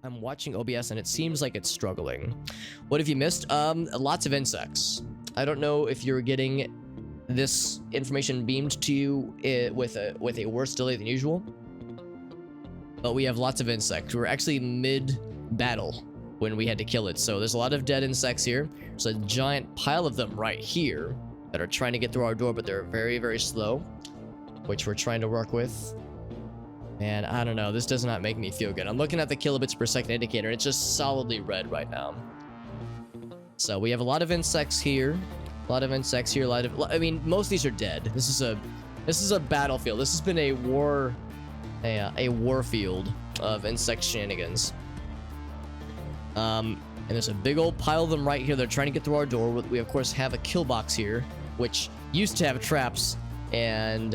I'm watching OBS and it seems like it's struggling. What have you missed? Lots of insects. I don't know if you're getting this information beamed to you with a worse delay than usual, but we have lots of insects. We're actually mid-battle when we had to kill it, so there's a lot of dead insects here. There's a giant pile of them right here that are trying to get through our door, but they're very, very slow, which we're trying to work with. And I don't know, this does not make me feel good. I'm looking at the kilobits per second indicator, and it's just solidly red right now. So we have a lot of insects here. A lot of insects here. I mean, most of these are dead. This is a battlefield. This has been a war field of insect shenanigans. And there's a big old pile of them right here. They're trying to get through our door. We of course have a kill box here, which used to have traps and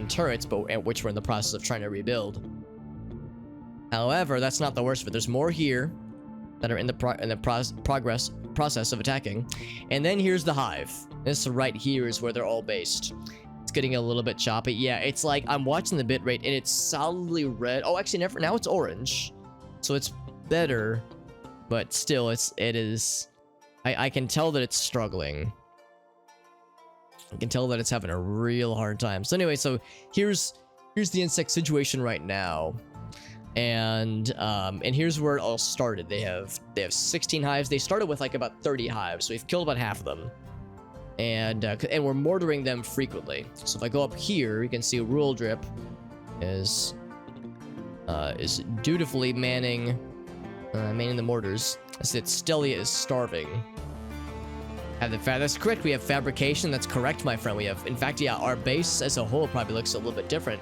turrets, but which we're in the process of trying to rebuild. However, that's not the worst of it. There's more here that are in the process of attacking, and then here's the hive. This right here is where they're all based. It's getting a little bit choppy. Yeah, it's like I'm watching the bitrate and it's solidly red. Oh, actually, now it's orange, so it's better, but still, it is. I can tell that it's struggling. I can tell that it's having a real hard time. So anyway, so here's the insect situation right now, and here's where it all started. They have 16 hives. They started with like about 30 hives, so we've killed about half of them, and we're mortaring them frequently. So if I go up here, you can see Rule Drip is dutifully manning the mortars. I said Stelia is starving. That's correct. We have fabrication. That's correct, my friend. We have, in fact, yeah, our base as a whole probably looks a little bit different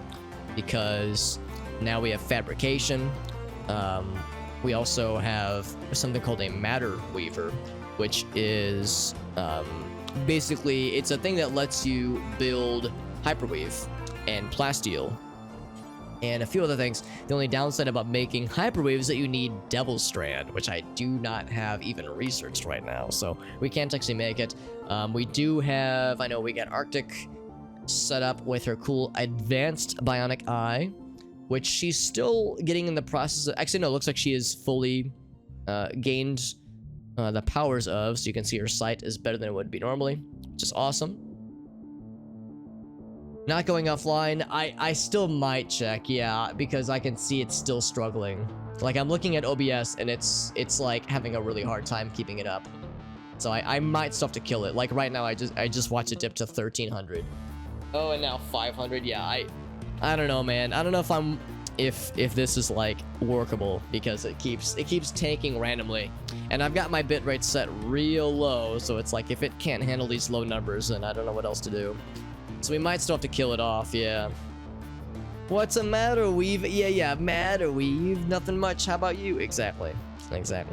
because now we have fabrication. We also have something called a matter weaver, which is basically it's a thing that lets you build hyperweave and plasteel and a few other things. The only downside about making hyperwave is that you need Devil Strand, which I do not have even researched right now, so we can't actually make it. We do have, I know we got Arctic set up with her cool advanced bionic eye, which she's still getting in the process of, actually no, it looks like she is fully gained the powers of, so you can see her sight is better than it would be normally, which is awesome. Not going offline. I still might check, yeah, because I can see it's still struggling. Like, I'm looking at OBS and it's like having a really hard time keeping it up. So I might still have to kill it. Like right now, I just watched it dip to 1300. Oh, and now 500. Yeah, I don't know, man. I don't know if this is like workable because it keeps tanking randomly, and I've got my bitrate set real low, so it's like if it can't handle these low numbers, then I don't know what else to do. So we might still have to kill it off, yeah. What's a matter, Weave? Yeah, matter, Weave. Nothing much. How about you? Exactly.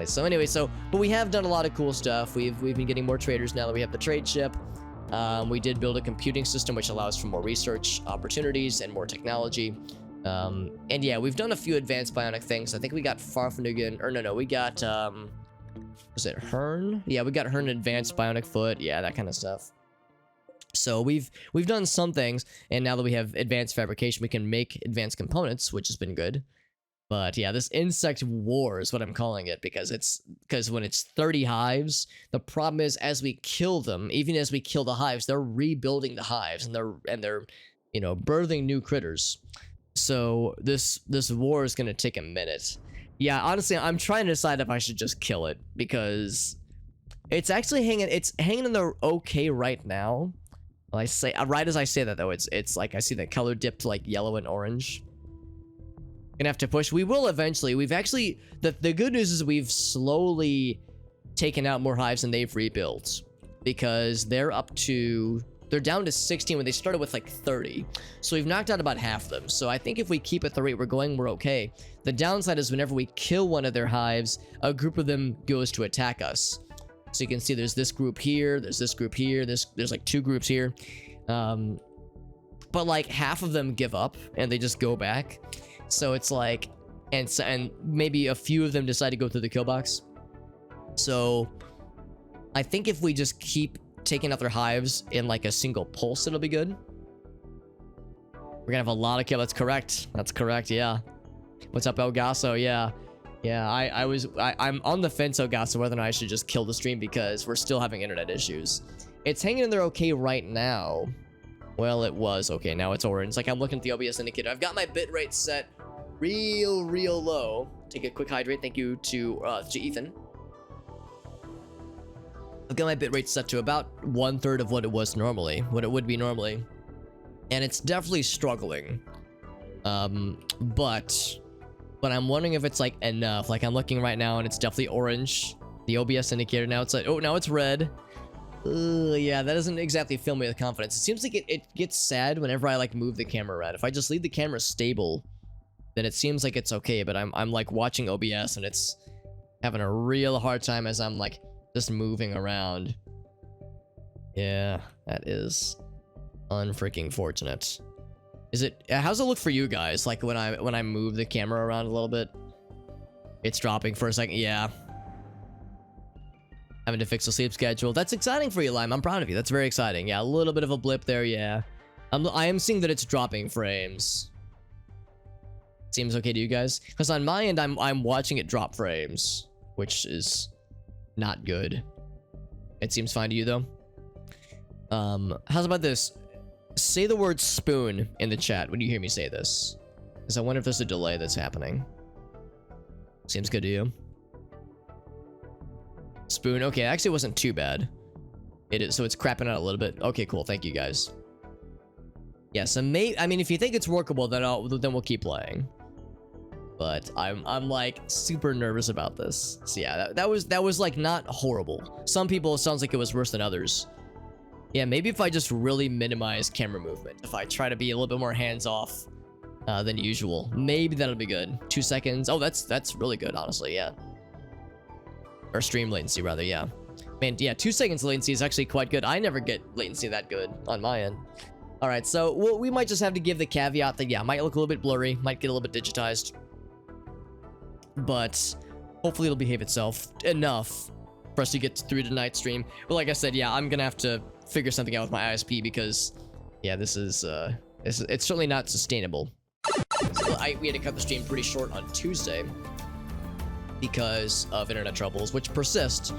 So anyway, but we have done a lot of cool stuff. We've been getting more traders now that we have the trade ship. We did build a computing system which allows for more research opportunities and more technology. And yeah, we've done a few advanced bionic things. I think we got Farfnugan, or no, we got, was it Hearn? Yeah, we got Hearn advanced bionic foot. Yeah, that kind of stuff. So we've done some things, and now that we have advanced fabrication, we can make advanced components, which has been good. But yeah, this insect war is what I'm calling it, because when it's 30 hives, the problem is as we kill them, even as we kill the hives, they're rebuilding the hives, and they're birthing new critters. So this war is gonna take a minute. Yeah, honestly, I'm trying to decide if I should just kill it, because it's actually hanging in there okay right now. Well, right as I say that though, it's like I see the color dip to like yellow and orange. Gonna have to push. We will eventually. We've actually, the good news is we've slowly taken out more hives than they've rebuilt, because they're down to 16 when they started with like 30. So we've knocked out about half of them. So I think if we keep at the rate we're going, we're okay. The downside is whenever we kill one of their hives, a group of them goes to attack us. So you can see there's this group here, there's this group here, there's like 2 groups here. But like half of them give up and they just go back. So it's like, and maybe a few of them decide to go through the kill box. So I think if we just keep taking out their hives in like a single pulse, it'll be good. We're gonna have a lot of kill. That's correct, yeah. What's up, El Gaso? Yeah. Yeah, I'm on the fence, Ogasa, whether or not I should just kill the stream because we're still having internet issues. It's hanging in there okay right now. Well, it was okay. Now it's orange. Like, I'm looking at the OBS indicator. I've got my bitrate set real low. Take a quick hydrate. Thank you to Ethan. I've got my bitrate set to about 1/3 of what it was normally, what it would be normally, and it's definitely struggling. But I'm wondering if it's like enough. Like, I'm looking right now and it's definitely orange. The OBS indicator now it's like, oh, now it's red. Yeah, that doesn't exactly fill me with confidence. It seems like it gets sad whenever I like move the camera around. If I just leave the camera stable, then it seems like it's okay. But I'm like watching OBS and it's having a real hard time as I'm like just moving around. Yeah, that is unfreaking fortunate. Is it? How's it look for you guys? Like when I move the camera around a little bit, it's dropping for a second. Yeah. Having to fix the sleep schedule. That's exciting for you, Lime. I'm proud of you. That's very exciting. Yeah, a little bit of a blip there. Yeah, I am seeing that it's dropping frames. Seems okay to you guys? Because on my end, I'm watching it drop frames, which is not good. It seems fine to you though. How's about this? Say the word spoon in the chat when you hear me say this, because I wonder if there's a delay that's happening. Seems good to you. Spoon. Okay, actually it wasn't too bad. It is, so it's crapping out a little bit. Okay, cool. Thank you guys. Yeah, so I mean, if you think it's workable, then we'll keep playing. But I'm like super nervous about this. So yeah, that was like not horrible. Some people, it sounds like it was worse than others. Yeah, maybe if I just really minimize camera movement, if I try to be a little bit more hands-off than usual, maybe that'll be good. 2 seconds. Oh, that's really good, honestly. Yeah. Or stream latency, rather. Yeah. Man, yeah, 2 seconds latency is actually quite good. I never get latency that good on my end. All right, so we might just have to give the caveat that, yeah, might look a little bit blurry, might get a little bit digitized, but hopefully it'll behave itself enough for us to get through tonight's stream. But like I said, yeah, I'm gonna have to figure something out with my ISP because, yeah, this is it's certainly not sustainable. So we had to cut the stream pretty short on Tuesday because of internet troubles, which persist.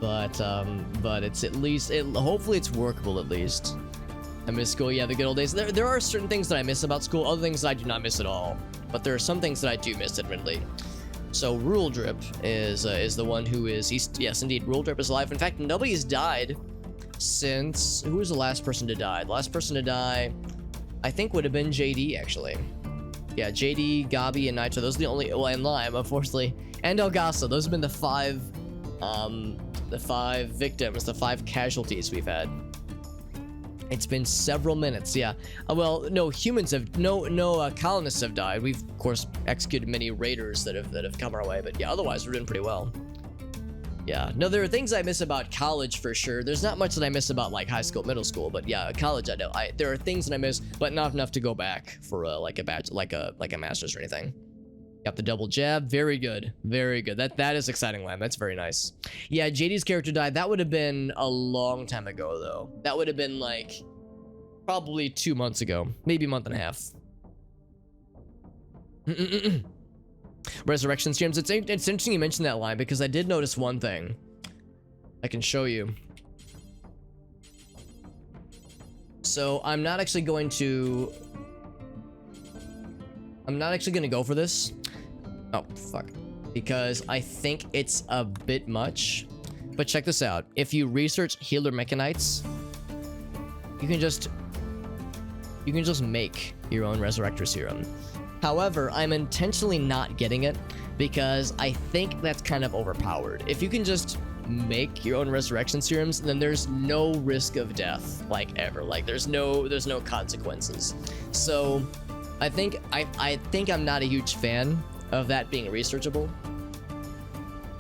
But it's at least hopefully it's workable at least. I miss school. Yeah, the good old days. There are certain things that I miss about school, other things that I do not miss at all. But there are some things that I do miss, admittedly. So Rule Drip is the one who is. Yes, indeed, Rule Drip is alive. In fact, nobody's died since. Who was the last person to die? The last person to die, I think, would have been JD actually. Yeah, JD, Gabi, and Nitro. Those are the only. Well, and Lime, unfortunately, and Elgaso. Those have been the five victims, the 5 casualties we've had. It's been several minutes, yeah. Well, no humans have, no colonists have died. We've of course executed many raiders that have come our way, but yeah, otherwise we're doing pretty well. Yeah, no, there are things I miss about college for sure. There's not much that I miss about like high school, middle school, but yeah, college I know. There are things that I miss, but not enough to go back for like a batch, like a master's or anything. Got the double jab, very good, very good. That is exciting, Lamb. That's very nice. Yeah, JD's character died. That would have been a long time ago, though. That would have been like probably 2 months ago, maybe a month and a half. Resurrection streams. It's interesting you mentioned that line because I did notice one thing. I can show you. So I'm not actually going to go for this. Oh, fuck. Because I think it's a bit much. But check this out. If you research healer mechanites, you can just make your own resurrector serum. However, I'm intentionally not getting it because I think that's kind of overpowered. If you can just make your own resurrection serums, then there's no risk of death, like ever. Like there's no consequences. So I think I'm not a huge fan of that being researchable.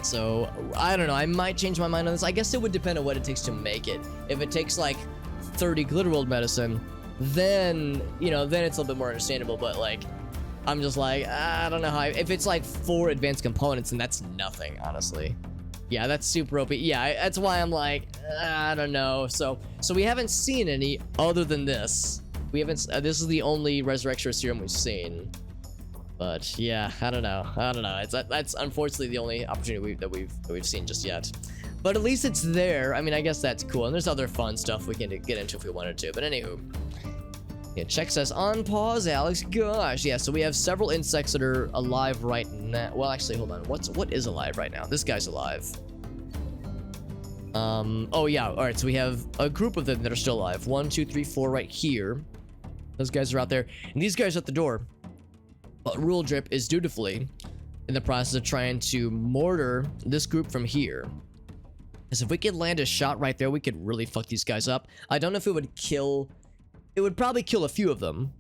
So I don't know, I might change my mind on this. I guess it would depend on what it takes to make it. If it takes like 30 Glitterworld medicine, then then it's a little bit more understandable. But like, I'm just like, I don't know how. If it's like 4 advanced components, then that's nothing, honestly. Yeah, that's super OP. Yeah, that's why I'm like, I don't know. So we haven't seen any other than this. We haven't. This is the only resurrection serum we've seen. But yeah, I don't know. That's unfortunately the only opportunity that we've seen just yet. But at least it's there. I mean, I guess that's cool. And there's other fun stuff we can get into if we wanted to. But anywho, yeah, check says on pause, Alex. Gosh, yeah. So we have several insects that are alive right now. Well, actually, hold on. What is alive right now? This guy's alive. Oh yeah. All right. So we have a group of them that are still alive. 1, 2, 3, 4 right here. Those guys are out there, and these guys are at the door. But Rule Drip is dutifully in the process of trying to mortar this group from here. Because if we could land a shot right there, we could really fuck these guys up. I don't know if it would kill... It would probably kill a few of them.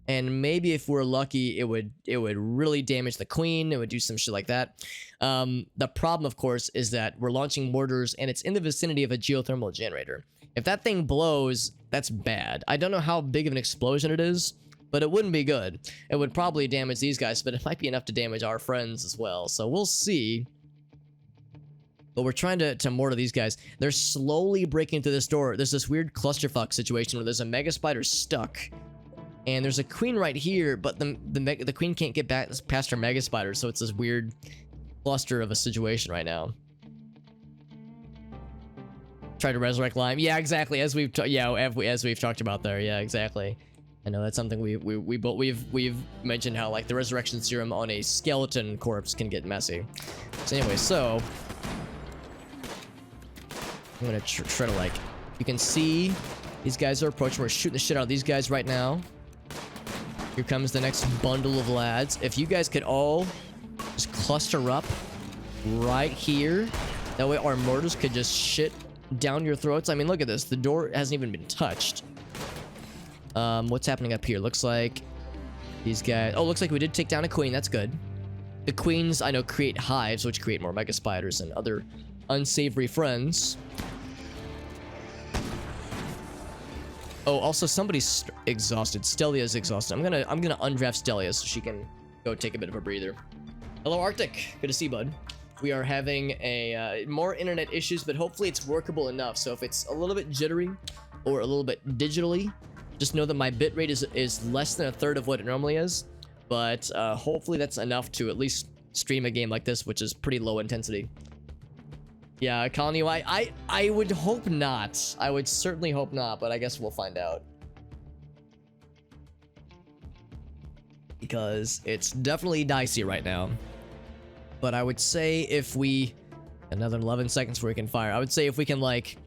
And maybe if we're lucky, it would really damage the queen. It would do some shit like that. The problem, of course, is that we're launching mortars and it's in the vicinity of a geothermal generator. If that thing blows, that's bad. I don't know how big of an explosion it is, but it wouldn't be good. It would probably damage these guys, but it might be enough to damage our friends as well. So we'll see. But we're trying to mortar these guys. They're slowly breaking through this door. There's this weird clusterfuck situation where there's a mega spider stuck. And there's a queen right here, but the queen can't get back past her mega spider, so it's this weird cluster of a situation right now. Try to resurrect Lime. Yeah, exactly. As we've talked about there. Yeah, exactly. I know that's something we've mentioned how like the resurrection serum on a skeleton corpse can get messy. So anyway, so I'm gonna try to like, you can see these guys are approaching. We're shooting the shit out of these guys right now. Here comes the next bundle of lads. If you guys could all just cluster up right here, that way our mortars could just shit down your throats. I mean, look at this. The door hasn't even been touched. What's happening up here? Looks like these guys... Oh, looks like we did take down a queen. That's good. The queens, I know, create hives, which create more mega spiders and other unsavory friends. Oh, also somebody's exhausted. Stelia's exhausted. I'm gonna undraft Stelia so she can go take a bit of a breather. Hello, Arctic. Good to see you, bud. We are having a more internet issues, but hopefully it's workable enough. So if it's a little bit jittery or a little bit digitally, just know that my bitrate is less than a third of what it normally is. But hopefully that's enough to at least stream a game like this, which is pretty low intensity. Yeah, Colony, I would hope not. I would certainly hope not, but I guess we'll find out. Because it's definitely dicey right now. But I would say if we... Another 11 seconds before we can fire. I would say if we can, like...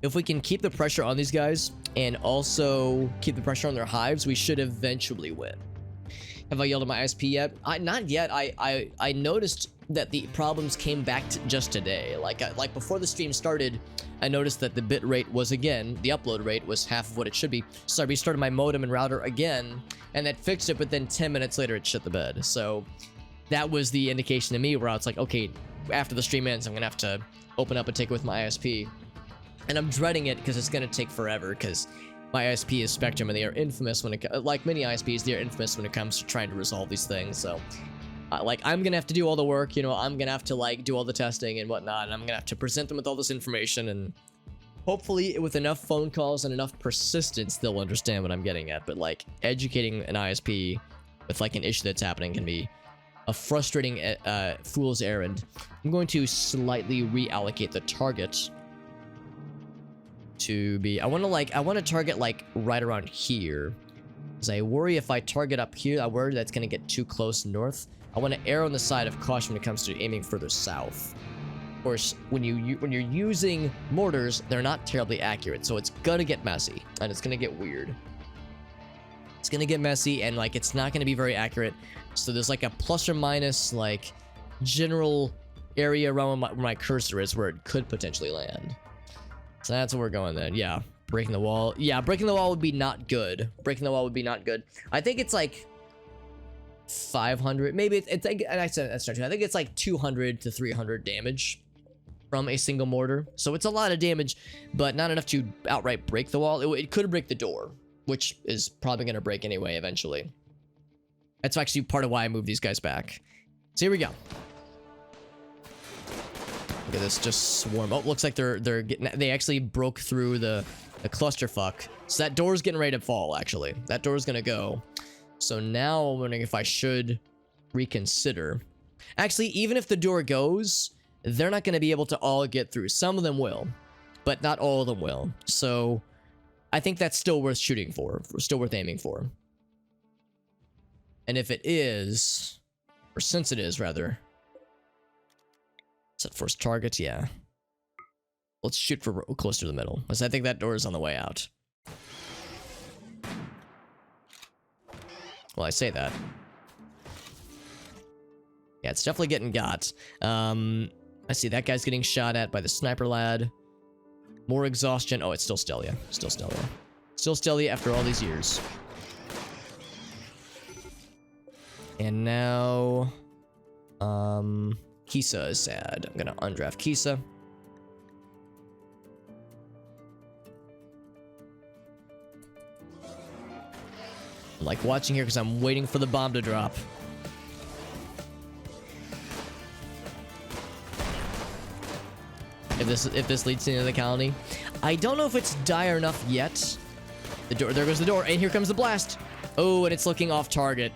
If we can keep the pressure on these guys, and also keep the pressure on their hives, we should eventually win. Have I yelled at my ISP yet? Not yet. I noticed that the problems came back just today. Like before the stream started, I noticed that the bit rate was, again, the upload rate was half of what it should be. So I restarted my modem and router again, and that fixed it, but then 10 minutes later it shit the bed. So that was the indication to me where I was like, okay, after the stream ends, I'm gonna have to open up and take it with my ISP. And I'm dreading it because it's gonna take forever, because my ISP is Spectrum, and they are infamous when it, like many ISPs, they are infamous when it comes to trying to resolve these things. So, like, I'm gonna have to do all the work, you know, I'm gonna have to, like, do all the testing and whatnot, and I'm gonna have to present them with all this information, and hopefully with enough phone calls and enough persistence, they'll understand what I'm getting at. But, like, educating an ISP with, like, an issue that's happening can be a frustrating fool's errand. I'm going to slightly reallocate the target to be... I want to target, like, right around here. Because I worry if I target up here, I worry that's going to get too close north. I want to err on the side of caution when it comes to aiming further south. Of course, when you're using mortars, they're not terribly accurate, so it's gonna get messy, and it's gonna get weird. It's gonna get messy, and, like, it's not gonna be very accurate. So there's, like, a plus or minus, like, general area around where my cursor is where it could potentially land. So that's what we're going then. Yeah, breaking the wall. Yeah, breaking the wall would be not good. Breaking the wall would be not good. I think it's like 500. Maybe it's like, and I said that's not true. I think it's like 200 to 300 damage from a single mortar. So it's a lot of damage, but not enough to outright break the wall. It could break the door, which is probably going to break anyway eventually. That's actually part of why I moved these guys back. So here we go. Look at this, just swarm. Oh, looks like they actually broke through the clusterfuck. So that door's getting ready to fall, actually. That door's gonna go. So now I'm wondering if I should reconsider. Actually, even if the door goes, they're not going to be able to all get through. Some of them will, but not all of them will. So I think that's still worth shooting for, still worth aiming for. And if it is, or since it is, rather. Set first target, yeah. Let's shoot for closer to the middle, because I think that door is on the way out. Well, I say that. Yeah, it's definitely getting got. I see that guy's getting shot at by the sniper lad. More exhaustion. Oh, it's still Stelia. Still Stelia. Still Stelia after all these years. And now... Kisa is sad. I'm gonna undraft Kisa. I'm like watching here because I'm waiting for the bomb to drop. If this leads into the colony. I don't know if it's dire enough yet. The door, there goes the door, and here comes the blast. Oh, and it's looking off target.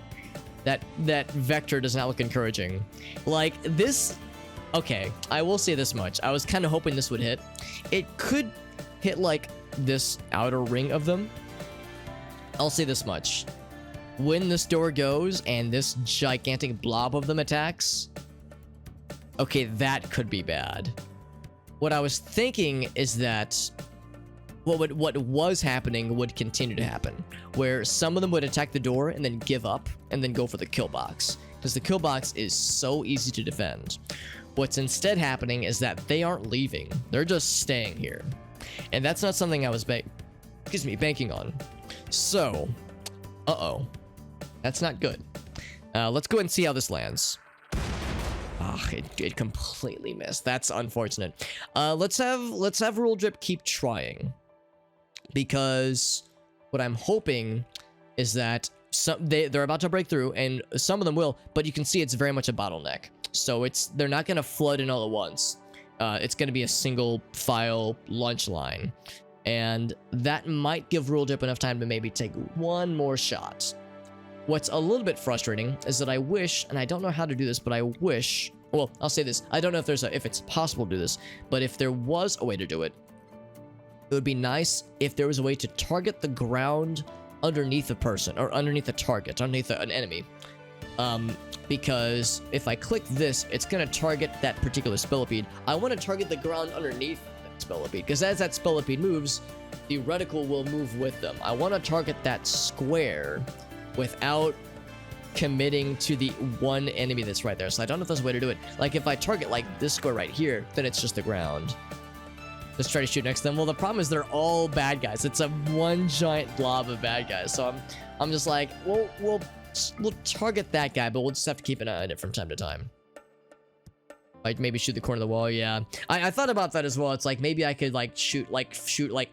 That vector does not look encouraging. Like, this... Okay, I will say this much. I was kind of hoping this would hit. It could hit, like, this outer ring of them. I'll say this much. When this door goes and this gigantic blob of them attacks... Okay, that could be bad. What I was thinking is that... What was happening would continue to happen, where some of them would attack the door and then give up and then go for the kill box, because the kill box is so easy to defend. What's instead happening is that they aren't leaving; they're just staying here, and that's not something I was banking on. So, that's not good. Let's go ahead and see how this lands. Ah, it completely missed. That's unfortunate. Let's have Rule Drip keep trying. Because what I'm hoping is that they're about to break through, and some of them will, but you can see it's very much a bottleneck. So they're not going to flood in all at once. It's going to be a single file lunch line. And that might give Rule Drip enough time to maybe take one more shot. What's a little bit frustrating is that I wish, and I don't know how to do this, but I wish... Well, I'll say this. I don't know if it's possible to do this, but if there was a way to do it, it would be nice if there was a way to target the ground underneath a person, or underneath a target, underneath an enemy. Because if I click this, it's going to target that particular spellipede. I want to target the ground underneath that spellipede, because as that spellipede moves, the reticle will move with them. I want to target that square without committing to the one enemy that's right there. So I don't know if there's a way to do it. Like, if I target, like, this square right here, then it's just the ground. Let's try to shoot next to them. Well, the problem is they're all bad guys. It's a one giant blob of bad guys. So I'm just like, we'll target that guy, but we'll just have to keep an eye on it from time to time. Like, maybe shoot the corner of the wall. Yeah, I thought about that as well. It's like, maybe I could like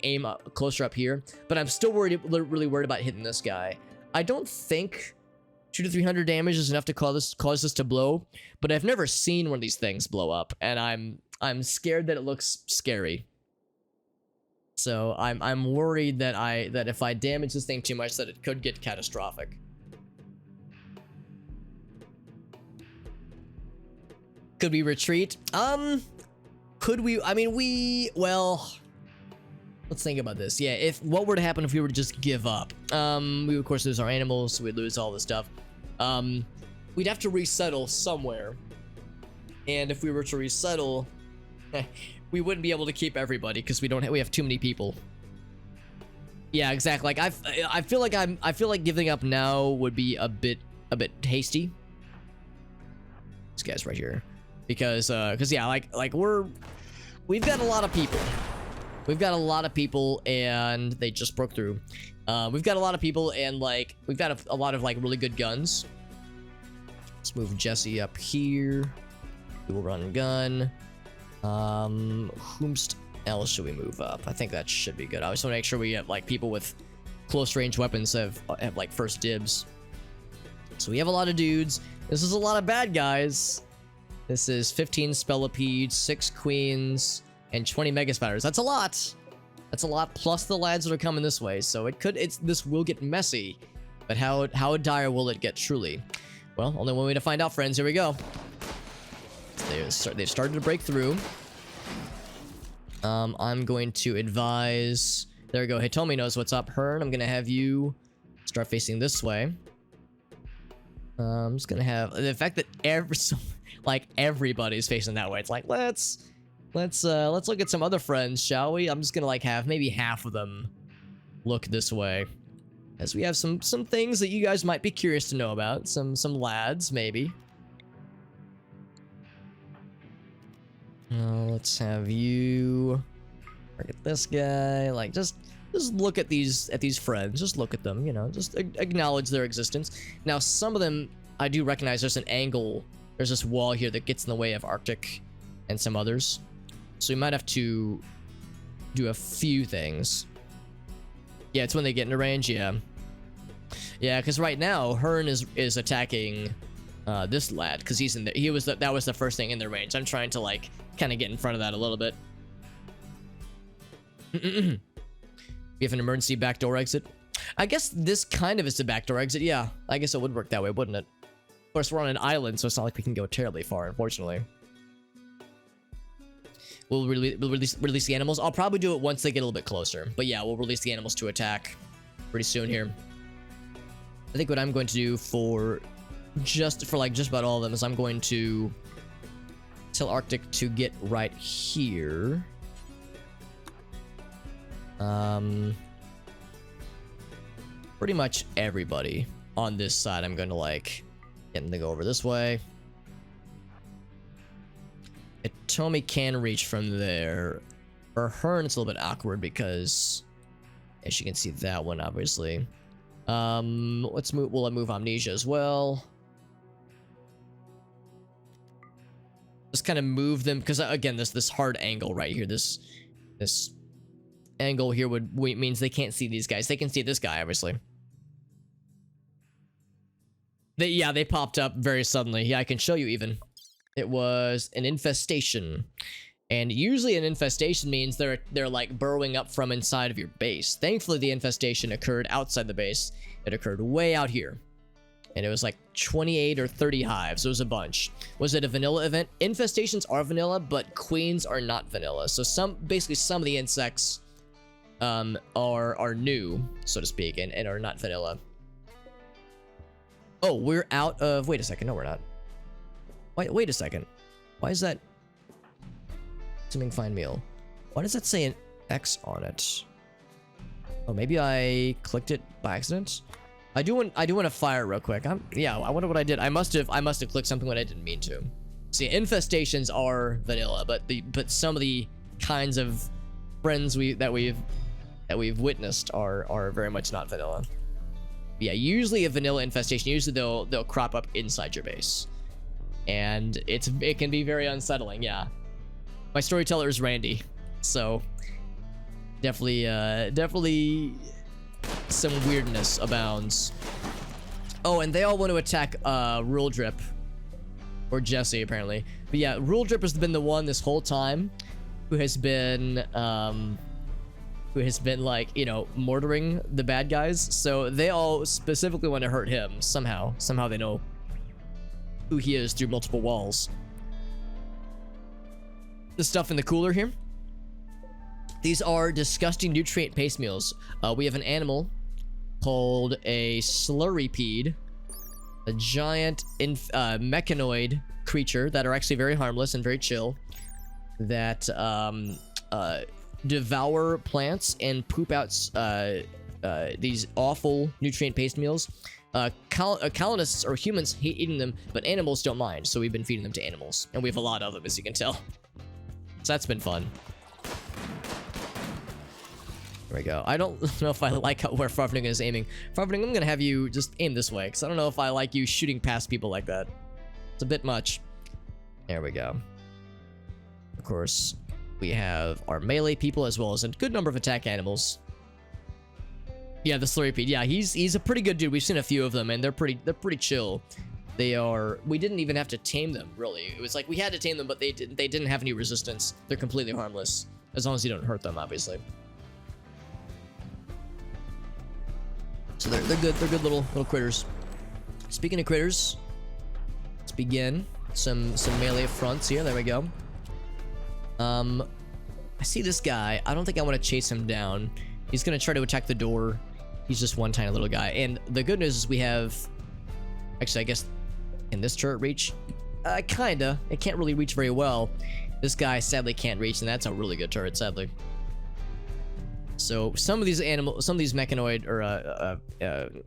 aim up closer up here, but I'm still really worried about hitting this guy. I don't think 200 to 300 damage is enough to cause this to blow, but I've never seen one of these things blow up, and I'm scared that it looks scary. So I'm worried that if I damage this thing too much, that it could get catastrophic. Could we retreat? Could we? I mean, well, let's think about this. Yeah, what were to happen if we were to just give up? We would, of course, lose our animals, so we'd lose all this stuff. We'd have to resettle somewhere. And if we were to resettle, we wouldn't be able to keep everybody because we have too many people. Yeah, exactly. Like I feel like giving up now would be a bit hasty. This guy's right here. Because yeah, like we've got a lot of people. We've got a lot of people, and they just broke through. We've got a lot of people, and like we've got a lot of like really good guns. Let's move Jesse up here. Dual run and gun. Whomst else should we move up? I think that should be good. I just want to make sure we have like people with close range weapons have like first dibs. So we have a lot of dudes. This is a lot of bad guys. This is 15 spellipedes, 6 queens, and 20 mega spiders. That's a lot. That's a lot, plus the lads that are coming this way. So this will get messy. But how dire will it get truly? Well, only one way to find out, friends. Here we go. They've started to break through. I'm going to advise... There we go. Hitomi knows what's up. Hearn, I'm going to have you start facing this way. I'm just going to have... The fact that everybody's facing that way. It's like, let's look at some other friends, shall we? I'm just going to like have maybe half of them look this way. As we have some things that you guys might be curious to know about. Some lads, maybe. Let's have you look at this guy. Like, just look at these friends. Just look at them, you know. Just acknowledge their existence. Now, some of them I do recognize. There's an angle. There's this wall here that gets in the way of Arctic and some others. So we might have to do a few things. Yeah, it's when they get into range. Yeah, because right now Hearn is attacking this lad because he's in the that was the first thing in their range. I'm trying to like kind of get in front of that a little bit. We have an emergency backdoor exit. I guess this kind of is the backdoor exit. Yeah, I guess it would work that way, wouldn't it? Of course, we're on an island, so it's not like we can go terribly far, unfortunately. We'll release the animals. I'll probably do it once they get a little bit closer. But yeah, we'll release the animals to attack pretty soon here. I think what I'm going to do for just about all of them is I'm going to tell Arctic to get right here. Pretty much everybody on this side I'm going to like get them to go over this way. Hitomi can reach from there. For Hearn, it's a little bit awkward because, as you can see, that one obviously. Let's move. We'll move Amnesia as well. Just kind of move them because again, this hard angle right here. This angle here means they can't see these guys. They can see this guy obviously. They popped up very suddenly. Yeah, I can show you even. It was an infestation. And usually an infestation means they're like burrowing up from inside of your base. Thankfully, the infestation occurred outside the base. It occurred way out here. And it was like 28 or 30 hives. It was a bunch. Was it a vanilla event? Infestations are vanilla, but queens are not vanilla. So basically some of the insects are new, so to speak, and are not vanilla. Oh, we're out of... Wait a second. No, we're not. Wait a second. Why is that... Assuming fine meal. Why does that say an X on it? Oh, maybe I clicked it by accident. I do want to fire it real quick. Yeah, I wonder what I did. I must have clicked something when I didn't mean to. See, infestations are vanilla, but some of the kinds of friends that we've witnessed are very much not vanilla. Yeah, usually a vanilla infestation. Usually they'll crop up inside your base, and it can be very unsettling. Yeah. My storyteller is Randy, so definitely some weirdness abounds. Oh, and they all want to attack Rule Drip or Jesse apparently. But yeah, Rule Drip has been the one this whole time who has been like, you know, mortaring the bad guys. So they all specifically want to hurt him somehow. Somehow they know who he is through multiple walls. The stuff in the cooler here. These are disgusting nutrient paste meals. We have an animal called a slurrypede, a giant mechanoid creature that are actually very harmless and very chill, that devour plants and poop out these awful nutrient paste meals. Colonists or humans hate eating them, but animals don't mind, so we've been feeding them to animals, and we have a lot of them, as you can tell. So that's been fun. There we go. I don't know if I like where Farfning is aiming. Farfning, I'm gonna have you just aim this way, because I don't know if I like you shooting past people like that. It's a bit much. There we go. Of course, we have our melee people as well as a good number of attack animals. Yeah, the Slurrypede. Yeah, he's a pretty good dude. We've seen a few of them, and they're pretty chill. We didn't even have to tame them, really. It was like we had to tame them, but they didn't have any resistance. They're completely harmless, as long as you don't hurt them, obviously. So they're good. They're good little critters. Speaking of critters, let's begin some melee fronts here. There we go. I see this guy. I don't think I want to chase him down. He's gonna try to attack the door. He's just one tiny little guy. And the good news is we have... Actually, I guess... Can this turret reach? Kinda. It can't really reach very well. This guy sadly can't reach, and that's a really good turret, sadly. So some of these mechanoid, or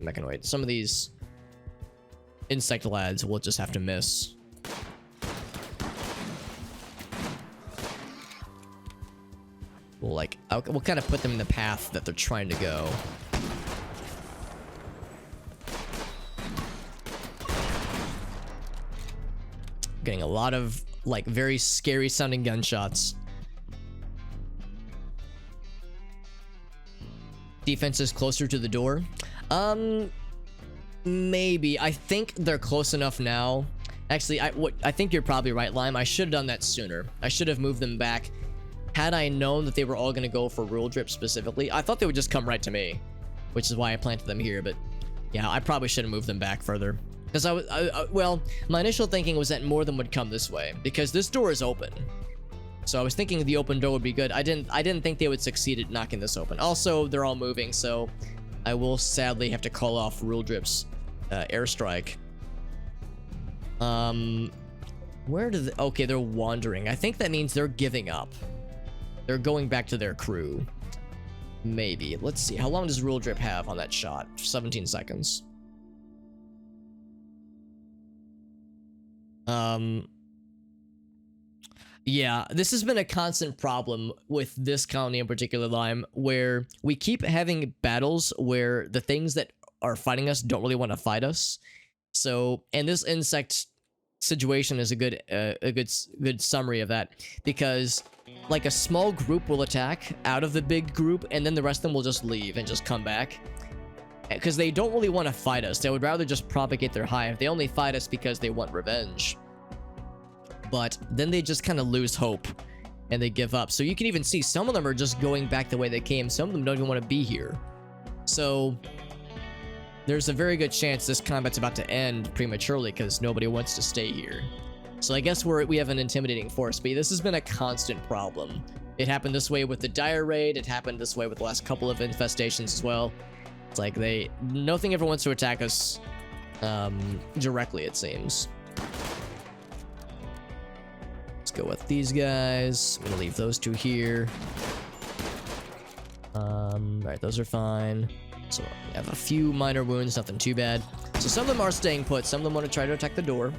mechanoid, some of these insect lads will just have to miss. We'll kind of put them in the path that they're trying to go. Getting a lot of like very scary sounding gunshots. Defense is closer to the door. Maybe. I think they're close enough now. Actually, I think you're probably right, Lime. I should have done that sooner. I should have moved them back. Had I known that they were all going to go for rule drip specifically, I thought they would just come right to me, which is why I planted them here. But yeah, I probably should have moved them back further. Because well, my initial thinking was that more of them would come this way because this door is open. So I was thinking the open door would be good. I didn't think they would succeed at knocking this open. Also, they're all moving, so I will sadly have to call off Rule Drip's airstrike. Where do they... Okay, they're wandering. I think that means they're giving up. They're going back to their crew. Maybe. Let's see. How long does Rule Drip have on that shot? 17 seconds. Yeah, this has been a constant problem with this colony in particular, Lime, where we keep having battles where the things that are fighting us don't really want to fight us. So, and this insect situation is a good summary of that, because like a small group will attack out of the big group, and then the rest of them will just leave and just come back. Because they don't really want to fight us. They would rather just propagate their hive. They only fight us because they want revenge. But then they just kind of lose hope and they give up. So you can even see some of them are just going back the way they came. Some of them don't even want to be here. So there's a very good chance this combat's about to end prematurely because nobody wants to stay here. So I guess we have an intimidating force, but this has been a constant problem. It happened this way with the Dire Raid. It happened this way with the last couple of infestations as well. It's like nothing ever wants to attack us directly, it seems. Let's go with these guys. I'm gonna leave those two here. Alright, those are fine. So we have a few minor wounds, nothing too bad. So some of them are staying put, some of them want to try to attack the door.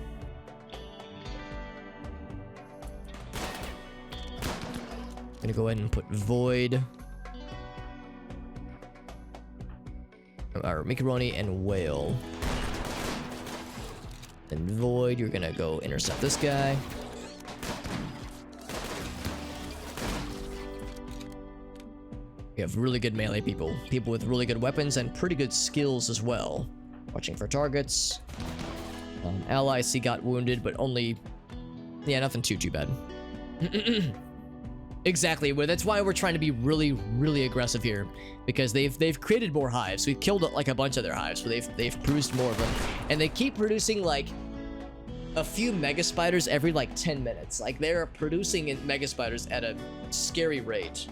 Gonna go ahead and put Void. Or Macaroni and Whale. Then Void, you're gonna go intercept this guy. We have really good melee people. People with really good weapons and pretty good skills as well. Watching for targets. Ally C got wounded, but only... Yeah, nothing too bad. Exactly, well, that's why we're trying to be really, really aggressive here. Because they've created more hives. We've killed like a bunch of their hives, so they've produced more of them. And they keep producing like a few mega spiders every like 10 minutes. Like they're producing mega spiders at a scary rate.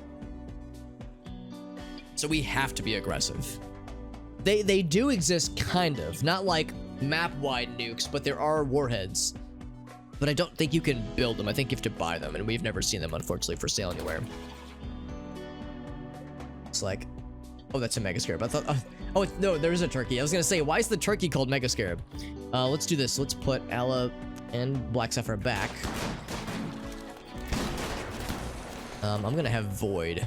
So we have to be aggressive. They do exist, kind of. Not like map-wide nukes, but there are warheads. But I don't think you can build them. I think you have to buy them, and we've never seen them, unfortunately, for sale anywhere. It's like... Oh, that's a Mega Scarab. I thought... Oh, no, there is a turkey. I was gonna say, why is the turkey called Mega Scarab? Let's do this. Let's put Ala and Black Sapphire back. I'm gonna have Void.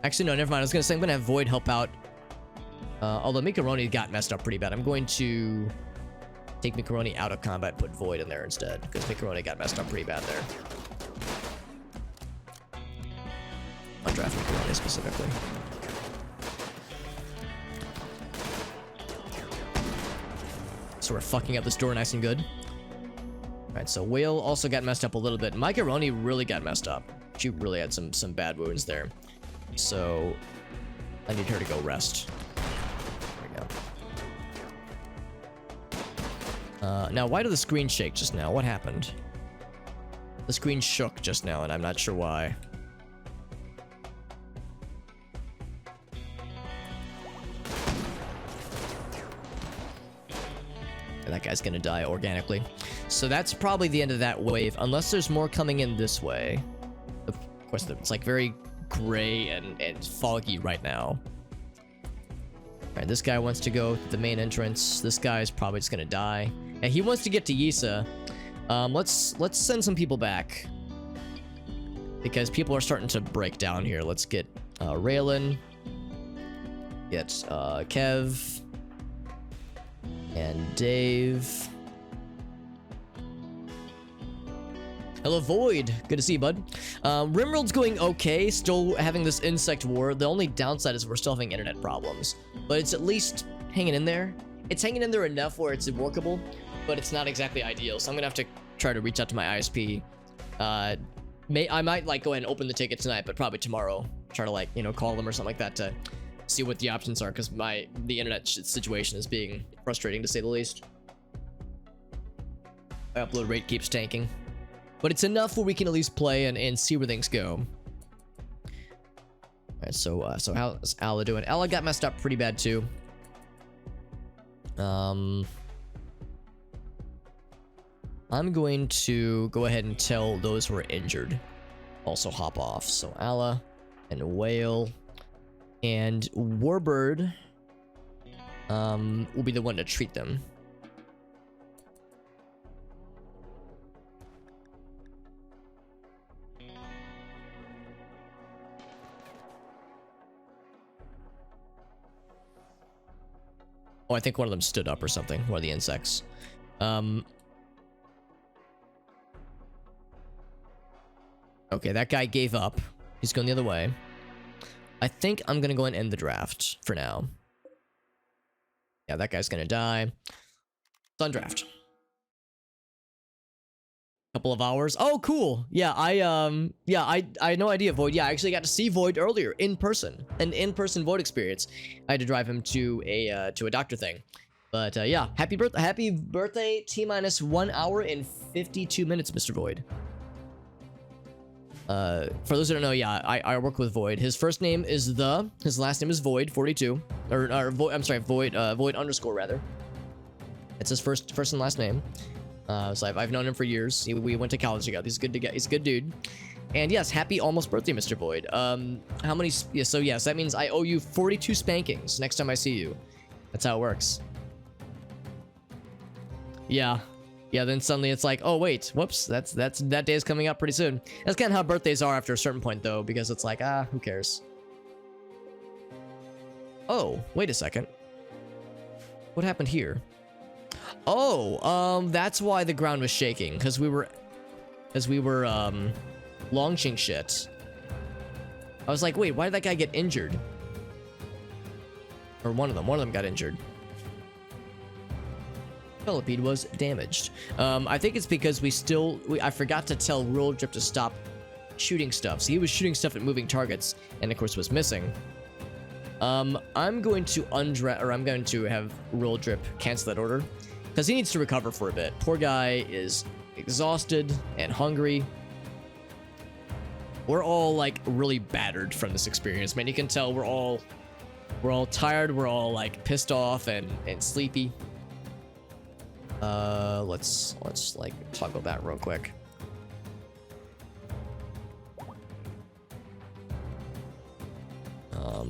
Actually, no, never mind. I was gonna say I'm gonna have Void help out. Although Macaroni got messed up pretty bad. I'm going to take Macaroni out of combat and put Void in there instead, because Macaroni got messed up pretty bad there. I'll draft Macaroni specifically. So we're fucking up this door nice and good. Alright, so Whale also got messed up a little bit. Macaroni really got messed up. She really had some bad wounds there. So I need her to go rest. There we go. Now, why did the screen shake just now? What happened? The screen shook just now, and I'm not sure why. And that guy's gonna die organically. So that's probably the end of that wave, unless there's more coming in this way. Of course, it's like very gray and foggy right now. Alright, this guy wants to go to the main entrance. This guy's probably just gonna die. And he wants to get to Yisa. Let's send some people back. Because people are starting to break down here. Let's get Raylan. Get Kev. And Dave. Hello, Void. Good to see you, bud. RimWorld's going okay. Still having this insect war. The only downside is we're still having internet problems. But it's at least hanging in there. It's hanging in there enough where it's workable, but it's not exactly ideal. So I'm gonna have to try to reach out to my ISP. I might like go ahead and open the ticket tonight, but probably tomorrow. Try to like, you know, call them or something like that to see what the options are, because the internet situation is being frustrating to say the least. My upload rate keeps tanking, but it's enough where we can at least play and see where things go. All right, so how's Ala doing? Ala got messed up pretty bad too. I'm going to go ahead and tell those who are injured also hop off. So Ala and Whale and Warbird will be the one to treat them. Oh, I think one of them stood up or something. One of the insects. Okay, that guy gave up. He's going the other way. I think I'm gonna go and end the draft for now. Yeah, that guy's gonna die. It's on draft. Couple of hours. Oh, cool. Yeah, I had no idea Void. Yeah, I actually got to see Void earlier in person. An in-person Void experience. I had to drive him to a doctor thing. But yeah, happy birthday T-minus 1 hour and 52 minutes, Mr. Void. For those who don't know, yeah, I work with Void. His first name is his last name is Void 42, or Void. I'm sorry, Void underscore rather. It's his first and last name. So I've known him for years. We went to college together. He's a good dude. And yes, happy almost birthday, Mr. Void. How many? Yeah, so yes, that means I owe you 42 spankings next time I see you. That's how it works. Yeah. Yeah, then suddenly it's like, oh wait, whoops, that day is coming up pretty soon. That's kind of how birthdays are after a certain point though, because it's like, who cares? Oh, wait a second. What happened here? Oh, that's why the ground was shaking, because we were launching shit. I was like, wait, why did that guy get injured? Or one of them got injured. Millipede was damaged. I think it's because I forgot to tell World Drip to stop shooting stuff. So he was shooting stuff at moving targets, and of course was missing. I'm going to have World Drip cancel that order, because he needs to recover for a bit. Poor guy is exhausted and hungry. We're all like really battered from this experience, man. You can tell we're all tired. We're all like pissed off and sleepy. Let's like toggle that real quick.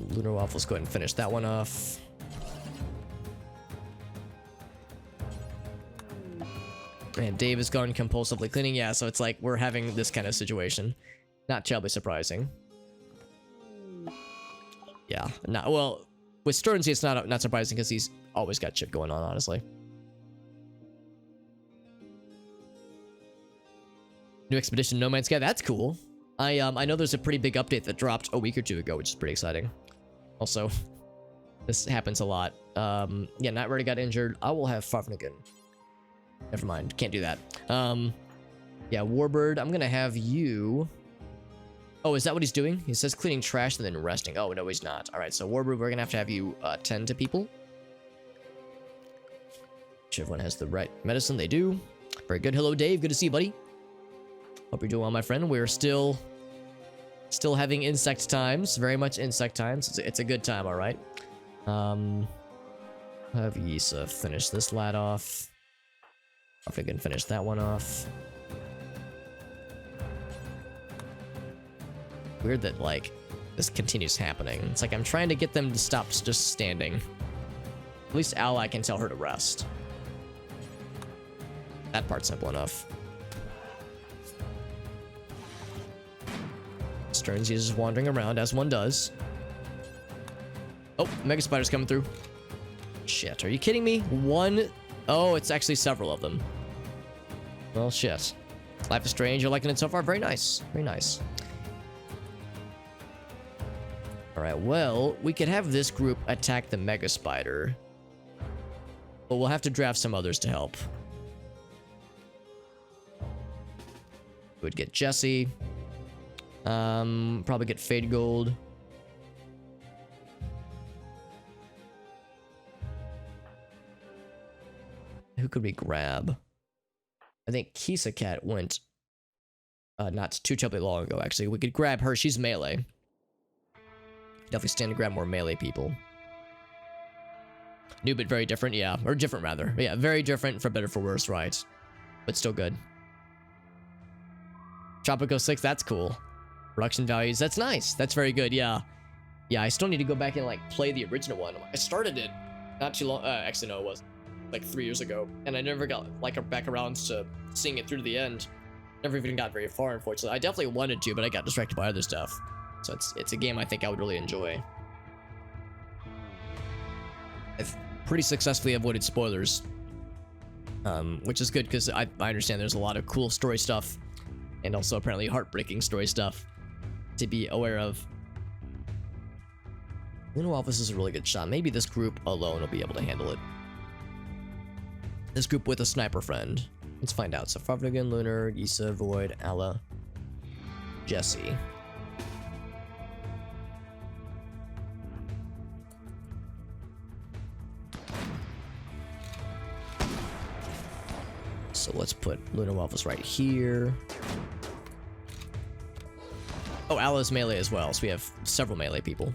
Lunar Waffles, go ahead and finish that one off. And Dave is gone compulsively cleaning. Yeah, so it's like we're having this kind of situation. Not terribly surprising. Yeah, well, with Sternsey, it's not surprising because he's always got shit going on, honestly. New expedition, No Man's Sky. That's cool. I know there's a pretty big update that dropped a week or two ago, which is pretty exciting. Also, this happens a lot. Yeah, Not Ready got injured. I will have Favnigan. Never mind, can't do that. Yeah, Warbird, I'm gonna have you. Oh, is that what he's doing? He says cleaning trash and then resting. Oh, no, he's not. All right, so Warbird, we're gonna have you tend to people. sure everyone has the right medicine. They do. Very good. Hello, Dave. Good to see you, buddy. Hope you're doing well, my friend. We're still having insect times. Very much insect times. It's a good time, all right. Have Yisa finish this lad off. If I can finish that one off. Weird that, like, this continues happening. It's like I'm trying to get them to stop just standing. At least Ally can tell her to rest. That part's simple enough. Stearns is just wandering around, as one does. Oh, Mega Spider's coming through. Shit, are you kidding me? One... Oh, it's actually several of them. Well, shit. Life is Strange, you're liking it so far? Very nice. Very nice. Alright, well, we could have this group attack the Mega Spider. But we'll have to draft some others to help. Would get Jesse. Probably get Fade Gold. Who could we grab? I think Kisa Cat went not too terribly long ago, actually. We could grab her. She's melee. Definitely stand to grab more melee people. New but very different, yeah. Or different, rather. Yeah, very different, for better for worse, right. But still good. Tropico 6, that's cool. Production values, that's nice. That's very good, yeah. Yeah, I still need to go back and, like, play the original one. I started it not too long... actually, no, it wasn't. Like 3 years ago, and I never got like back around to seeing it through to the end. Never even got very far, unfortunately. I definitely wanted to, but I got distracted by other stuff. So it's a game I think I would really enjoy. I've pretty successfully avoided spoilers, which is good because I understand there's a lot of cool story stuff, and also apparently heartbreaking story stuff to be aware of. Lunar Office is a really good shot. Maybe this group alone will be able to handle it. This group with a sniper friend. Let's find out. So Favnigan, Lunar, Yisa, Void, Alla, Jesse. So let's put Lunar Waffles right here. Oh, Alla's melee as well, so we have several melee people.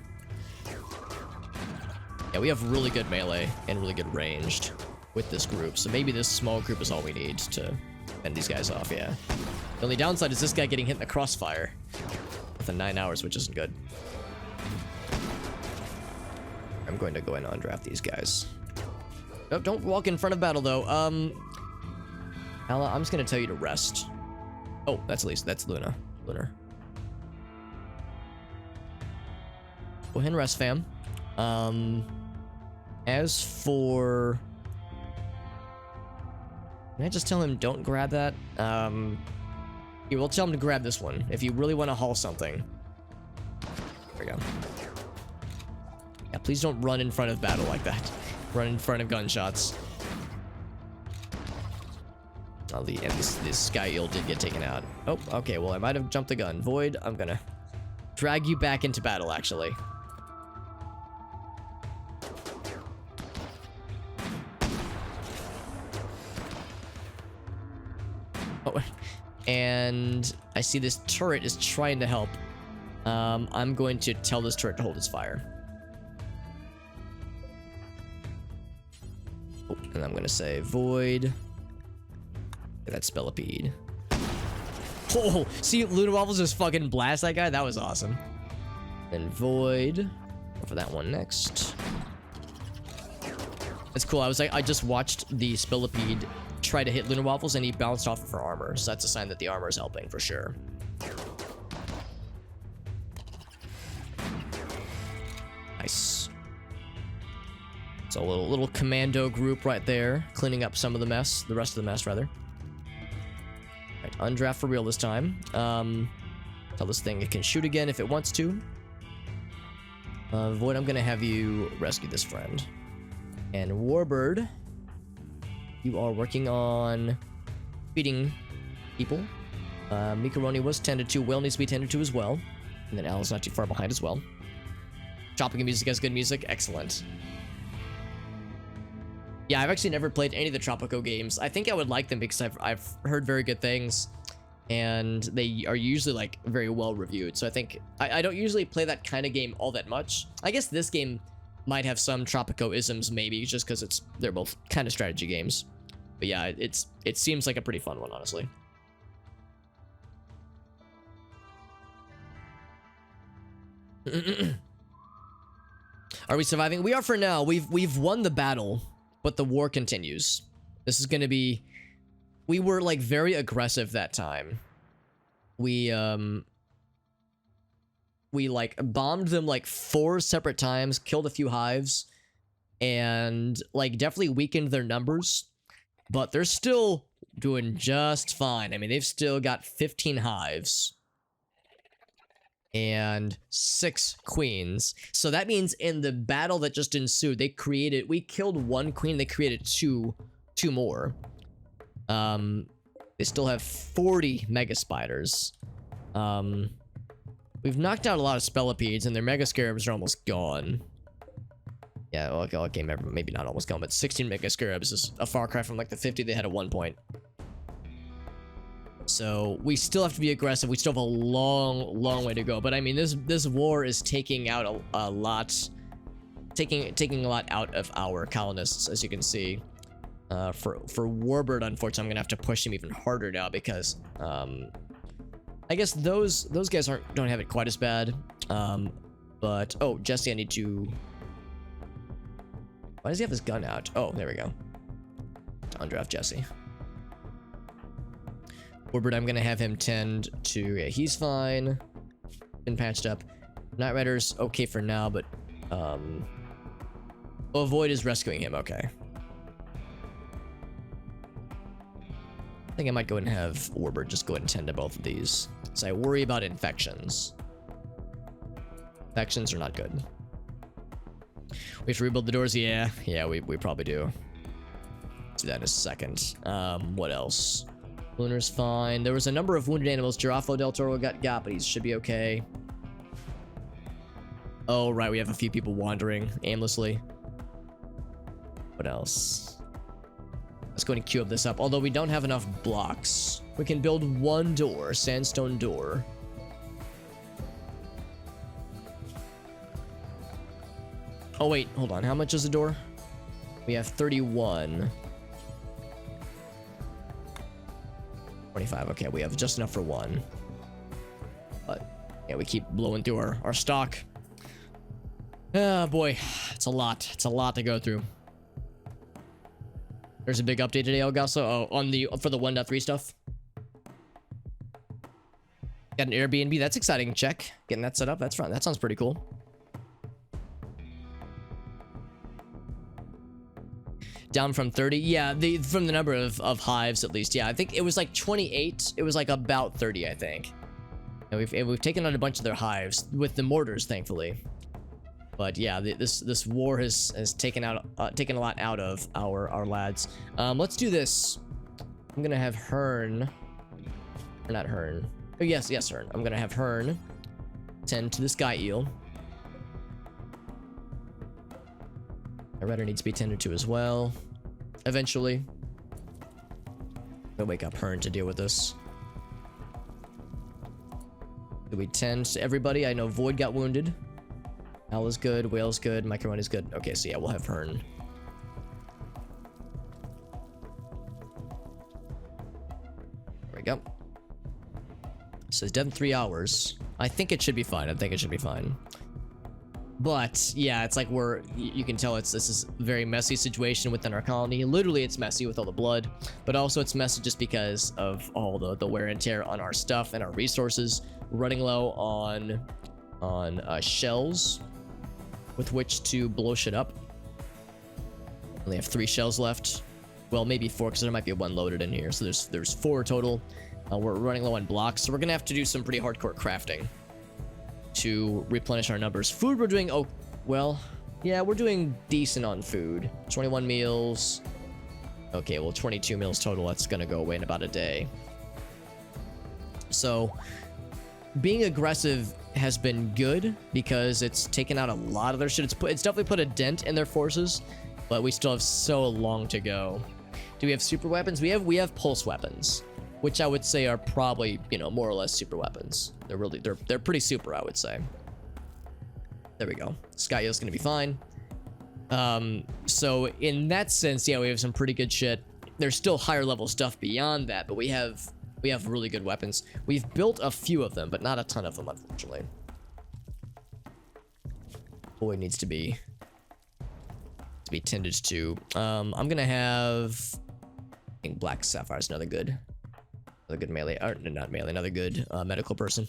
Yeah, we have really good melee and really good ranged with this group, so maybe this small group is all we need to fend these guys off, yeah. The only downside is this guy getting hit in the crossfire within 9 hours, which isn't good. I'm going to go in and undraft these guys. Oh, don't walk in front of battle, though. Alla, I'm just gonna tell you to rest. Oh, that's Luna. Lunar. Go ahead and rest, fam. As for... Can I just tell him don't grab that? You will tell him to grab this one if you really want to haul something. There we go. Yeah, please don't run in front of battle like that. Run in front of gunshots. Oh, this Sky Eel did get taken out. Oh, okay, well, I might have jumped the gun. Void, I'm gonna drag you back into battle, actually. Oh, and I see this turret is trying to help. I'm going to tell this turret to hold its fire. Oh, and I'm gonna say Void. That Spellipede. Oh, see, Lunar Waffles just fucking blast that guy? That was awesome. Then Void. Go for that one next. That's cool. I just watched the Spellipede try to hit Lunar Waffles and he bounced off of her armor. So that's a sign that the armor is helping for sure. Nice. So a little commando group right there, cleaning up some of the mess, the rest of the mess rather. Right, undraft for real this time. Tell this thing it can shoot again if it wants to. Void, I'm gonna have you rescue this friend. And Warbird, you are working on feeding people. Mikaroni was tended to, Will needs to be tended to as well. And then Al's not too far behind as well. Chopping music has good music, excellent. Yeah, I've actually never played any of the Tropico games. I think I would like them because I've heard very good things, and they are usually like very well reviewed. So I think I don't usually play that kind of game all that much. I guess this game might have some Tropico isms, maybe just because they're both kind of strategy games. But yeah, it seems like a pretty fun one, honestly. Are we surviving? We are for now. We've won the battle, but the war continues. This is gonna be... We were like very aggressive that time. We like bombed them like 4 separate times, killed a few hives, and like definitely weakened their numbers. But they're still doing just fine. I mean, they've still got 15 hives and 6 queens. So that means in the battle that just ensued, we killed 1 queen, they created two more. They still have 40 mega spiders. We've knocked out a lot of spellipedes, and their mega scarabs are almost gone. Yeah, well, okay, maybe not almost gone, but 16 mega scarabs is a far cry from like the 50 they had at one point. So we still have to be aggressive. We still have a long way to go. But I mean, this war is taking out a lot, taking a lot out of our colonists, as you can see. For Warbird, unfortunately, I'm gonna have to push him even harder now because I guess those guys don't have it quite as bad. But oh, Jesse, I need to. Why does he have his gun out? Oh, there we go. Undraft Jesse. Warbird, I'm gonna have him tend to. Yeah, he's fine. Been patched up. Night Rider's okay for now, but oh, Void is rescuing him. Okay. I think I might go ahead and have Warbird just go ahead and tend to both of these. So I worry about infections. Infections are not good. We have to rebuild the doors. Yeah, we probably do. Do that in a second. What else? Lunar's fine. There was a number of wounded animals. Giraffe Del Toro got, but he should be okay. Oh, right, we have a few people wandering aimlessly. What else? Let's go and queue up this up. Although we don't have enough blocks. We can build 1 door, sandstone door. Oh wait, hold on. How much is a door? We have 31. 25. Okay, we have just enough for 1. But yeah, we keep blowing through our stock. Oh boy, it's a lot. It's a lot to go through. There's a big update today, Elgaso. Oh, for the 1.3 stuff. Got an Airbnb. That's exciting. Check. Getting that set up. That's fun. That sounds pretty cool. Down from 30. Yeah, from the number of hives at least. Yeah, I think it was like 28. It was like about 30, I think. And we've taken out a bunch of their hives with the mortars, thankfully. But yeah, this war has taken a lot out of our lads. Let's do this. I'm gonna have Hearn, or not Hearn. Oh yes, Hearn. I'm gonna have Hearn tend to the sky eel. My rudder needs to be tended to as well. Eventually, I'll wake up Hearn to deal with this. Do we tend to everybody? I know Void got wounded. Owl is good, Whale is good, Micro is good. Okay, so yeah, we'll have Hearn. There we go. So it's done 3 hours. I think it should be fine. But yeah, it's like you can tell this is a very messy situation within our colony. Literally, it's messy with all the blood, but also it's messy just because of all the wear and tear on our stuff and our resources. We're running low on shells with which to blow shit up. Only have 3 shells left. Well, maybe 4 because there might be 1 loaded in here. So there's 4 total. We're running low on blocks, so we're gonna have to do some pretty hardcore crafting to replenish our numbers. Food we're doing, oh, well, yeah, we're doing decent on food. 21 meals. Okay, well, 22 meals total. That's gonna go away in about a day. So being aggressive has been good because it's taken out a lot of their shit. It's definitely put a dent in their forces, but we still have so long to go. Do we have super weapons? We have pulse weapons, which I would say are probably, you know, more or less super weapons. They're pretty super, I would say. There we go. Skya's gonna be fine. So in that sense, yeah, we have some pretty good shit. There's still higher level stuff beyond that, but we have really good weapons. We've built a few of them, but not a ton of them, unfortunately. Boy needs to be tended to. I'm gonna have, I think Black Sapphire's another good melee, or not melee, another good medical person.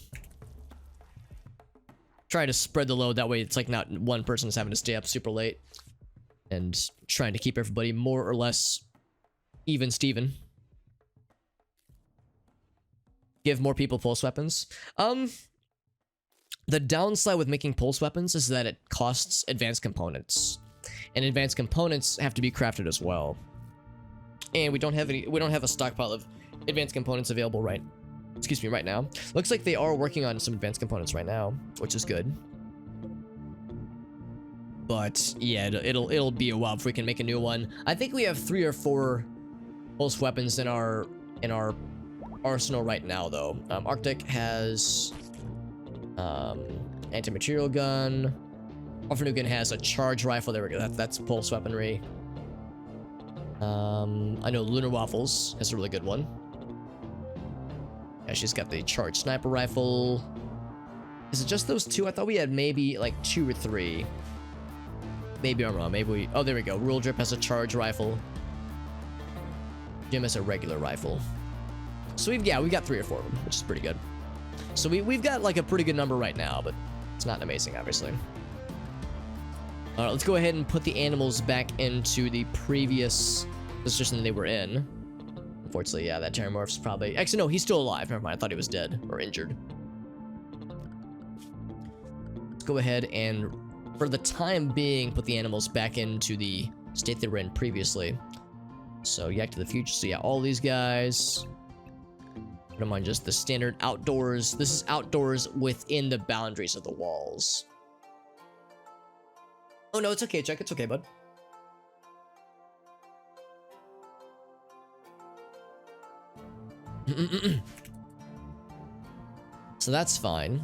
Try to spread the load, that way it's like not one person is having to stay up super late. And trying to keep everybody more or less even Steven. Give more people pulse weapons. The downside with making pulse weapons is that it costs advanced components. And advanced components have to be crafted as well. And we don't have a stockpile of advanced components available right now. Looks like they are working on some advanced components right now, which is good. But yeah, it'll be a while before we can make a new one. I think we have 3 or 4 pulse weapons in our arsenal right now, though. Arctic has anti-material gun. Orphanugan has a charge rifle. There we go. That's pulse weaponry. I know Lunar Waffles has a really good one. Yeah, she's got the charged sniper rifle. Is it just those 2? I thought we had maybe like 2 or 3. Maybe I'm wrong. Maybe we... Oh, there we go. Rule Drip has a charge rifle. Jim has a regular rifle. So we've got 3 or 4 of them, which is pretty good. So we've got like a pretty good number right now, but it's not amazing, obviously. All right, let's go ahead and put the animals back into the previous position they were in. Unfortunately, yeah, that Terramorph's probably... Actually, no, he's still alive. Never mind. I thought he was dead or injured. Let's go ahead and, for the time being, put the animals back into the state they were in previously. So, Yak to the Future. So, yeah, all these guys. Put them on just the standard outdoors. This is outdoors within the boundaries of the walls. Oh, no, it's okay, Chuck. It's okay, bud. So that's fine.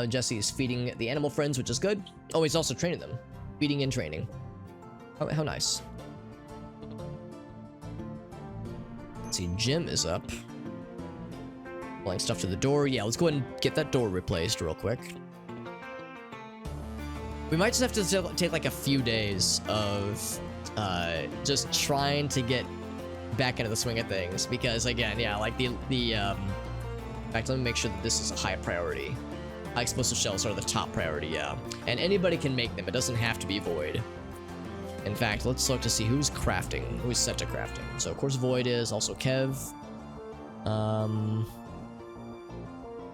Jesse is feeding the animal friends, which is good. Oh, he's also training them. Feeding and training. Oh, how nice. Let's see, Jim is up. Pulling stuff to the door. Yeah, let's go ahead and get that door replaced real quick. We might just have to take like a few days of just trying to get back into the swing of things, because again, yeah, like in fact, let me make sure that this is a high priority. High explosive shells are the top priority, yeah. And anybody can make them. It doesn't have to be Void. In fact, let's look to see who's crafting, who's set to crafting. So of course Void is, also Kev.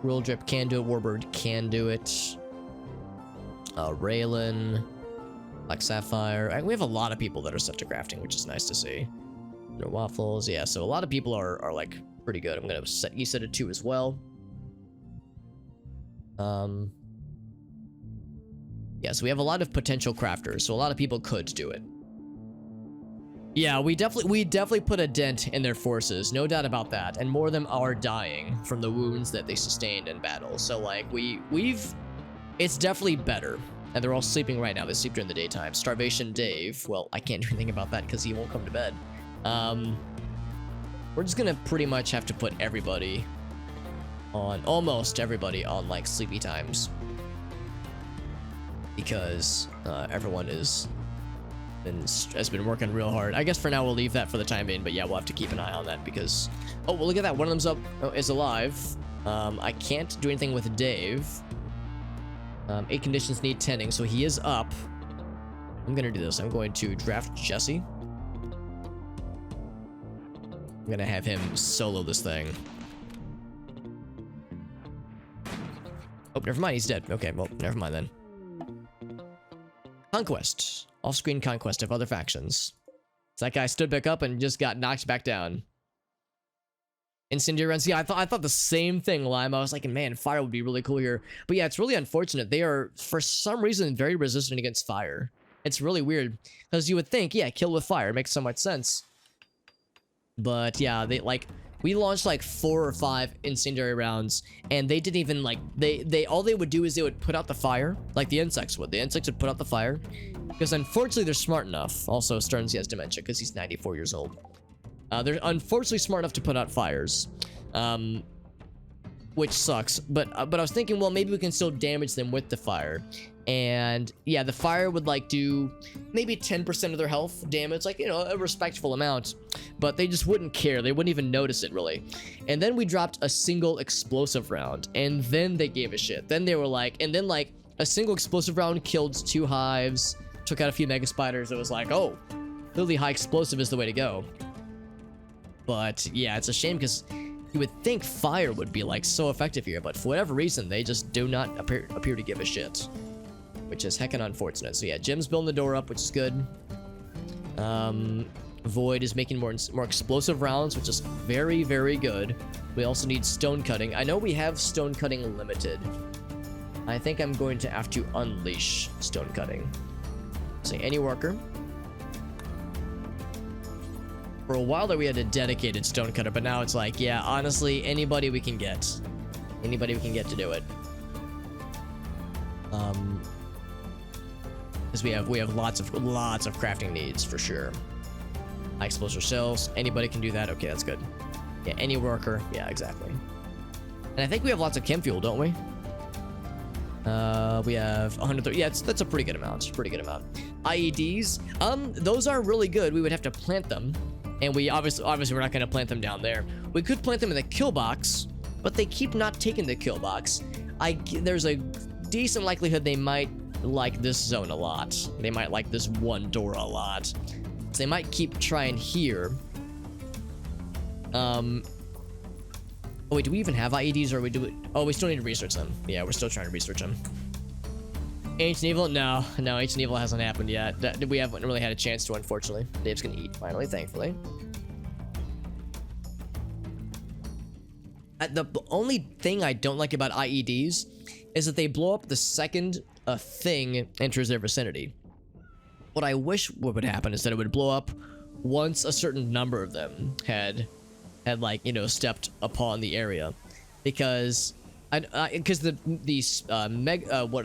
Rule Drip can do it, Warbird can do it. Raylan, Black Sapphire. We have a lot of people that are set to crafting, which is nice to see. No Waffles, yeah. So a lot of people are like pretty good. I'm gonna set you set it 2 as well. Yeah, so we have a lot of potential crafters, so a lot of people could do it. Yeah, we definitely put a dent in their forces, no doubt about that. And more of them are dying from the wounds that they sustained in battle. So like it's definitely better. And they're all sleeping right now. They sleep during the daytime. Starvation Dave. Well, I can't do anything about that because he won't come to bed. We're just gonna pretty much have to put everybody on, almost everybody on like sleepy times. Because everyone has been working real hard. I guess for now we'll leave that for the time being, but yeah, we'll have to keep an eye on that because... Oh, well, look at that. One of them's up, is alive. I can't do anything with Dave. 8 conditions need tending, so he is up. I'm gonna do this. I'm going to draft Jesse. I'm gonna have him solo this thing. Oh, never mind. He's dead. Okay, well, never mind then. Conquest. Off-screen conquest of other factions. So that guy stood back up and just got knocked back down. Incendiary runs. Yeah, I thought the same thing, Lime. I was like, man, fire would be really cool here. But yeah, it's really unfortunate. They are, for some reason, very resistant against fire. It's really weird. Because you would think, yeah, kill with fire. It makes so much sense. But yeah, we launched like 4 or 5 incendiary rounds, and they didn't even like, all they would do is they would put out the fire, like the insects would. The insects would put out the fire, because unfortunately they're smart enough. Also, Stearns, he has dementia because he's 94 years old. They're unfortunately smart enough to put out fires, which sucks. But I was thinking, well, maybe we can still damage them with the fire. And yeah, the fire would like do maybe 10% of their health damage, like, you know, a respectful amount, but they just wouldn't care. They wouldn't even notice it really. And then we dropped a single explosive round, and then they gave a shit. Then they were like, and then like a single explosive round killed 2 hives, took out a few mega spiders. It was like, oh, clearly high explosive is the way to go. But yeah, it's a shame because you would think fire would be like so effective here, but for whatever reason, they just do not appear to give a shit, which is heckin' unfortunate. So yeah, Jim's building the door up, which is good. Void is making more explosive rounds, which is very, very good. We also need stone cutting. I know we have stone cutting limited. I think I'm going to have to unleash stone cutting. So any worker. For a while there we had a dedicated stone cutter, but now it's like, yeah, honestly, anybody we can get. Anybody we can get to do it. Because we have lots of crafting needs for sure. High explosive shells. Anybody can do that. Okay, that's good. Yeah, any worker. Yeah, exactly. And I think we have lots of chem fuel, don't we? We have 130. Yeah, that's a pretty good amount. Pretty good amount. IEDs. Those are really good. We would have to plant them, and we obviously we're not going to plant them down there. We could plant them in the kill box, but they keep not taking the kill box. There's a decent likelihood they might like this zone a lot. They might like this one door a lot. So they might keep trying here. Oh wait, do we even have IEDs, or we do it? Oh, we still need to research them. Yeah, we're still trying to research them. Ancient Evil? No, Ancient Evil hasn't happened yet. We haven't really had a chance to, unfortunately. Dave's gonna eat, finally, thankfully. The only thing I don't like about IEDs is that they blow up the second a thing enters their vicinity. What I wish would happen is that it would blow up once a certain number of them had like, you know, stepped upon the area, because what are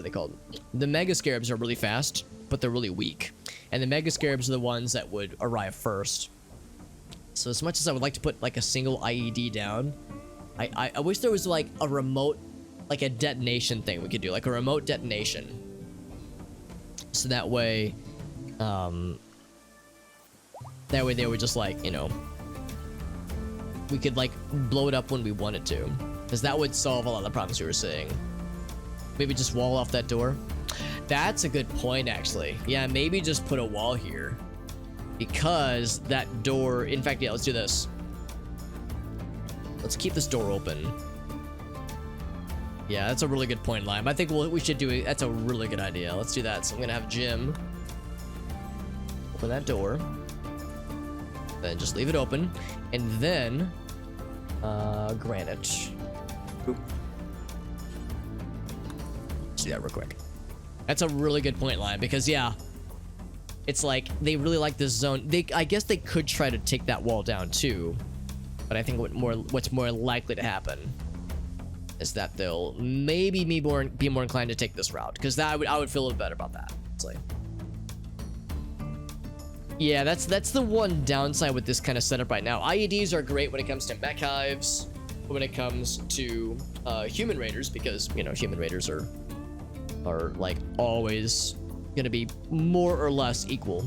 they called? The mega scarabs are really fast, but they're really weak, and the mega scarabs are the ones that would arrive first. So as much as I would like to put like a single IED down, I wish there was like a remote, like a detonation thing we could do, like a remote detonation, so that way they would just, like, you know, we could like blow it up when we wanted to, because that would solve a lot of the problems you were saying. Maybe just wall off that door. That's a good point, actually. Yeah, maybe just put a wall here, because that door, in fact, yeah, let's do this. Let's keep this door open. Yeah, that's a really good point, Lime. I think we should do it. That's a really good idea. Let's do that. So I'm gonna have Jim open that door, then just leave it open, and then granite. Boop. Let's do that real quick. That's a really good point, Lime, because yeah, it's like they really like this zone. I guess they could try to take that wall down too, but I think what's more likely to happen is that they'll maybe be more inclined to take this route, because I would feel a little better about that. It's like, yeah, that's the one downside with this kind of setup right now. IEDs are great when it comes to mech hives, when it comes to human raiders, because, you know, human raiders are like always gonna be more or less equal.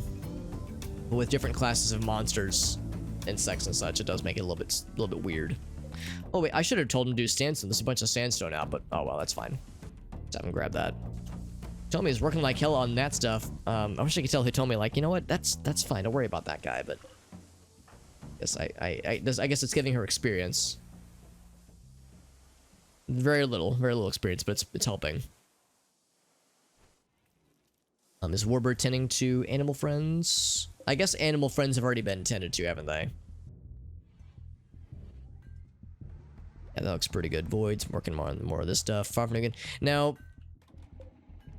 But with different classes of monsters, insects and such, it does make it a little bit weird. Oh wait, I should have told him to do sandstone. There's a bunch of sandstone out, but oh well, that's fine. Let's have him grab that. Told me he's working like hell on that stuff. I wish I could tell he told me, like, you know what, that's fine. Don't worry about that guy. But yes, I guess it's giving her experience. Very little experience, but it's helping. Is Warbird tending to animal friends? I guess animal friends have already been tended to, haven't they? Yeah, that looks pretty good. Void's working more on more of this stuff. Far from good. Now,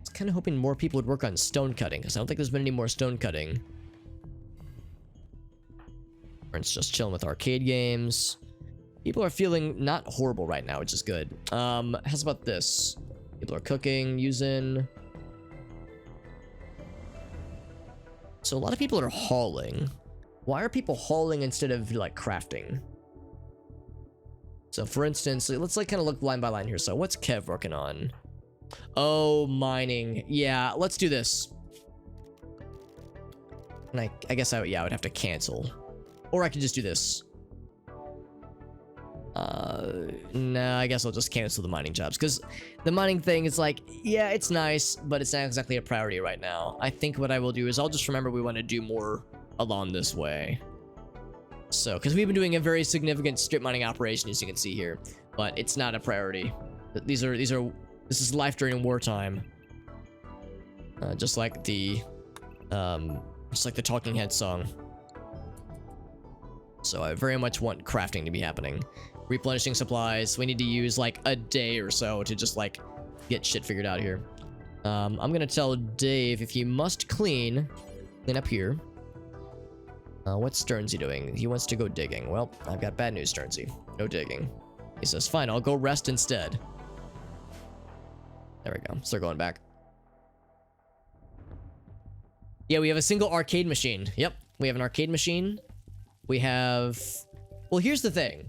it's kind of hoping more people would work on stone cutting, because I don't think there's been any more stone cutting. It's just chilling with arcade games. People are feeling not horrible right now, which is good. How's about this? People are cooking, using... So a lot of people are hauling. Why are people hauling instead of, like, crafting? So, for instance, let's, like, kind of look line by line here. So, what's Kev working on? Oh, mining. Yeah, let's do this. And I guess I would have to cancel. Or I could just do this. No, I guess I'll just cancel the mining jobs. Because the mining thing is like, yeah, it's nice, but it's not exactly a priority right now. I think what I will do is I'll just remember we want to do more along this way. So, because we've been doing a very significant strip mining operation, as you can see here. But it's not a priority. This is life during wartime. Just like the Talking Heads song. So I very much want crafting to be happening. Replenishing supplies. We need to use like a day or so to just like get shit figured out here. I'm gonna tell Dave if he must clean up here. What's Sternsy doing? He wants to go digging. Well, I've got bad news, Sternsy. No digging. He says, fine, I'll go rest instead. There we go. So they're going back. Yeah, we have a single arcade machine. Yep, we have an arcade machine. We have... Well, here's the thing.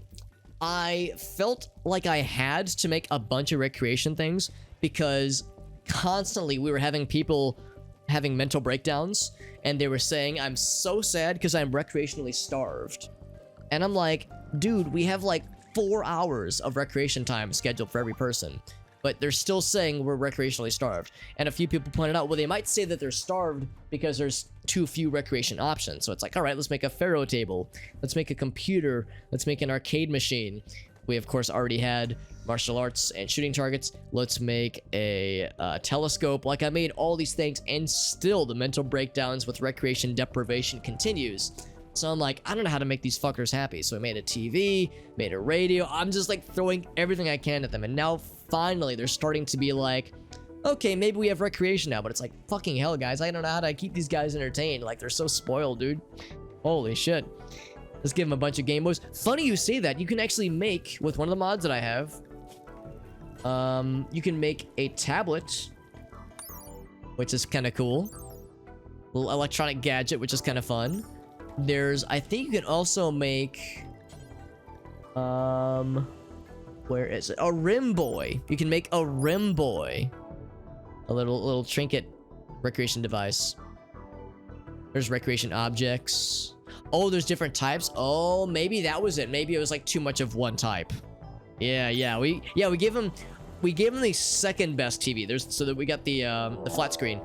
I felt like I had to make a bunch of recreation things because constantly we were having people having mental breakdowns and they were saying, I'm so sad because I'm recreationally starved. And I'm like, dude, we have like 4 hours of recreation time scheduled for every person. But they're still saying we're recreationally starved. And a few people pointed out, well, they might say that they're starved because there's too few recreation options. So it's like, all right, let's make a Pharaoh table. Let's make a computer. Let's make an arcade machine. We, of course, already had martial arts and shooting targets. Let's make a telescope. Like, I made all these things, and still the mental breakdowns with recreation deprivation continues. So I'm like, I don't know how to make these fuckers happy. So I made a TV, made a radio. I'm just like throwing everything I can at them. And now finally they're starting to be like, okay, maybe we have recreation now. But it's like, fucking hell, guys. I don't know how to keep these guys entertained. Like, they're so spoiled, dude. Holy shit. Let's give them a bunch of game modes. Funny you say that. You can actually make, with one of the mods that I have, you can make a tablet, which is kind of cool. A little electronic gadget, which is kind of fun. There's, I think you can also make, where is it? A Rim Boy. You can make a Rim Boy. A little trinket recreation device. There's recreation objects. Oh, there's different types. Oh, maybe that was it. Maybe it was like too much of one type. Yeah. We gave him the second best TV. So that we got the flat screen.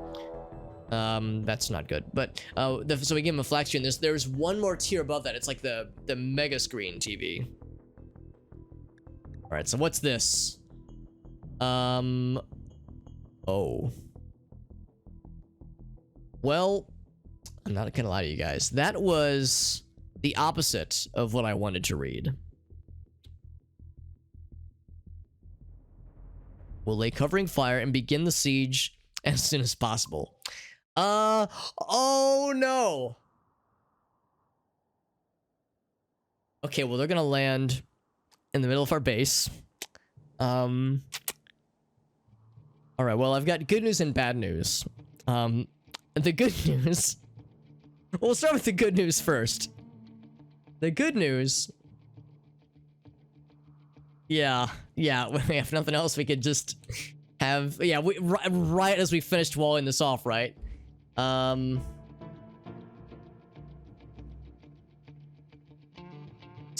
That's not good, but so we give him a flat screen. There's one more tier above that. It's like the mega screen TV. All right, so what's this? Oh, well, I'm not gonna lie to you guys. That was the opposite of what I wanted to read. We'll lay covering fire and begin the siege as soon as possible. Oh no. Okay, well, they're gonna land in the middle of our base. All right, well, I've got good news and bad news. The good news... We'll start with the good news first. The good news... Yeah, if nothing else, we could just have... Yeah, right as we finished walling this off, right? So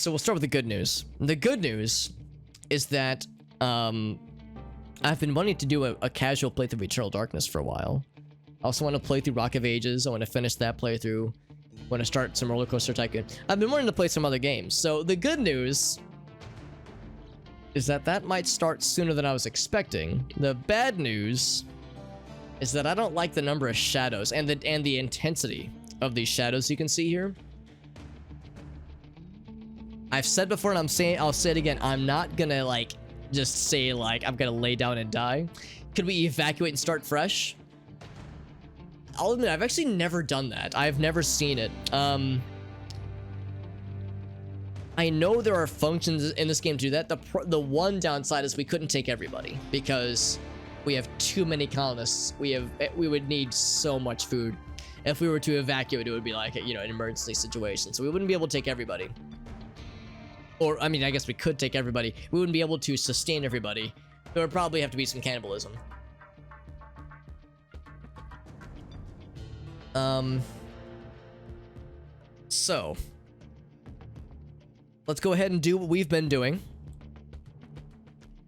we'll start with the good news. The good news is that, I've been wanting to do a casual playthrough of Eternal Darkness for a while. I also want to play through Rock of Ages. I want to finish that playthrough. I want to start some Roller Coaster Tycoon. I've been wanting to play some other games. So the good news is that might start sooner than I was expecting. The bad news is that I don't like the number of shadows and the intensity of these shadows you can see here. I've said before, and I'll say it again. I'm not gonna like just say like I'm gonna lay down and die. Could we evacuate and start fresh? I'll admit, I've actually never done that. I've never seen it. I know there are functions in this game to do that. The one downside is we couldn't take everybody because we have too many colonists. We would need so much food. If we were to evacuate, it would be like, you know, an emergency situation. So we wouldn't be able to take everybody. Or, I mean, I guess we could take everybody. We wouldn't be able to sustain everybody. There would probably have to be some cannibalism. So let's go ahead and do what we've been doing.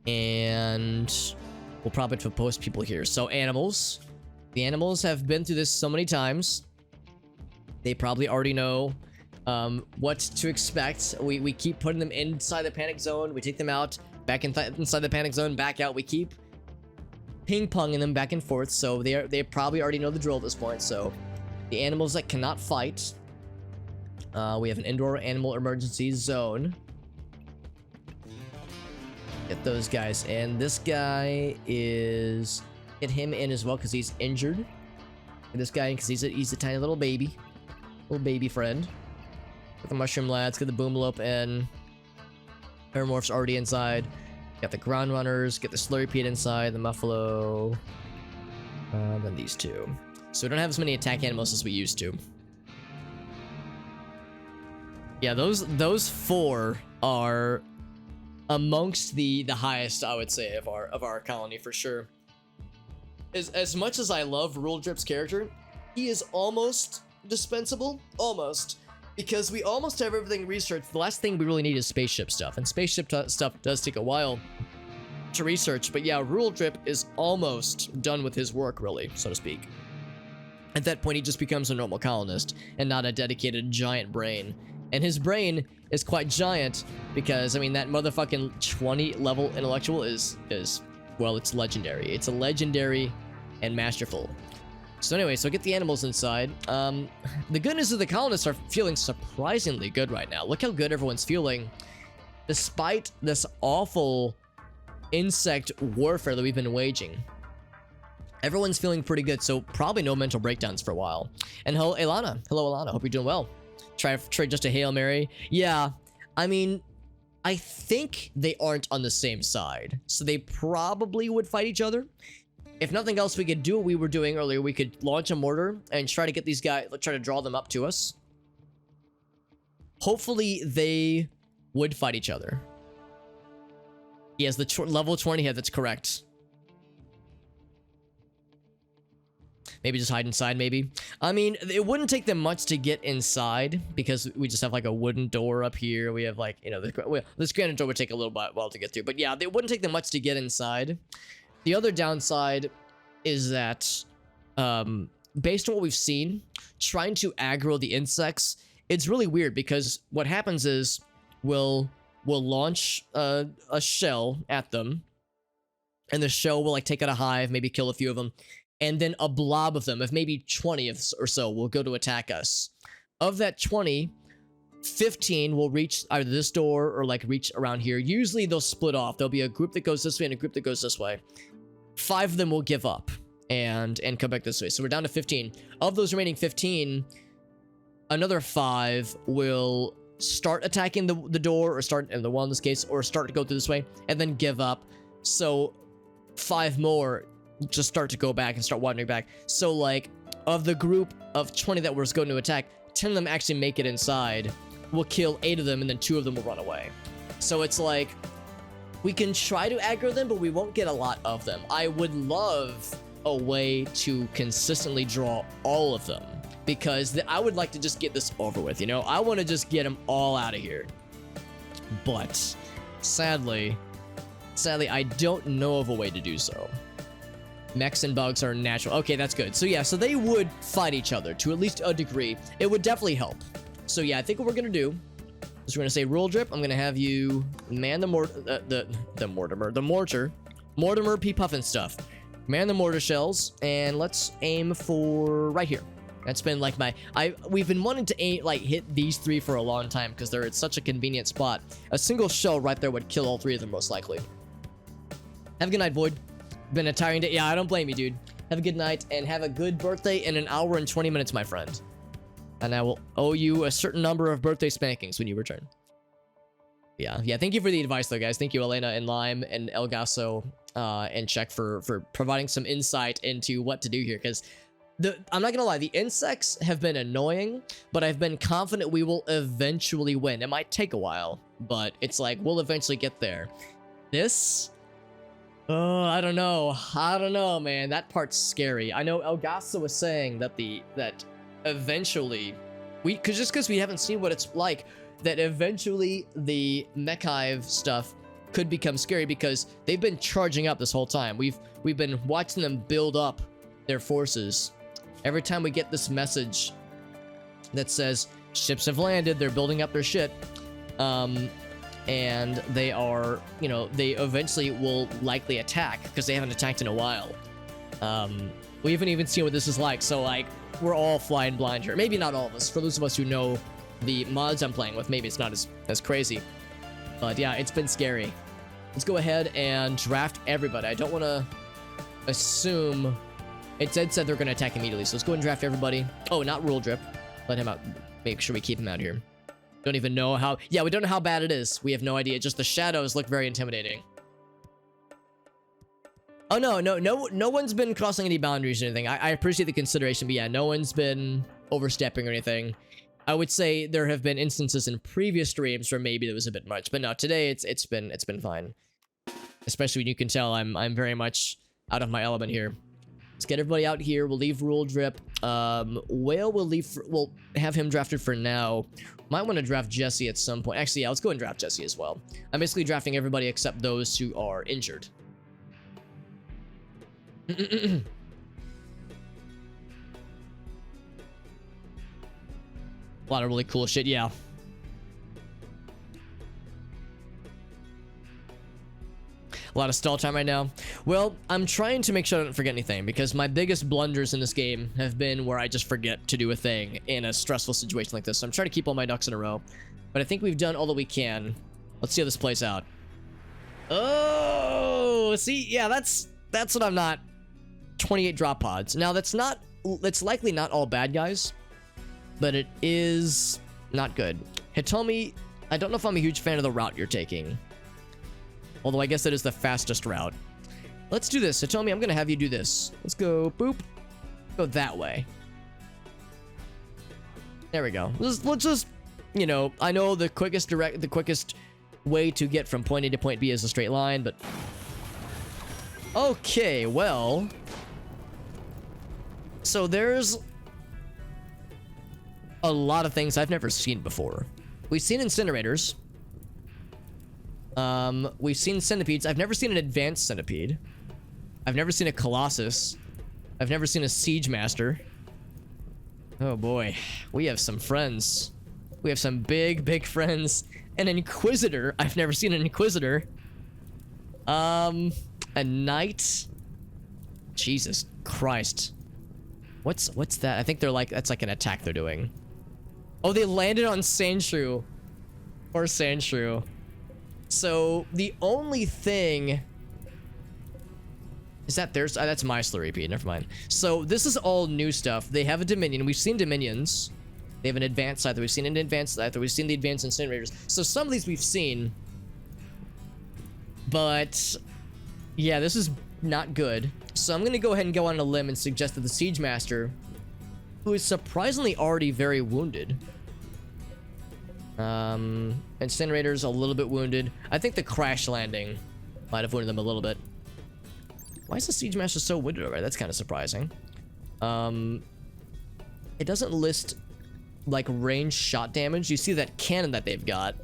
And we'll probably have to post people here. So animals. The animals have been through this so many times. They probably already know what to expect. We keep putting them inside the panic zone. We take them out, back inside the panic zone, back out. We keep ping-ponging them back and forth. So they probably already know the drill at this point. So the animals that cannot fight. We have an indoor animal emergency zone. Get those guys in. This guy is... Get him in as well because he's injured. Get this guy in because he's a tiny little baby. Little baby friend. Get the mushroom lads. Get the boomlope in. Paramorph's already inside. Got the ground runners. Get the slurrypede inside. The muffalo. Then these two. So we don't have as many attack animals as we used to. Yeah, those four are amongst the highest, I would say, of our colony for sure. As much as I love RimWorld's character, he is almost dispensable, almost, because we almost have everything researched. The last thing we really need is spaceship stuff, and spaceship stuff does take a while to research. But yeah, RimWorld is almost done with his work, really, so to speak. At that point, he just becomes a normal colonist and not a dedicated giant brain. And his brain is quite giant because, I mean, that motherfucking 20 level intellectual is well, it's legendary. It's a legendary and masterful. So anyway, so get the animals inside. The good news is the colonists are feeling surprisingly good right now. Look how good everyone's feeling. Despite this awful insect warfare that we've been waging. Everyone's feeling pretty good, so probably no mental breakdowns for a while. And hello, Ilana. Hello, Ilana. Hope you're doing well. Try just a Hail Mary. Yeah, I mean, I think they aren't on the same side, so they probably would fight each other. If nothing else, we could do what we were doing earlier. We could launch a mortar and try to get these guys, try to draw them up to us. Hopefully, they would fight each other. He has the level 20 head, that's correct. Maybe just hide inside, maybe. I mean, it wouldn't take them much to get inside because we just have like a wooden door up here. We have like, you know, this granite door would take a little while to get through. But yeah, it wouldn't take them much to get inside. The other downside is that, based on what we've seen, trying to aggro the insects, it's really weird because what happens is we'll launch a shell at them, and the shell will like take out a hive, maybe kill a few of them. And then a blob of them, of maybe 20 or so, will go to attack us. Of that 20, 15 will reach either this door or like reach around here. Usually they'll split off. There'll be a group that goes this way and a group that goes this way. 5 of them will give up and come back this way. So we're down to 15. Of those remaining 15, another 5 will start attacking the door, or start, in the one in this case, or start to go through this way, and then give up. So 5 more just start to go back and start wandering back. So like, of the group of 20 that was going to attack, 10 of them actually make it inside. We'll kill 8 of them, and then 2 of them will run away. So it's like, we can try to aggro them, but we won't get a lot of them. I would love a way to consistently draw all of them, because I would like to just get this over with, you know? I want to just get them all out of here. But sadly, I don't know of a way to do so. Mechs and bugs are natural. Okay, that's good. So yeah, so they would fight each other to at least a degree. It would definitely help. So yeah, I think what we're gonna do is we're gonna say, Rule Drip, I'm gonna have you man the Mortimer P. Puffin stuff. Man the mortar shells, and let's aim for right here. That's been like we've been wanting to aim, like, hit these 3 for a long time because they're at such a convenient spot. A single shell right there would kill all 3 of them most likely. Have a good night, Void. Been a tiring day. Yeah, I don't blame you, dude. Have a good night, and have a good birthday in an hour and 20 minutes, my friend. And I will owe you a certain number of birthday spankings when you return. Yeah, thank you for the advice, though, guys. Thank you, Elena and Lime and El Gaso and Check for providing some insight into what to do here, because I'm not gonna lie, the insects have been annoying, but I've been confident we will eventually win. It might take a while, but it's like, we'll eventually get there. This... Oh, I don't know, man. That part's scary. I know Elgaso was saying that that eventually because we haven't seen what it's like, that eventually the mech hive stuff could become scary because they've been charging up this whole time. We've been watching them build up their forces. Every time we get this message that says ships have landed, they're building up their shit. And they are, you know, they eventually will likely attack because they haven't attacked in a while. We haven't even seen what this is like, so like we're all flying blind here. Maybe not all of us. For those of us who know the mods I'm playing with, maybe it's not as crazy. But yeah, it's been scary. Let's go ahead and draft everybody. I don't want to assume... It said they're going to attack immediately, so let's go and draft everybody. Oh, not Rule Drip. Let him out. Make sure we keep him out here. Don't even know how... Yeah, we don't know how bad it is. We have no idea. Just the shadows look very intimidating. Oh, no one's been crossing any boundaries or anything. I appreciate the consideration, but yeah, no one's been overstepping or anything. I would say there have been instances in previous streams where maybe there was a bit much, but no, today it's been fine. Especially when you can tell I'm very much out of my element here. Let's get everybody out here. We'll leave Rule Drip. Whale we'll have him drafted for now. Might want to draft Jesse at some point. Actually, yeah, let's go and draft Jesse as well. I'm basically drafting everybody except those who are injured. A lot of really cool shit, yeah. A lot of stall time right now. Well, I'm trying to make sure I don't forget anything, because my biggest blunders in this game have been where I just forget to do a thing in a stressful situation like this. So I'm trying to keep all my ducks in a row. But I think we've done all that we can. Let's see how this plays out. Oh, see, yeah, that's what I'm not. 28 drop pods. Now, that's likely not all bad guys, but it is not good. Hitomi, I don't know if I'm a huge fan of the route you're taking. Although I guess that is the fastest route. Let's do this. Hitomi, I'm going to have you do this. Let's go, boop. Go that way. There we go. Let's just, you know, I know the quickest way to get from point A to point B is a straight line, but... Okay, well... So there's a lot of things I've never seen before. We've seen incinerators. We've seen centipedes. I've never seen an advanced centipede. I've never seen a colossus. I've never seen a siege master. Oh boy, we have some friends. We have some big friends. An inquisitor. I've never seen an inquisitor. A knight. Jesus Christ. What's that? I think that's like an attack they're doing. Oh, they landed on Sandshrew. Or Sandshrew. So the only thing is that that's my slurry repeat. Never mind. So this is all new stuff. They have a Dominion. We've seen Dominions. They have an advanced scyther. We've seen an advanced scyther. We've seen the advanced incinerators. So some of these we've seen, but yeah, this is not good. So I'm gonna go ahead and go on a limb and suggest that the Siege Master, who is surprisingly already very wounded. Incinerator's a little bit wounded. I think the crash landing might have wounded them a little bit. Why is the Siege Master so wounded already? That's kind of surprising. It doesn't list like range shot damage. You see that cannon that they've got.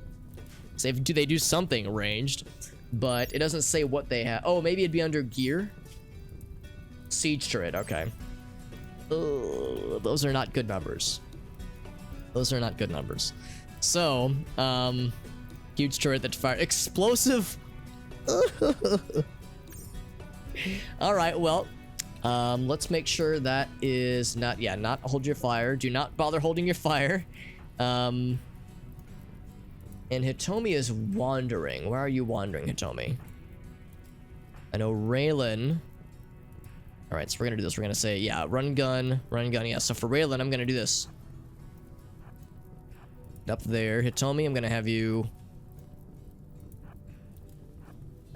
So they do something ranged, but it doesn't say what they have. Oh, maybe it'd be under gear. Siege turret. Okay. Those are not good numbers. Those are not good numbers. So, huge turret that fire explosive. All right, well, let's make sure that is not hold your fire. Do not bother holding your fire. And Hitomi is wandering. Where are you wandering, Hitomi? I know Raylan All right, so we're gonna do this. We're gonna say, yeah, run gun, yeah. So for Raylan, I'm gonna do this. Up there, Hitomi, I'm gonna have you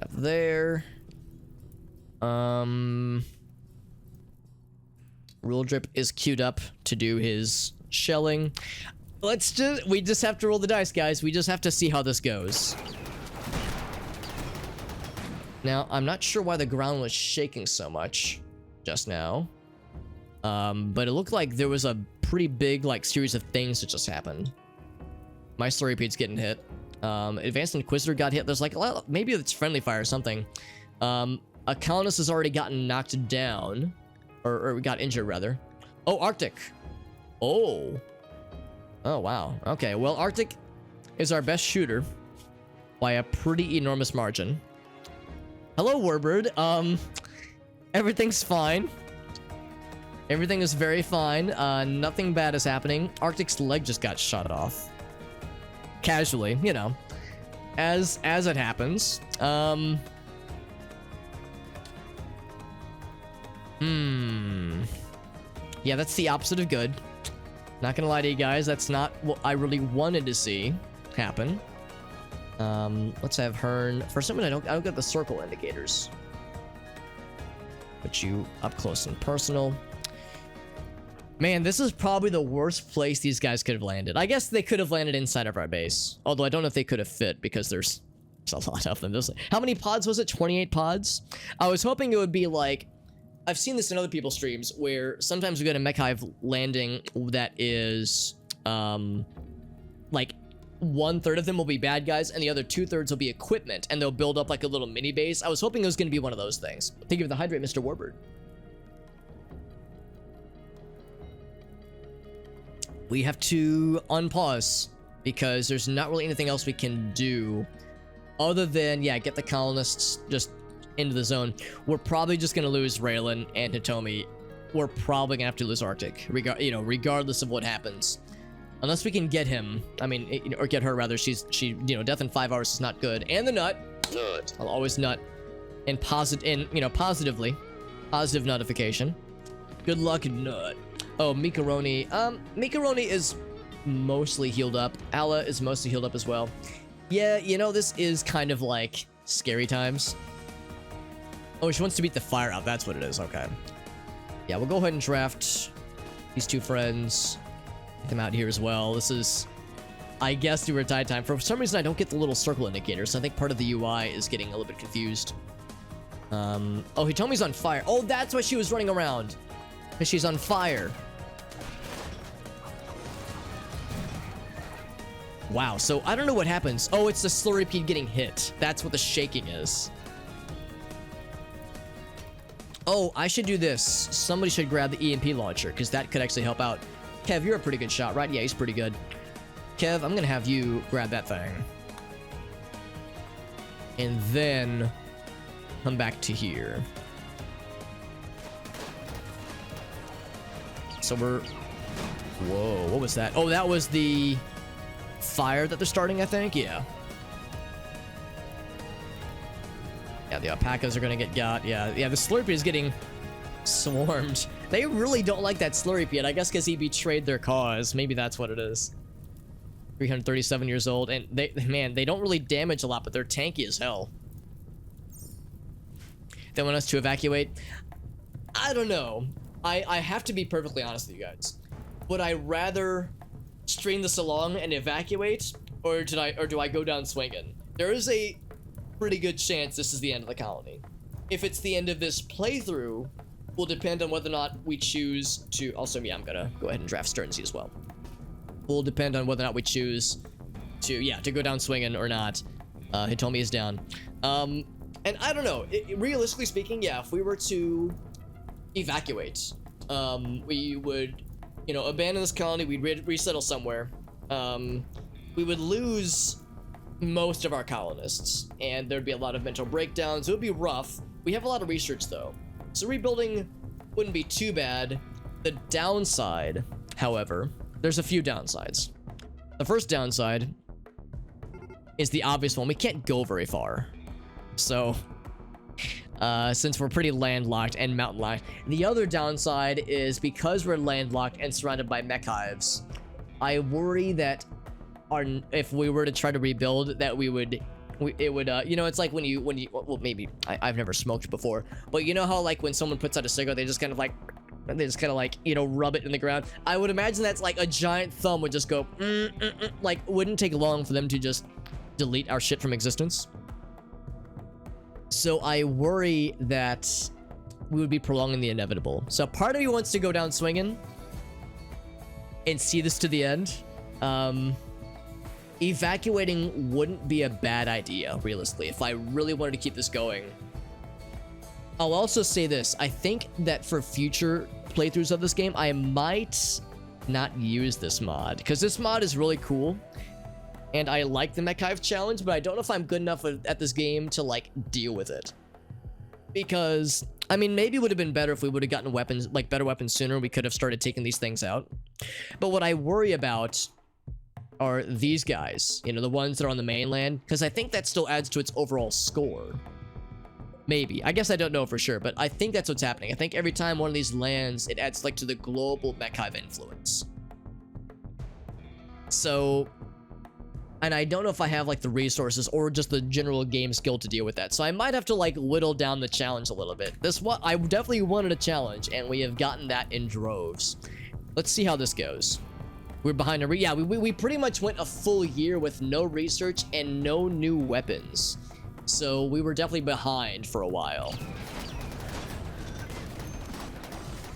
up there. Rule Drip is queued up to do his shelling. We just have to roll the dice, guys. We just have to see how this goes. Now, I'm not sure why the ground was shaking so much just now. But it looked like there was a pretty big, like, series of things that just happened. My slurry repeat's getting hit. Advanced Inquisitor got hit. There's like a lot, maybe it's friendly fire or something. A colonist has already gotten knocked down. Or got injured, rather. Oh, Arctic. Oh. Oh, wow. Okay, well, Arctic is our best shooter by a pretty enormous margin. Hello, Warbird. Everything's fine. Everything is very fine. Nothing bad is happening. Arctic's leg just got shot off. Casually, you know. As it happens. Yeah, that's the opposite of good. Not gonna lie to you guys, that's not what I really wanted to see happen. Let's have Hearn. For some reason, I don't get the circle indicators. Put you up close and personal. Man, this is probably the worst place these guys could have landed. I guess they could have landed inside of our base. Although I don't know if they could have fit because there's a lot of them. How many pods was it? 28 pods? I was hoping it would be like... I've seen this in other people's streams where sometimes we get a mech hive landing that is, like 1/3 of them will be bad guys and the other 2/3 will be equipment and they'll build up like a little mini base. I was hoping it was going to be one of those things. Thank you for the hydrate, Mr. Warbird. We have to unpause because there's not really anything else we can do other than, yeah, get the colonists just into the zone. We're probably just gonna lose Raylan and Hitomi. We're probably gonna have to lose Arctic, regardless of what happens, unless we can get him. I mean, or get her rather. She, death in 5 hours is not good. And the nut. I'll always nut. And positively, positive notification. Good luck, nut. Oh, Mikaroni. Mikaroni is mostly healed up. Alla is mostly healed up as well. Yeah, this is kind of like scary times. Oh, she wants to beat the fire out. That's what it is. Okay. Yeah, we'll go ahead and draft these two friends. Get them out here as well. This is, I guess, do or die time. For some reason, I don't get the little circle indicators. So I think part of the UI is getting a little bit confused. Oh, Hitomi's on fire. Oh, that's why she was running around. Because she's on fire. Wow, so I don't know what happens. Oh, it's the slurry getting hit. That's what the shaking is. Oh, I should do this. Somebody should grab the EMP launcher, because that could actually help out. Kev, you're a pretty good shot, right? Yeah, he's pretty good. Kev, I'm going to have you grab that thing. And then come back to here. So we're... Whoa, what was that? Oh, that was the fire that they're starting, I think? Yeah. Yeah, the alpacas are gonna get got. Yeah, the Slurpee is getting swarmed. They really don't like that Slurpee, I guess because he betrayed their cause. Maybe that's what it is. 337 years old, and they don't really damage a lot, but they're tanky as hell. They want us to evacuate. I don't know. I have to be perfectly honest with you guys. Would I rather string this along and evacuate, or do I go down swinging? There is a pretty good chance this is the end of the colony. If it's the end of this playthrough, will depend on whether or not we choose to... Also, yeah, I'm gonna go ahead and draft Sternsey as well. Will depend on whether or not we choose to go down swinging or not. Hitomi is down. And I don't know. Realistically speaking, yeah, if we were to evacuate, we would, abandon this colony, we'd resettle somewhere. We would lose most of our colonists, and there'd be a lot of mental breakdowns. It would be rough. We have a lot of research, though, so rebuilding wouldn't be too bad. The downside, however, there's a few downsides. The first downside is the obvious one. We can't go very far. So, since we're pretty landlocked and mountain locked. The other downside is because we're landlocked and surrounded by mech hives, I worry that if we were to try to rebuild, that it would you know, it's like when you well, maybe I've never smoked before, but you know how like when someone puts out a cigarette, they just kind of like you know, rub it in the ground. I would imagine that's like a giant thumb would just go like, wouldn't take long for them to just delete our shit from existence. So I worry that we would be prolonging the inevitable. So part of me wants to go down swinging and see this to the end. Evacuating wouldn't be a bad idea, realistically, if I really wanted to keep this going. I'll also say this. I think that for future playthroughs of this game, I might not use this mod, because this mod is really cool. And I like the Mech Hive challenge, but I don't know if I'm good enough at this game to, like, deal with it. Because, I mean, maybe it would have been better if we would have gotten weapons, like, better weapons sooner. We could have started taking these things out. But what I worry about are these guys, you know, the ones that are on the mainland, because I think that still adds to its overall score. Maybe. I guess I don't know for sure, but I think that's what's happening. I think every time one of these lands, it adds, like, to the global Mech Hive influence. So... and I don't know if I have, like, the resources or just the general game skill to deal with that. So I might have to, like, whittle down the challenge a little bit. I definitely wanted a challenge, and we have gotten that in droves. Let's see how this goes. We're behind yeah, we pretty much went a full year with no research and no new weapons. So we were definitely behind for a while.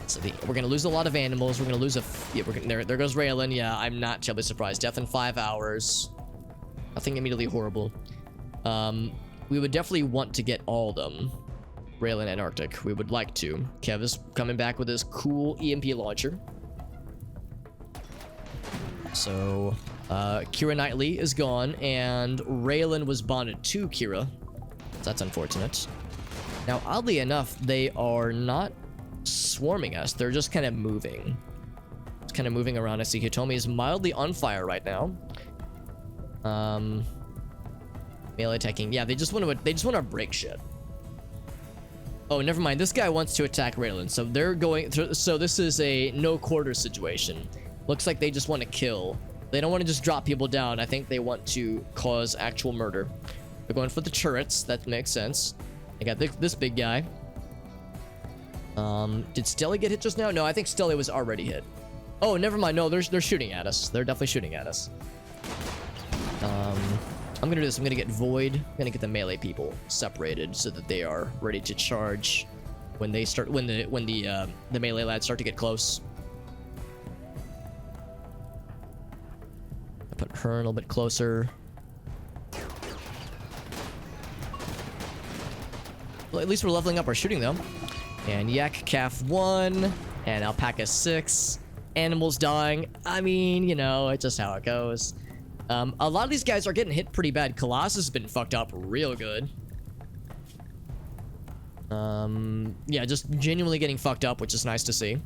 So we're gonna lose a lot of animals. We're gonna lose there goes Raylan. Yeah, I'm not terribly surprised. Death in 5 hours. Nothing immediately horrible. We would definitely want to get all of them. Raylan and Arctic. We would like to. Kev is coming back with his cool EMP launcher. So, Kira Knightley is gone, and Raylan was bonded to Kira. So that's unfortunate. Now, oddly enough, they are not swarming us. They're just kind of moving. It's kind of moving around. I see Hitomi is mildly on fire right now. Melee attacking. Yeah, they just want to break shit. Oh, never mind. This guy wants to attack Raylan, so they're going through. So this is a no quarter situation. Looks like they just want to kill. They don't want to just drop people down. I think they want to cause actual murder. They're going for the turrets. That makes sense. They got this big guy. Did Stelly get hit just now? No, I think Stelly was already hit. Oh, never mind. No, they're shooting at us. They're definitely shooting at us. I'm gonna do this. I'm gonna get Void. I'm gonna get the melee people separated so that they are ready to charge when they start. When the melee lads start to get close. I put her a little bit closer. Well, at least we're leveling up our shooting though. And Yak Calf 1 and Alpaca 6. Animals dying. I mean, you know, it's just how it goes. A lot of these guys are getting hit pretty bad. Colossus has been fucked up real good. Yeah, just genuinely getting fucked up, which is nice to see.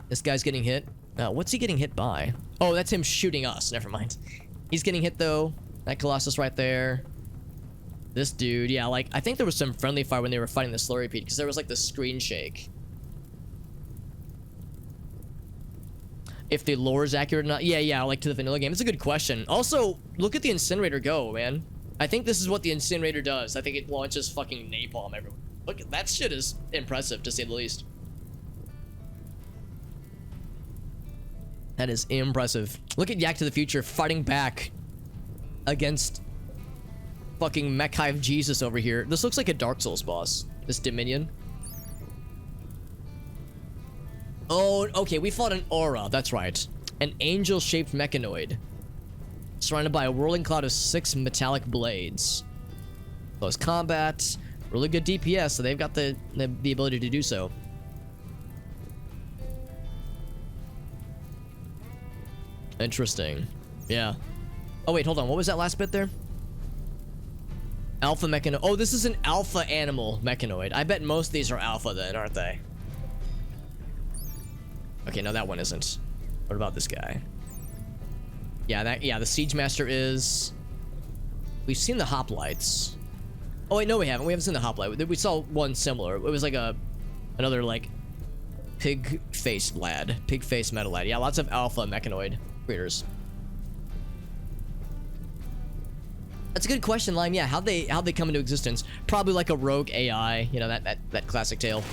This guy's getting hit. What's he getting hit by? Oh, that's him shooting us. Never mind. He's getting hit, though. That Colossus right there. This dude. Yeah, like, I think there was some friendly fire when they were fighting the Slurry Pete, because there was, like, the screen shake. If the lore is accurate or not. Yeah, like to the vanilla game. It's a good question. Also, look at the incinerator go, man. I think this is what the incinerator does. I think it launches fucking napalm everywhere. Look, that shit is impressive, to say the least. That is impressive. Look at Yak to the Future fighting back against fucking Mech Hive Jesus over here. This looks like a Dark Souls boss. This Dominion. Oh, okay, we fought an aura. That's right. An angel-shaped mechanoid. Surrounded by a whirling cloud of 6 metallic blades. Close combat. Really good DPS, so they've got the ability to do so. Interesting. Yeah. Oh, wait, hold on. What was that last bit there? Alpha mechanoid. Oh, this is an alpha animal mechanoid. I bet most of these are alpha then, aren't they? Okay, no, that one isn't. What about this guy? Yeah, the Siege Master is... We've seen the hoplites. Oh wait, no, we haven't. We haven't seen the hoplite. We saw one similar. It was like another like pig-faced lad, pig-faced metal lad. Yeah, lots of alpha mechanoid creators. That's a good question, Lime. Yeah, how'd they come into existence? Probably like a rogue AI. You know, that classic tale.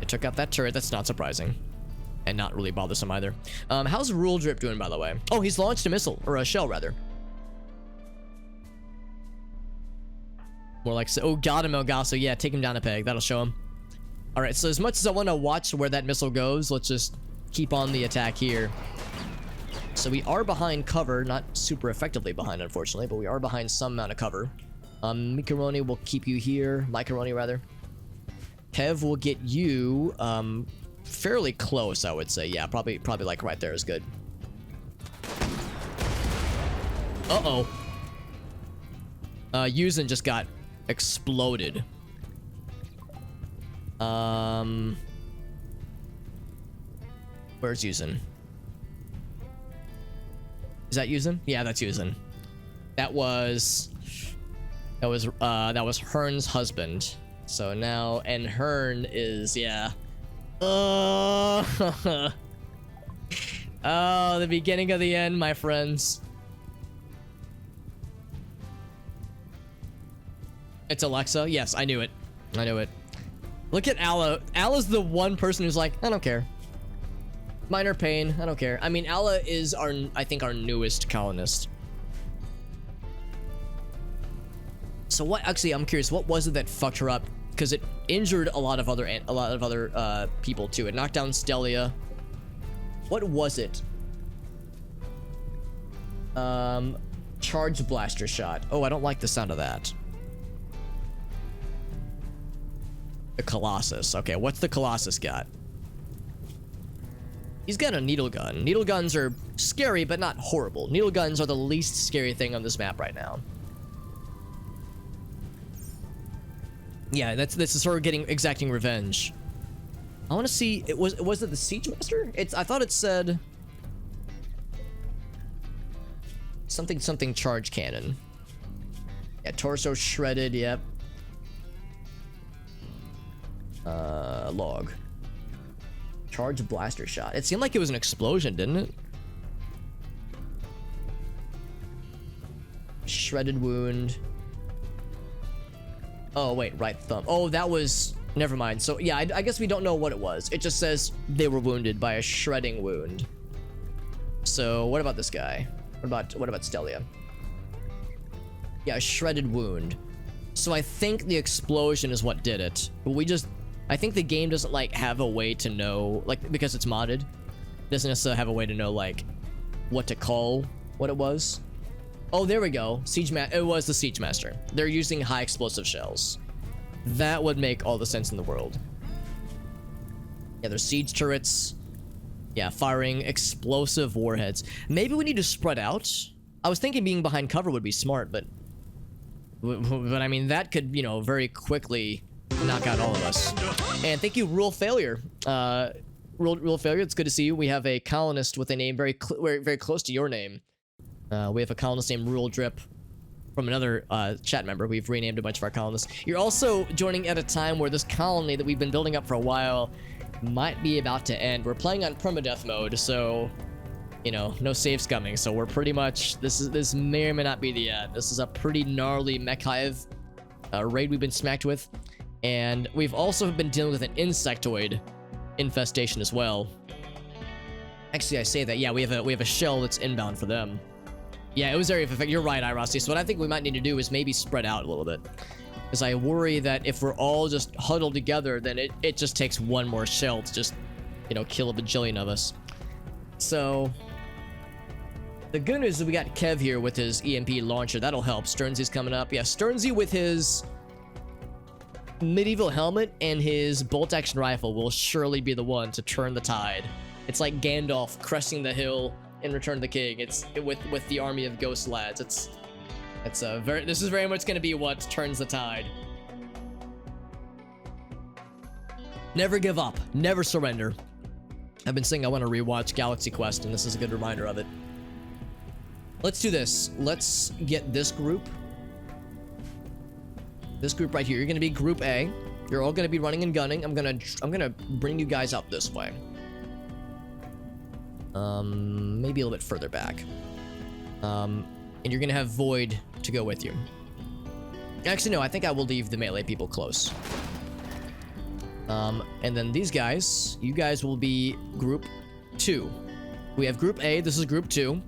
It took out that turret. That's not surprising. And not really bothersome either. How's Rule Drip doing, by the way? Oh, he's launched a missile. Or a shell, rather. More like... Oh, got him, Elgaso. Yeah, take him down a peg. That'll show him. Alright, so as much as I want to watch where that missile goes, let's just keep on the attack here. So we are behind cover. Not super effectively behind, unfortunately. But we are behind some amount of cover. Mikaroni will keep you here. Mikaroni, rather. Kev will get you... fairly close, I would say. Yeah, probably like right there is good. Uh-oh. Yuzen just got exploded. Where's Yuzen? Is that Yuzen? Yeah, that's Yuzen. That was Hearn's husband. So now, and Hearn is, yeah. Oh, the beginning of the end, my friends. It's Alexa. Yes, I knew it. I knew it. Look at Alla. Alla's the one person who's like, I don't care. Minor pain. I don't care. I mean, Alla is I think our newest colonist. So what? Actually, I'm curious. What was it that fucked her up? Because it injured a lot of other people too. It knocked down Stelia. What was it? Charge blaster shot. Oh, I don't like the sound of that. The Colossus. Okay, what's the Colossus got? He's got a needle gun. Needle guns are scary, but not horrible. Needle guns are the least scary thing on this map right now. Yeah, this is her exacting revenge. I want to see. Was it the Siege Master? I thought it said something charge cannon. Yeah, torso shredded. Yep. Log. Charge blaster shot. It seemed like it was an explosion, didn't it? Shredded wound. Oh, wait, right thumb. Oh, that was... Never mind. So, yeah, I guess we don't know what it was. It just says they were wounded by a shredding wound. So, what about this guy? What about Stelia? Yeah, a shredded wound. So, I think the explosion is what did it. But I think the game doesn't, like, have a way to know... Like, because it's modded. Doesn't necessarily have a way to know, like, what to call what it was. Oh, there we go. It was the Siege Master. They're using high explosive shells. That would make all the sense in the world. Yeah, there's siege turrets. Yeah, firing explosive warheads. Maybe we need to spread out. I was thinking being behind cover would be smart, but I mean, that could, you know, very quickly knock out all of us. And thank you, Rule Failure. Rule Failure, it's good to see you. We have a colonist with a name very close to your name. We have a colonist named Rule Drip from another chat member. We've renamed a bunch of our colonists. You're also joining at a time where this colony that we've been building up for a while might be about to end. We're playing on permadeath mode, so, you know, no saves coming. So we're pretty much, this may or may not be the end. This is a pretty gnarly mech hive raid we've been smacked with. And we've also been dealing with an insectoid infestation as well. Actually, I say that, yeah, we have a shell that's inbound for them. Yeah, it was very effective. You're right, Irosty. So what I think we might need to do is maybe spread out a little bit. Because I worry that if we're all just huddled together, then it just takes one more shell to just, you know, kill a bajillion of us. So, the good news is we got Kev here with his EMP launcher. That'll help. Sternsy's coming up. Yeah, Sternsy with his medieval helmet and his bolt-action rifle will surely be the one to turn the tide. It's like Gandalf cresting the hill in Return of the King. It's with the army of ghost lads. This is very much going to be what turns the tide. Never give up. Never surrender. I've been saying I want to rewatch Galaxy Quest, and this is a good reminder of it. Let's do this. Let's get this group. This group right here. You're gonna be Group A. You're all gonna be running and gunning. I'm gonna bring you guys up this way. Maybe a little bit further back. And you're gonna have Void to go with you. Actually, no, I think I will leave the melee people close. And then these guys, you guys will be Group 2. We have Group A, this is Group 2.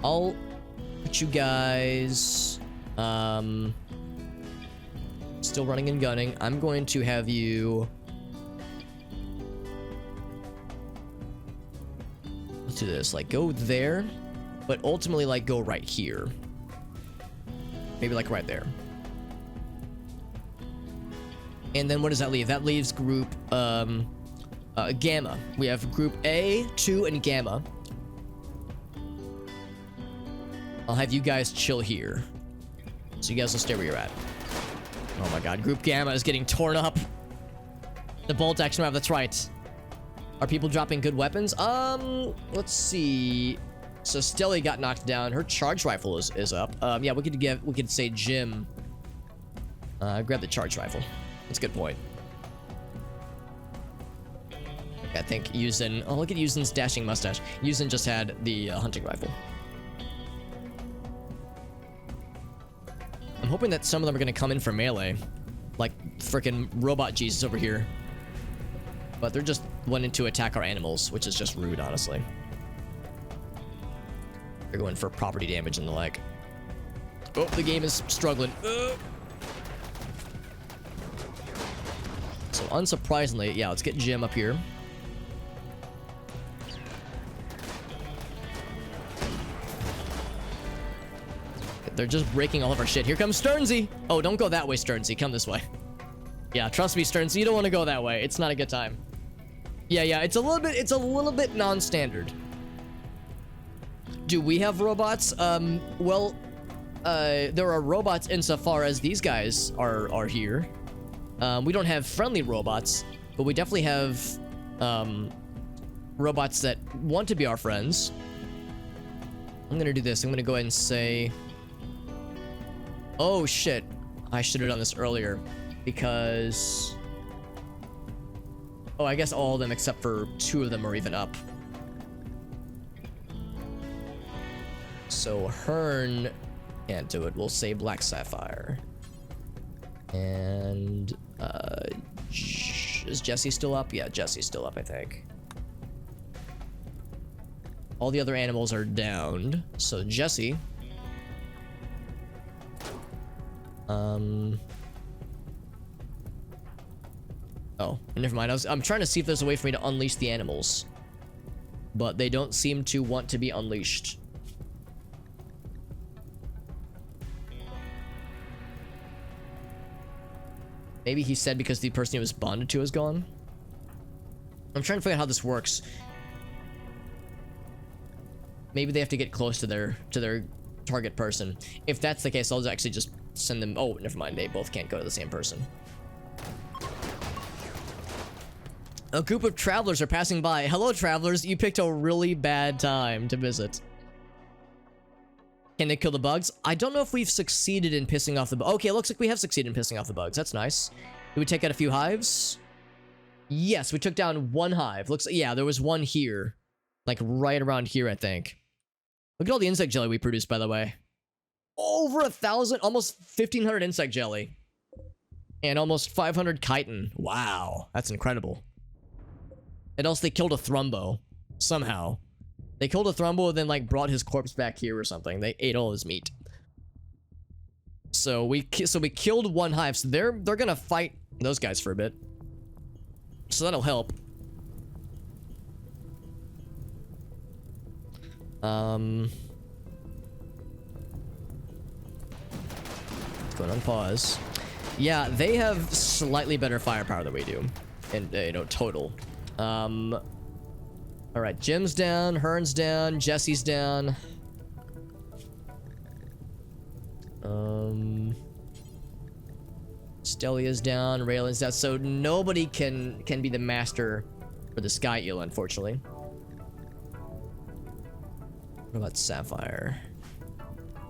I'll put you guys, still running and gunning. I'm going to have you... Let's do this, like, go there, but ultimately, like, go right here. Maybe, like, right there. And then what does that leave? That leaves Group, Gamma. We have Group A, 2, and Gamma. I'll have you guys chill here. So you guys will stay where you're at. Oh my god, Group Gamma is getting torn up. The bolt action map, that's right. Are people dropping good weapons? Let's see. So Stelly got knocked down. Her charge rifle is up. Yeah, we could say Jim. Grab the charge rifle. That's a good point. I think Yuzin... Oh, look at Yuzin's dashing mustache. Yuzin just had the hunting rifle. I'm hoping that some of them are going to come in for melee. Like freaking Robot Jesus over here. But they're just wanting to attack our animals, which is just rude, honestly. They're going for property damage and the like. Oh, the game is struggling. So unsurprisingly, yeah, let's get Jim up here. They're just breaking all of our shit. Here comes Sternsy. Oh, don't go that way, Sternsy. Come this way. Yeah, trust me, Sternsy. You don't want to go that way. It's not a good time. Yeah, it's a little bit non-standard. Do we have robots? Well, there are robots insofar as these guys are here. We don't have friendly robots, but we definitely have robots that want to be our friends. I'm gonna do this. I'm gonna go ahead and say... Oh, shit. I should have done this earlier, because... Oh, I guess all of them except for 2 of them are even up. So Hearn can't do it. We'll say Black Sapphire. And, is Jesse still up? Yeah, Jesse's still up, I think. All the other animals are downed. So Jesse... Oh, never mind. I'm trying to see if there's a way for me to unleash the animals. But they don't seem to want to be unleashed. Maybe he said because the person he was bonded to is gone. I'm trying to figure out how this works. Maybe they have to get close to their target person. If that's the case, I'll actually just send them... Oh, never mind. They both can't go to the same person. A group of travelers are passing by. Hello, travelers. You picked a really bad time to visit. Can they kill the bugs? I don't know if we've succeeded in pissing off the bugs. Okay, it looks like we have succeeded in pissing off the bugs. That's nice. Did we take out a few hives? Yes, we took down 1 hive. Looks... Yeah, there was 1 here. Like, right around here, I think. Look at all the insect jelly we produced, by the way. Over 1,000, almost 1,500 insect jelly. And almost 500 chitin. Wow, that's incredible. And also they killed a Thrumbo. Somehow. They killed a Thrumbo and then, like, brought his corpse back here or something. They ate all his meat. So we killed 1 hive. So they're gonna fight those guys for a bit. So that'll help. Let's go on pause. Yeah, they have slightly better firepower than we do. And, you know, total. Alright, Jim's down, Hearn's down, Jesse's down. Stelia's down, Raylan's down. So nobody can be the master for the Sky Eel, unfortunately. What about Sapphire?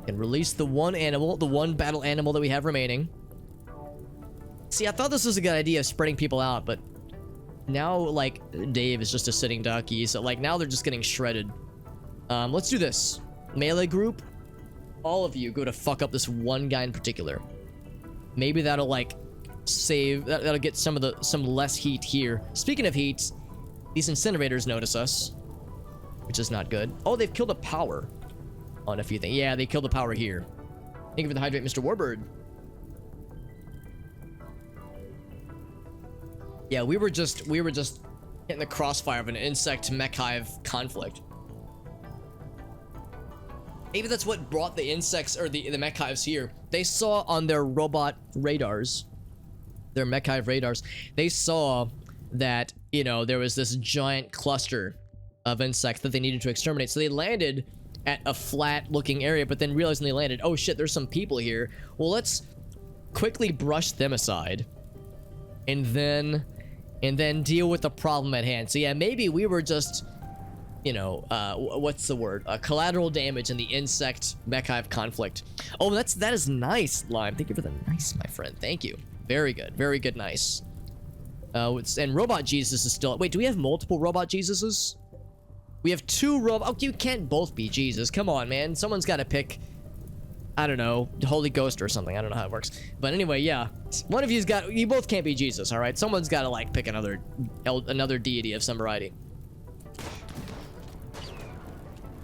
And release the one animal, the one battle animal that we have remaining. See, I thought this was a good idea, spreading people out, but now, like, Dave is just a sitting ducky, so, like, now they're just getting shredded. Let's do this. Melee group, all of you go to fuck up this one guy in particular. Maybe that'll, like, that'll get some less heat here. Speaking of heat, these incinerators notice us, which is not good. Oh, they've killed a power on a few things. Yeah, they killed the power here. Thank you for the hydrate, Mr. Warbird. Yeah, we were just hitting the crossfire of an insect mech hive conflict. Maybe that's what brought the insects or the mech hives here. They saw on their robot radars, their mech hive radars, they saw that, you know, there was this giant cluster of insects that they needed to exterminate. So they landed at a flat looking area, but then realized when they landed, oh shit, there's some people here. Well, let's quickly brush them aside and then deal with the problem at hand. So yeah, maybe we were just, you know, what's the word? Collateral damage in the insect mech hive conflict. Oh, that is nice, Lime. Thank you for the nice, my friend. Thank you. Very good, nice. And Robot Jesus is still... Wait, do we have multiple Robot Jesuses? We have 2 robot... Oh, you can't both be Jesus. Come on, man. Someone's got to pick... I don't know, Holy Ghost or something. I don't know how it works. But anyway, yeah. One of you's got... You both can't be Jesus, all right? Someone's got to, like, pick another deity of some variety.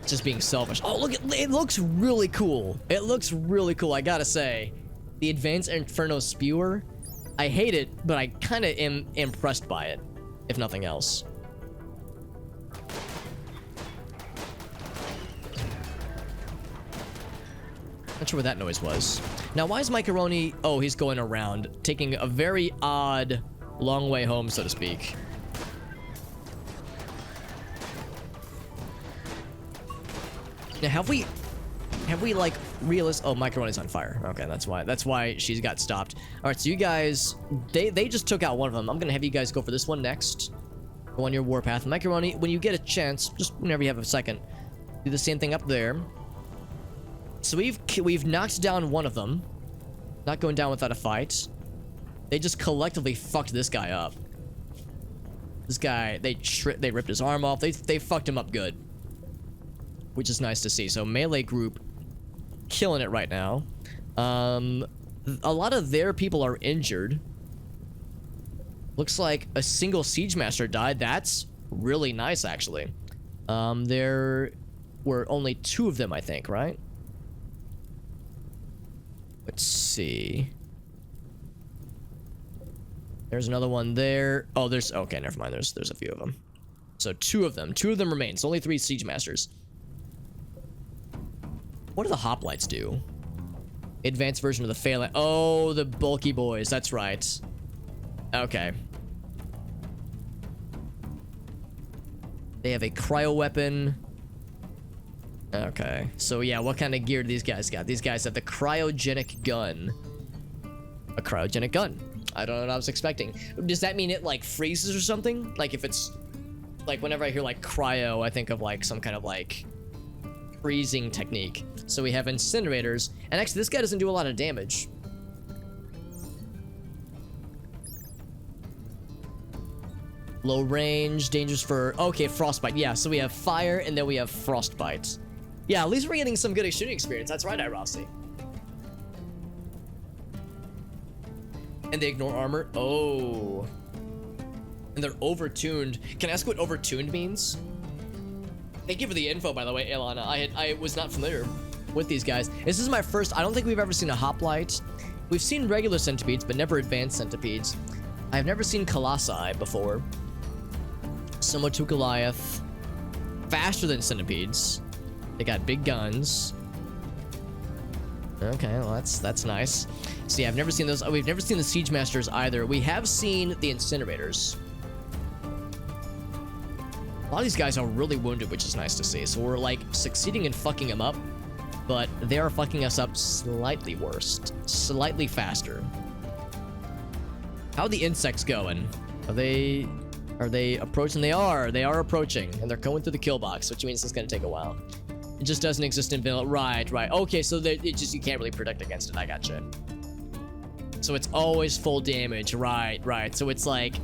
Just being selfish. Oh, look, it looks really cool. It looks really cool, I gotta say. The Advanced Inferno Spewer. I hate it, but I kind of am impressed by it, if nothing else. Not sure what that noise was. Now, why is Macaroni... Oh, he's going around, taking a very odd long way home, so to speak. Now, have we like realized... Oh, Macaroni's on fire. Okay, that's why she's got stopped. All right, so you guys, they just took out one of them. I'm gonna have you guys go for this one next. Go on your warpath. Macaroni, when you get a chance, just whenever you have a second, do the same thing up there. So we've knocked down one of them. Not going down without a fight. They just collectively fucked this guy up. This guy, they ripped his arm off. They fucked him up good, which is nice to see. So melee group killing it right now. A lot of their people are injured. Looks like a single siege master died. That's really nice, actually. There were only 2 of them, I think, right? Let's see. There's another one there. Oh, there's... Okay, never mind. There's a few of them. So 2 of them. 2 of them remain. So only 3 siege masters. What do the hoplites do? Advanced version of the phalanx. Oh, the bulky boys. That's right. Okay. They have a cryo weapon. Okay. So yeah, what kind of gear do these guys got? These guys have the cryogenic gun. A cryogenic gun. I don't know what I was expecting. Does that mean it like freezes or something? Like if it's like whenever I hear like cryo, I think of like some kind of like freezing technique. So we have incinerators, and actually this guy doesn't do a lot of damage. Low range, dangerous for... Okay, frostbite. Yeah, so we have fire, and then we have frostbite. Yeah, at least we're getting some good shooting experience. That's right, Irossi. And they ignore armor. Oh. And they're overtuned. Can I ask what overtuned means? Thank you for the info, by the way, Ilana. I was not familiar with these guys. This is my first... I don't think we've ever seen a hoplite. We've seen regular centipedes, but never advanced centipedes. I've never seen colossi before. Similar to Goliath. Faster than centipedes. They got big guns. Okay, well, that's nice. See, I've never seen those. We've never seen the siege masters either. We have seen the incinerators. A lot of these guys are really wounded, which is nice to see. So we're like succeeding in fucking them up, but they are fucking us up slightly worse, slightly faster. How are the insects going? Are they approaching? They are approaching, and they're going through the kill box, which means it's gonna take a while. It just doesn't exist in vanilla. Right, right. Okay, so it just, you can't really protect against it. I gotcha. So it's always full damage. Right, right. So it's like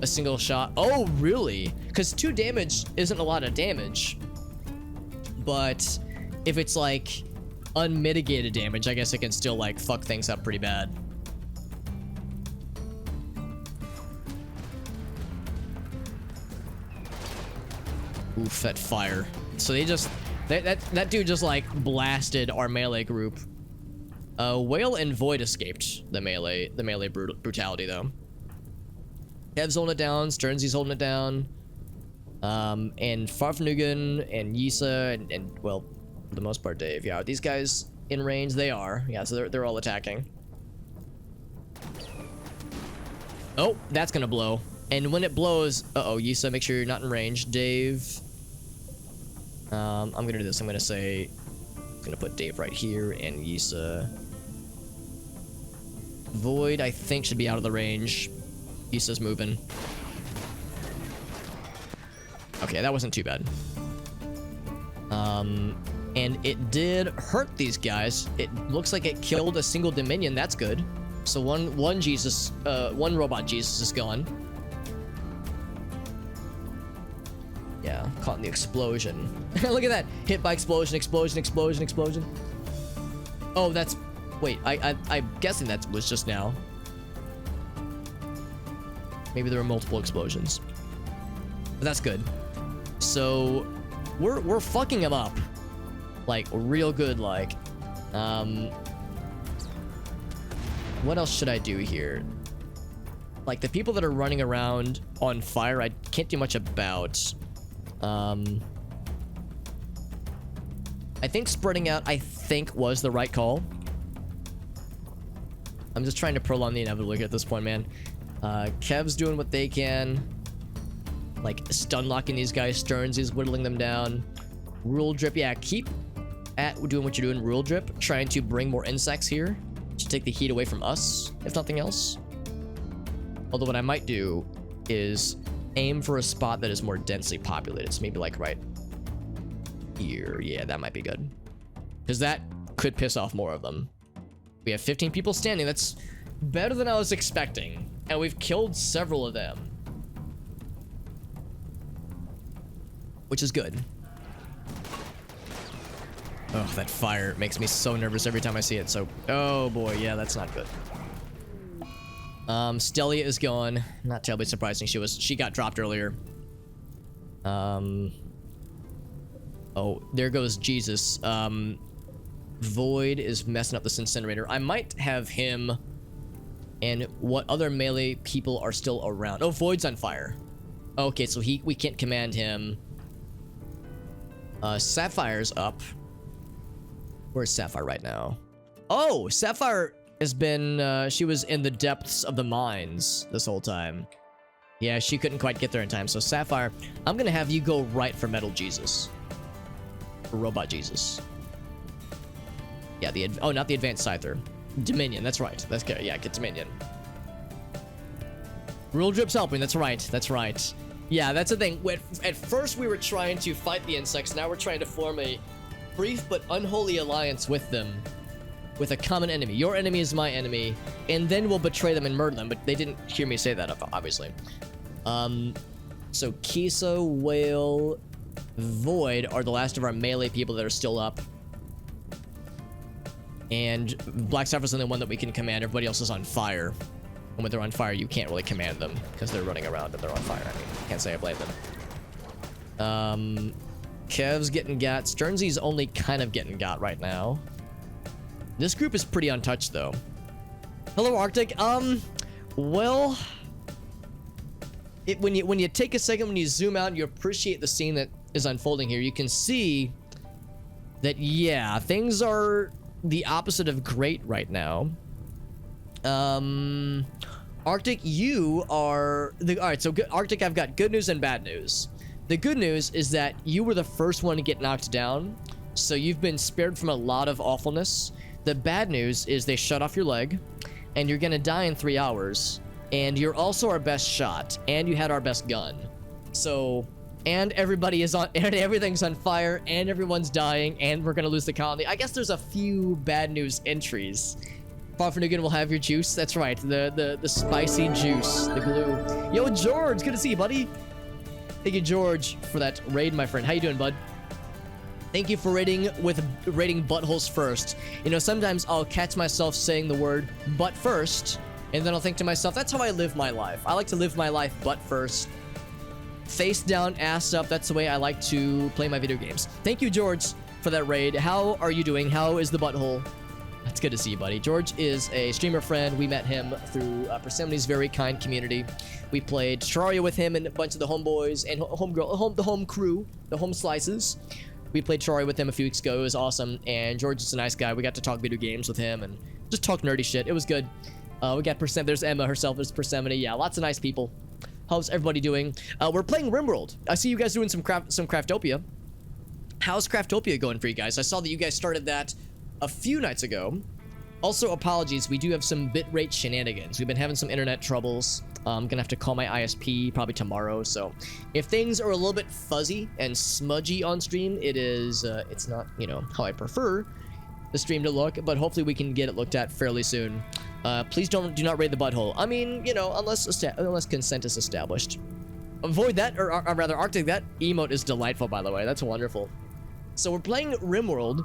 a single shot. Oh, really? Because 2 damage isn't a lot of damage. But if it's like unmitigated damage, I guess it can still like fuck things up pretty bad. Oof, that fire. So they just that dude just like blasted our melee group. Whale and Void escaped the melee brutality though. Kev's holding it down, Sternsy's holding it down. And Farfnugan and Yisa and well, for the most part Dave. Yeah, are these guys in range? They are. Yeah, so they're all attacking. Oh, that's gonna blow. And when it blows, uh-oh, Yisa, make sure you're not in range. Dave, I'm gonna do this. I'm gonna put Dave right here and Yisa. Void, I think, should be out of the range. Yisa's moving. Okay, that wasn't too bad. And it did hurt these guys. It looks like it killed a single Dominion. That's good. So one robot Jesus is gone. Yeah, caught in the explosion. Look at that. Hit by explosion, explosion, explosion, explosion. Oh, that's... Wait, I'm guessing that was just now. Maybe there were multiple explosions. But that's good. So, we're fucking him up. Like, real good, like. What else should I do here? Like, the people that are running around on fire, I can't do much about. I think spreading out, I think, was the right call. I'm just trying to prolong the inevitable here at this point, man. Kev's doing what they can. Like, stun locking these guys. Stearns is whittling them down. Rule Drip, yeah, keep at doing what you're doing. Rule Drip, trying to bring more insects here to take the heat away from us, if nothing else. Although what I might do is aim for a spot that is more densely populated. So maybe like right here. Yeah, that might be good. Because that could piss off more of them. We have 15 people standing. That's better than I was expecting. And we've killed several of them. Which is good. Oh, that fire makes me so nervous every time I see it. So, oh boy, yeah, that's not good. Stelia is gone. Not terribly surprising. She got dropped earlier. Oh, there goes Jesus. Void is messing up this incinerator. I might have him and what other melee people are still around. Oh, Void's on fire. Okay, so we can't command him. Sapphire's up. Where's Sapphire right now? Oh, Sapphire has been, she was in the depths of the mines this whole time. Yeah, she couldn't quite get there in time. So Sapphire, I'm gonna have you go right for Metal Jesus. For Robot Jesus. Yeah, oh, not the Advanced Scyther. Dominion, that's right. That's good. Yeah, get Dominion. Rule Drip's helping, that's right. That's right. Yeah, that's the thing. At first we were trying to fight the insects, now we're trying to form a brief but unholy alliance with them. With a common enemy. Your enemy is my enemy. And then we'll betray them and murder them. But they didn't hear me say that, obviously. So Kisa, Whale, Void are the last of our melee people that are still up. And Black Sapphire's the only one that we can command. Everybody else is on fire. And when they're on fire, you can't really command them. Because they're running around and they're on fire. I mean, can't say I blame them. Kev's getting got. Sternsy's only kind of getting got right now. This group is pretty untouched, though. Hello, Arctic. Well, when you take a second, when you zoom out, and you appreciate the scene that is unfolding here, you can see that, yeah, things are the opposite of great right now. Arctic, you are all right. So good, Arctic, I've got good news and bad news. The good news is that you were the first one to get knocked down, so you've been spared from a lot of awfulness. The bad news is they shut off your leg, and you're gonna die in 3 hours. And you're also our best shot, and you had our best gun. So and everybody is on, and everything's on fire, and everyone's dying, and we're gonna lose the colony. I guess there's a few bad news entries. Far from Nugan will have your juice. That's right, the spicy juice, the glue. Yo, George, good to see you, buddy. Thank you, George, for that raid, my friend. How you doing, bud? Thank you for rating buttholes first. You know, sometimes I'll catch myself saying the word butt first, and then I'll think to myself, that's how I live my life. I like to live my life butt first. Face down, ass up. That's the way I like to play my video games. Thank you, George, for that raid. How are you doing? How is the butthole? It's good to see you, buddy. George is a streamer friend. We met him through Persimony's very kind community. We played Terraria with him and a bunch of the homeboys and the home crew, the home slices. We played Terraria with him a few weeks ago. It was awesome. And George is a nice guy. We got to talk video games with him and just talk nerdy shit. It was good. We got There's Emma herself. There's Persimony. Yeah, lots of nice people. How's everybody doing? We're playing RimWorld. I see you guys doing some Craftopia. How's Craftopia going for you guys? I saw that you guys started that a few nights ago. Also, apologies, we do have some bitrate shenanigans. We've been having some internet troubles. I'm gonna have to call my ISP probably tomorrow. So if things are a little bit fuzzy and smudgy on stream, it's not, you know, how I prefer the stream to look, but hopefully we can get it looked at fairly soon. Please do not raid the butthole. I mean, you know, unless consent is established. Avoid that, or rather Arctic. That emote is delightful, by the way. That's wonderful. So we're playing RimWorld.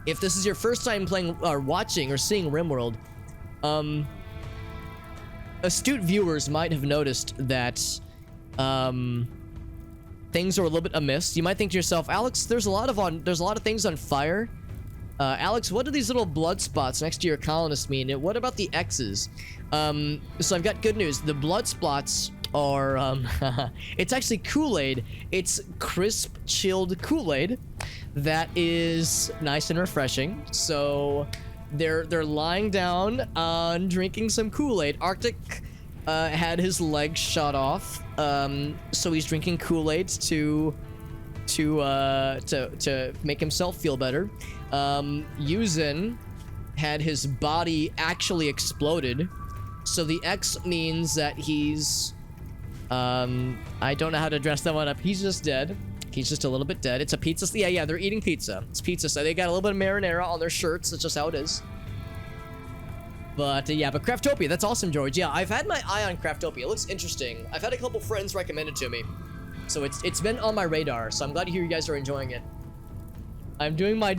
If this is your first time playing or watching or seeing RimWorld, astute viewers might have noticed that things are a little bit amiss. You might think to yourself, Alex, there's a lot of things on fire. Alex, what do these little blood spots next to your colonists mean? And what about the X's? So I've got good news. The blood spots are, it's actually Kool-Aid. It's crisp, chilled Kool-Aid that is nice and refreshing. So they're lying down and drinking some Kool-Aid. Arctic had his leg shot off, so he's drinking Kool-Aid to make himself feel better. Yuzin had his body actually exploded, so the X means that he's I don't know how to dress that one up. He's just dead. He's just a little bit dead. It's a pizza. Yeah, they're eating pizza. It's pizza, so they got a little bit of marinara on their shirts. That's just how it is. But yeah, but Craftopia, that's awesome, George. Yeah, I've had my eye on Craftopia. It looks interesting. I've had a couple friends recommend it to me, so it's been on my radar. So I'm glad to hear you guys are enjoying it. I'm doing my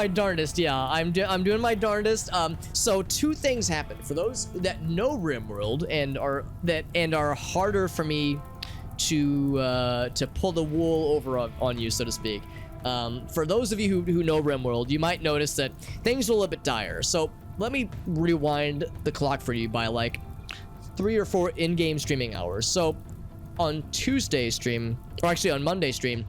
darndest. Yeah, I'm doing my darndest. So two things happen for those that know RimWorld and are harder for me to pull the wool over on you, so to speak. For those of you who know RimWorld, you might notice that things are a little bit dire. So let me rewind the clock for you by like 3 or 4 in-game streaming hours. So on Tuesday stream, or actually on Monday stream,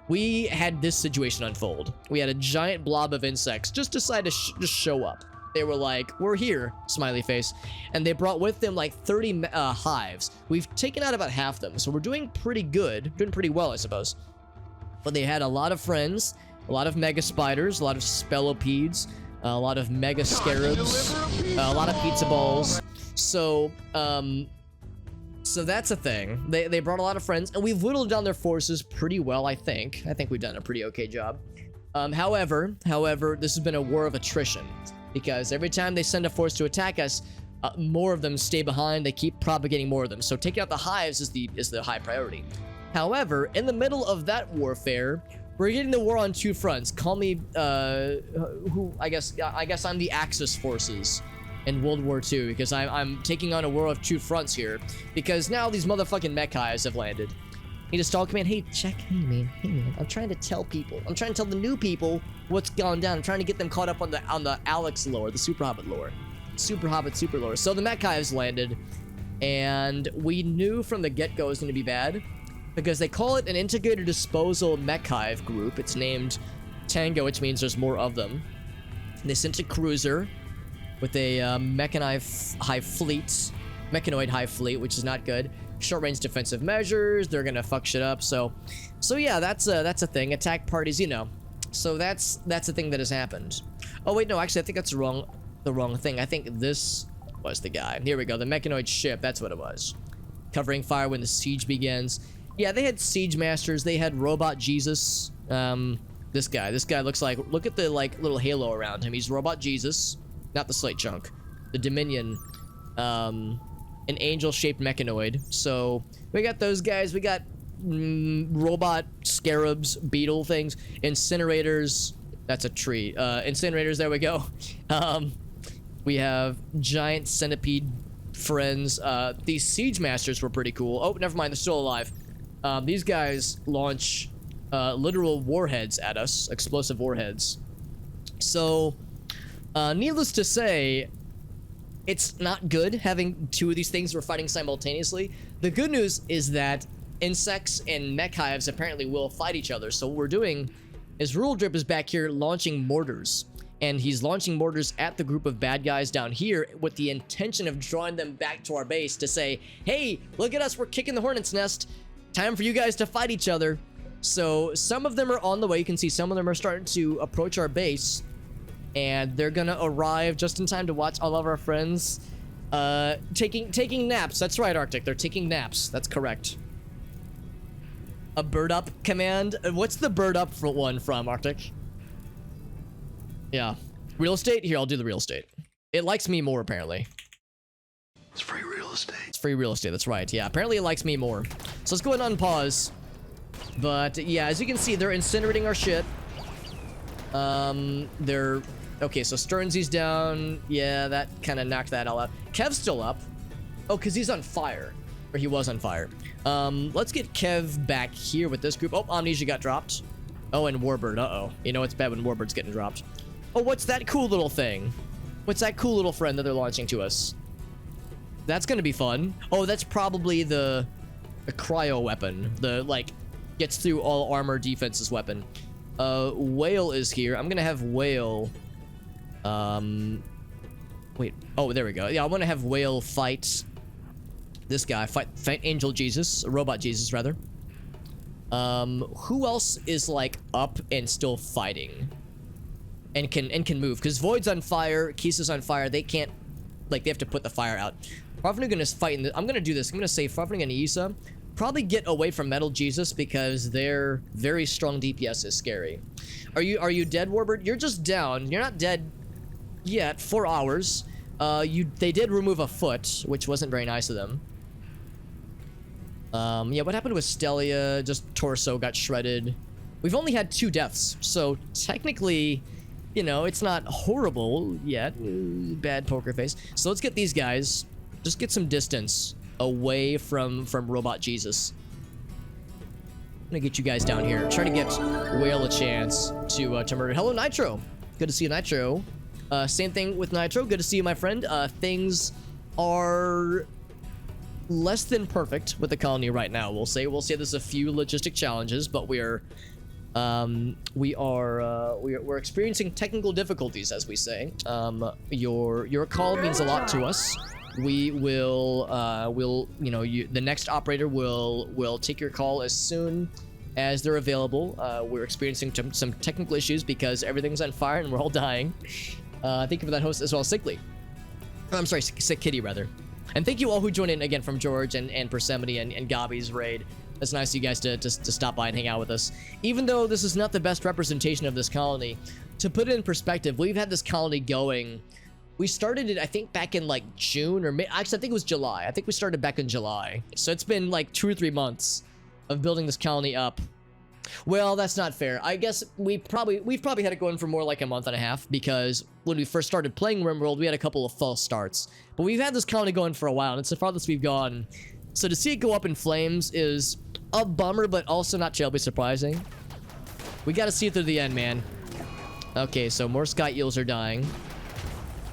we had this situation unfold. We had a giant blob of insects just decide to just show up. They were like, we're here, smiley face. And they brought with them like 30 hives. We've taken out about half them, so we're doing pretty good. Doing pretty well, I suppose. But they had a lot of friends, a lot of mega spiders, a lot of spellopedes, a lot of mega scarabs, a lot of pizza balls. So, so that's a thing. They brought a lot of friends, and we've whittled down their forces pretty well, I think. I think we've done a pretty okay job. However, this has been a war of attrition, because every time they send a force to attack us, more of them stay behind. They keep propagating more of them. So taking out the hives is the high priority. However, in the middle of that warfare, we're getting the war on 2 fronts. Call me, I guess I'm the Axis forces in World War II, because I'm taking on a war of 2 fronts here, because now these motherfucking mech hives have landed. He just told me, hey, hey man, I'm trying to tell people. I'm trying to tell the new people what's gone down. I'm trying to get them caught up on the Alex lore, the Super Hobbit lore. Super Hobbit super lore. So the mech hives landed, and we knew from the get-go it was going to be bad, because they call it an integrated disposal mech hive group. It's named Tango, which means there's more of them. And they sent a cruiser with a mechanoid hive fleet, which is not good. Short-range defensive measures. They're gonna fuck shit up. So yeah, that's a thing. Attack parties, you know. So that's a thing that has happened. Oh wait, no, actually, I think that's the wrong thing. I think this was the guy. Here we go. The mechanoid ship. That's what it was. Covering fire when the siege begins. Yeah, they had Siege Masters. They had Robot Jesus. This guy looks like, look at the like little halo around him. He's Robot Jesus, not the Slate Chunk. The Dominion, an angel-shaped mechanoid. So we got those guys. We got robot scarabs, beetle things, incinerators. That's a tree. Incinerators. There we go. We have giant centipede friends. These Siege Masters were pretty cool. Oh, never mind. They're still alive. These guys launch literal warheads at us, explosive warheads. So, needless to say, it's not good having two of these things we're fighting simultaneously. The good news is that insects and mech hives apparently will fight each other. So what we're doing is Rural Drip is back here launching mortars. And he's launching mortars at the group of bad guys down here with the intention of drawing them back to our base to say, hey, look at us, we're kicking the hornet's nest. Time for you guys to fight each other. So some of them are on the way. You can see some of them are starting to approach our base. And they're gonna arrive just in time to watch all of our friends taking naps. That's right, Arctic. They're taking naps. That's correct. A bird up command. What's the bird up one from, Arctic? Yeah. Real estate? Here, I'll do the real estate. It likes me more, apparently. It's free real estate. It's free real estate, that's right. Yeah, apparently it likes me more. So let's go ahead and unpause. But, yeah, as you can see, they're incinerating our shit. They're... Okay, so Sternsy's down. Yeah, that kind of knocked that all out. Kev's still up. Oh, because he's on fire. Or he was on fire. Let's get Kev back here with this group. Oh, Amnesia got dropped. Oh, and Warbird. Uh-oh. You know it's bad when Warbird's getting dropped. Oh, what's that cool little thing? What's that cool little friend that they're launching to us? That's gonna be fun. Oh, that's probably the cryo weapon. The, like, gets through all armor defenses weapon. Whale is here. I'm gonna have Whale... Wait. Oh, there we go. Yeah, I want to have Whale fight this guy. Fight Angel Jesus. Robot Jesus, rather. Who else is, like, up and still fighting? And can move, because Void's on fire, Kisa's on fire. They can't, like, they have to put the fire out. Ravnugan is fighting. I'm gonna do this. I'm gonna say Ravnugan and Isa probably get away from Metal Jesus because their very strong DPS is scary. Are you dead, Warbird? You're just down. You're not dead yet. 4 hours. They did remove a foot, which wasn't very nice of them. Yeah, what happened with Stelia? Just torso got shredded. We've only had 2 deaths, so technically, you know, it's not horrible yet. Bad poker face. So let's get these guys. Just get some distance away from Robot Jesus. I'm gonna get you guys down here. Try to get Whale a chance to murder. Hello, Nitro. Good to see you, Nitro. Same thing with Nitro. Good to see you, my friend. Things are less than perfect with the colony right now. We'll say there's a few logistic challenges, but we're experiencing technical difficulties, as we say. Your call means a lot to us. We will the next operator will take your call as soon as they're available. We're experiencing some technical issues because everything's on fire and we're all dying. Thank you for that host as well, Sickly. I'm sorry, Sick Kitty rather. And thank you all who joined in again from George and Persephone and Gabi's raid. It's nice of you guys to stop by and hang out with us. Even though this is not the best representation of this colony, to put it in perspective, we've had this colony going. We started it, I think, back in like June or May. Actually, I think it was July. I think we started back in July. So it's been like 2 or 3 months of building this colony up. Well, that's not fair. I guess we've probably had it going for more like a month and a half, because when we first started playing RimWorld, we had a couple of false starts. But we've had this colony going for a while, and it's the farthest we've gone. So to see it go up in flames is a bummer, but also not terribly surprising. We gotta see it through the end, man. Okay, so more Sky Eels are dying.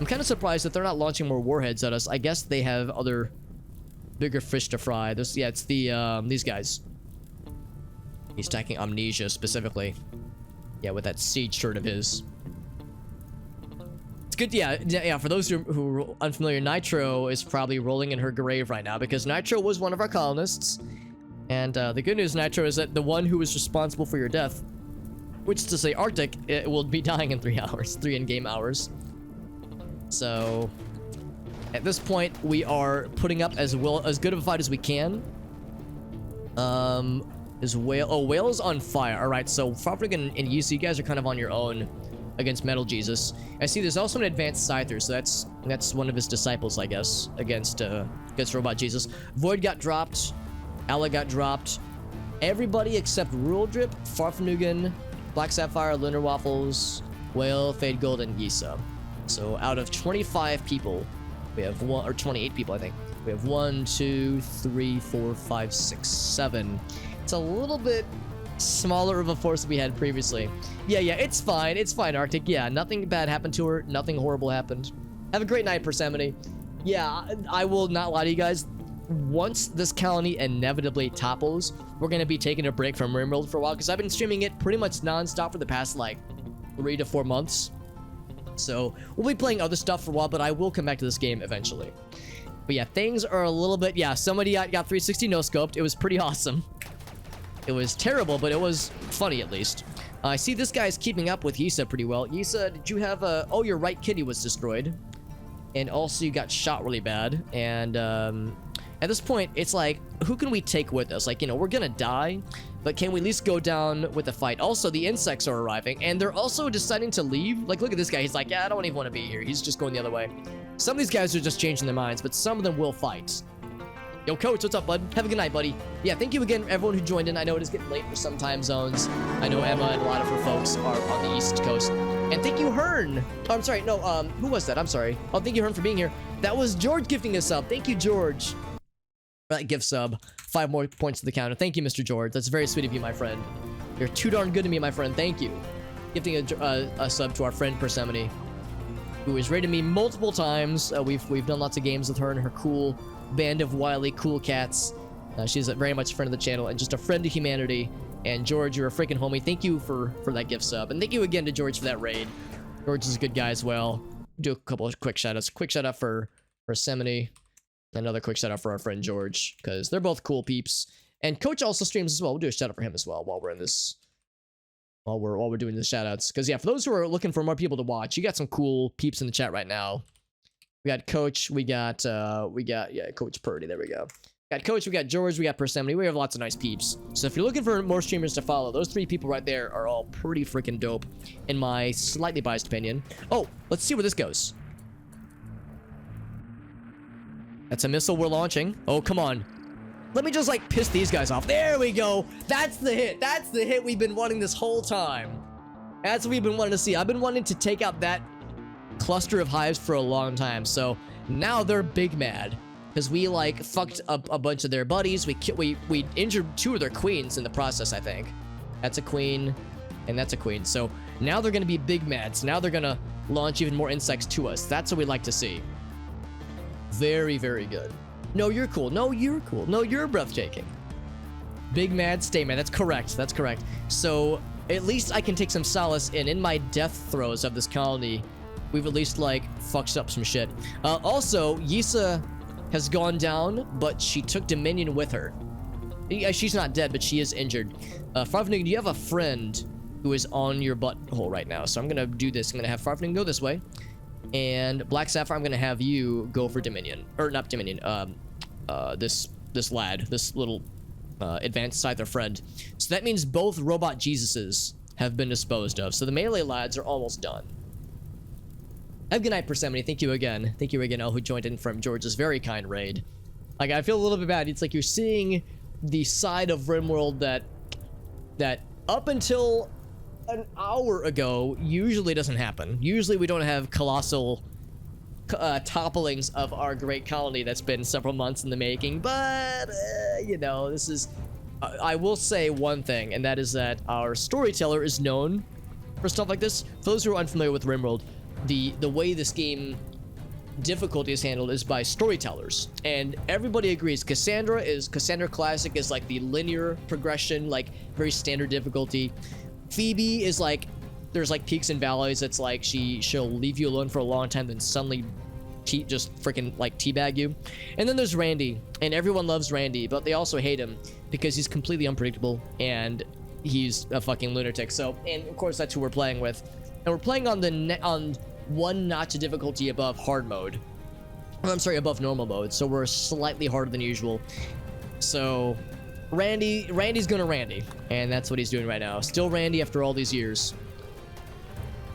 I'm kind of surprised that they're not launching more warheads at us. I guess they have other bigger fish to fry. Yeah, it's the these guys. He's attacking Amnesia specifically. Yeah, with that siege shirt of his. It's good, yeah. For those who are unfamiliar, Nitro is probably rolling in her grave right now because Nitro was one of our colonists. And the good news, Nitro, is that the one who was responsible for your death, which is to say Arctic, it will be dying in 3 hours, 3 in-game hours. So at this point, we are putting up as good of a fight as we can. Is Whale... Oh, Whale's on fire. All right, so Fafrig and Yusu, you guys are kind of on your own against Metal Jesus. I see there's also an advanced Scyther, so that's one of his disciples, I guess, against Robot Jesus. Void got dropped. Ala got dropped. Everybody except Rural Drip, Farfnugan, Black Sapphire, Lunar Waffles, Whale, Fade Gold, and Yisa. So out of 25 people, we have 28 people, I think. We have 1, 2, 3, 4, 5, 6, 7. It's a little bit smaller of a force than we had previously. Yeah, it's fine. It's fine, Arctic. Yeah, nothing bad happened to her. Nothing horrible happened. Have a great night, Persephone. Yeah, I will not lie to you guys. Once this colony inevitably topples, we're going to be taking a break from RimWorld for a while, because I've been streaming it pretty much non-stop for the past, like, 3 to 4 months. So, we'll be playing other stuff for a while, but I will come back to this game eventually. But yeah, things are a little bit... Yeah, somebody got 360 no-scoped. It was pretty awesome. It was terrible, but it was funny at least. I see this guy's keeping up with Yisa pretty well. Yisa, did you have a... Oh, your right kitty was destroyed. And also you got shot really bad. And at this point, it's like, who can we take with us? Like, you know, we're gonna die, but can we at least go down with the fight? Also, the insects are arriving, and they're also deciding to leave. Like, look at this guy. He's like, yeah, I don't even want to be here. He's just going the other way. Some of these guys are just changing their minds, but some of them will fight. Yo, Coach, what's up, bud? Have a good night, buddy. Yeah, thank you again, everyone who joined in. I know it is getting late for some time zones. I know Emma and a lot of her folks are on the East Coast. And thank you, Hearn. Oh, I'm sorry. No, who was that? I'm sorry. Oh, thank you, Hearn, for being here. That was George gifting us up. Thank you, George. For that gift sub. 5 more points to the counter. Thank you, Mr. George. That's very sweet of you, my friend. You're too darn good to me, my friend. Thank you. Gifting a sub to our friend Persephone, who has rated me multiple times. We've done lots of games with her and her cool band of wily cool cats. She's very much a friend of the channel and just a friend to humanity. And George, you're a freaking homie. Thank you for that gift sub, and thank you again to George for that raid. George is a good guy as well. Do a couple of quick shout outs. Quick shout out for Persephone. Another quick shout out for our friend George, because they're both cool peeps. And Coach also streams as well. We'll do a shout out for him as well while we're in this. While we're doing the shout outs. Because yeah, for those who are looking for more people to watch, you got some cool peeps in the chat right now. We got Coach, we got Coach Purdy, there we go. Got Coach, we got George, we got Persephone, we have lots of nice peeps. So if you're looking for more streamers to follow, those 3 people right there are all pretty freaking dope, in my slightly biased opinion. Oh, let's see where this goes. That's a missile we're launching. Oh, come on. Let me just, like, piss these guys off. There we go. That's the hit. That's the hit we've been wanting this whole time. That's what we've been wanting to see. I've been wanting to take out that cluster of hives for a long time, so now they're big mad because we like fucked up a bunch of their buddies. We injured 2 of their queens in the process. I think that's a queen and that's a queen, so now they're gonna be big mad. So now they're gonna launch even more insects to us. That's what we like to see. Very, very good. No, you're cool. No, you're cool. No, you're breathtaking. Big mad, stay mad. That's correct. That's correct. So at least I can take some solace in my death throes of this colony. We've at least, like, fucked up some shit. Also, Yisa has gone down, but she took Dominion with her. She's not dead, but she is injured. Farfnig, do you have a friend who is on your butthole right now? So I'm gonna do this. I'm gonna have Farfnig go this way. And Black Sapphire, I'm gonna have you go for Dominion. Or, not Dominion, this lad. This little, advanced Scyther friend. So that means both Robot Jesuses have been disposed of. So the melee lads are almost done. Have a good night, Persephone. Thank you again. Thank you again, all who joined in from George's very kind raid. Like, I feel a little bit bad. It's like you're seeing the side of RimWorld that up until an hour ago usually doesn't happen. Usually we don't have colossal topplings of our great colony that's been several months in the making. But, you know, this is... I will say one thing, and that is that our storyteller is known for stuff like this. For those who are unfamiliar with RimWorld, the way this game difficulty is handled is by storytellers, and everybody agrees Cassandra Classic is like the linear progression, like very standard difficulty. Phoebe is like, there's like peaks and valleys. It's like she'll leave you alone for a long time, then suddenly just freaking like teabag you. And then there's Randy, and everyone loves Randy, but they also hate him because he's completely unpredictable and he's a fucking lunatic. So, and of course that's who we're playing with, and we're playing on one notch of difficulty above hard mode. I'm sorry, above normal mode. So we're slightly harder than usual. So Randy's gonna Randy. And that's what he's doing right now. Still Randy after all these years.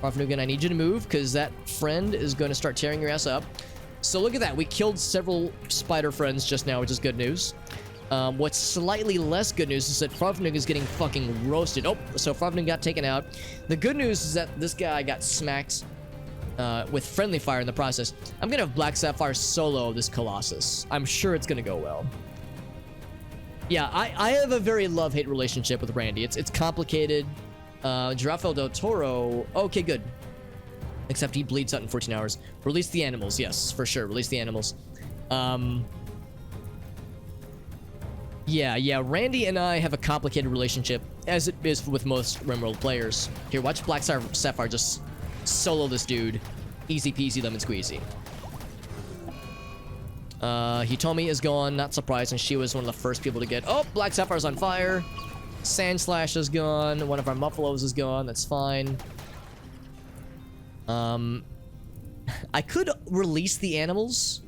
Farfnugan, I need you to move, because that friend is going to start tearing your ass up. So look at that. We killed several spider friends just now, which is good news. What's slightly less good news is that Farfnug is getting fucking roasted. Oh, so Farfnug got taken out. The good news is that this guy got smacked with friendly fire in the process. I'm going to have Black Sapphire solo this Colossus. I'm sure it's going to go well. Yeah, I have a very love-hate relationship with Randy. It's complicated. Giraffe del Toro. Okay, good. Except he bleeds out in 14 hours. Release the animals. Yes, for sure. Release the animals. Yeah. Randy and I have a complicated relationship, as it is with most RimWorld players. Here, watch Black Sapphire just solo this dude. Easy peasy lemon squeezy. Hitomi is gone. Not surprising. She was one of the first people to get... Oh, Black Sapphire's on fire. Sand Slash is gone. One of our Muffalos is gone. That's fine. I could release the animals,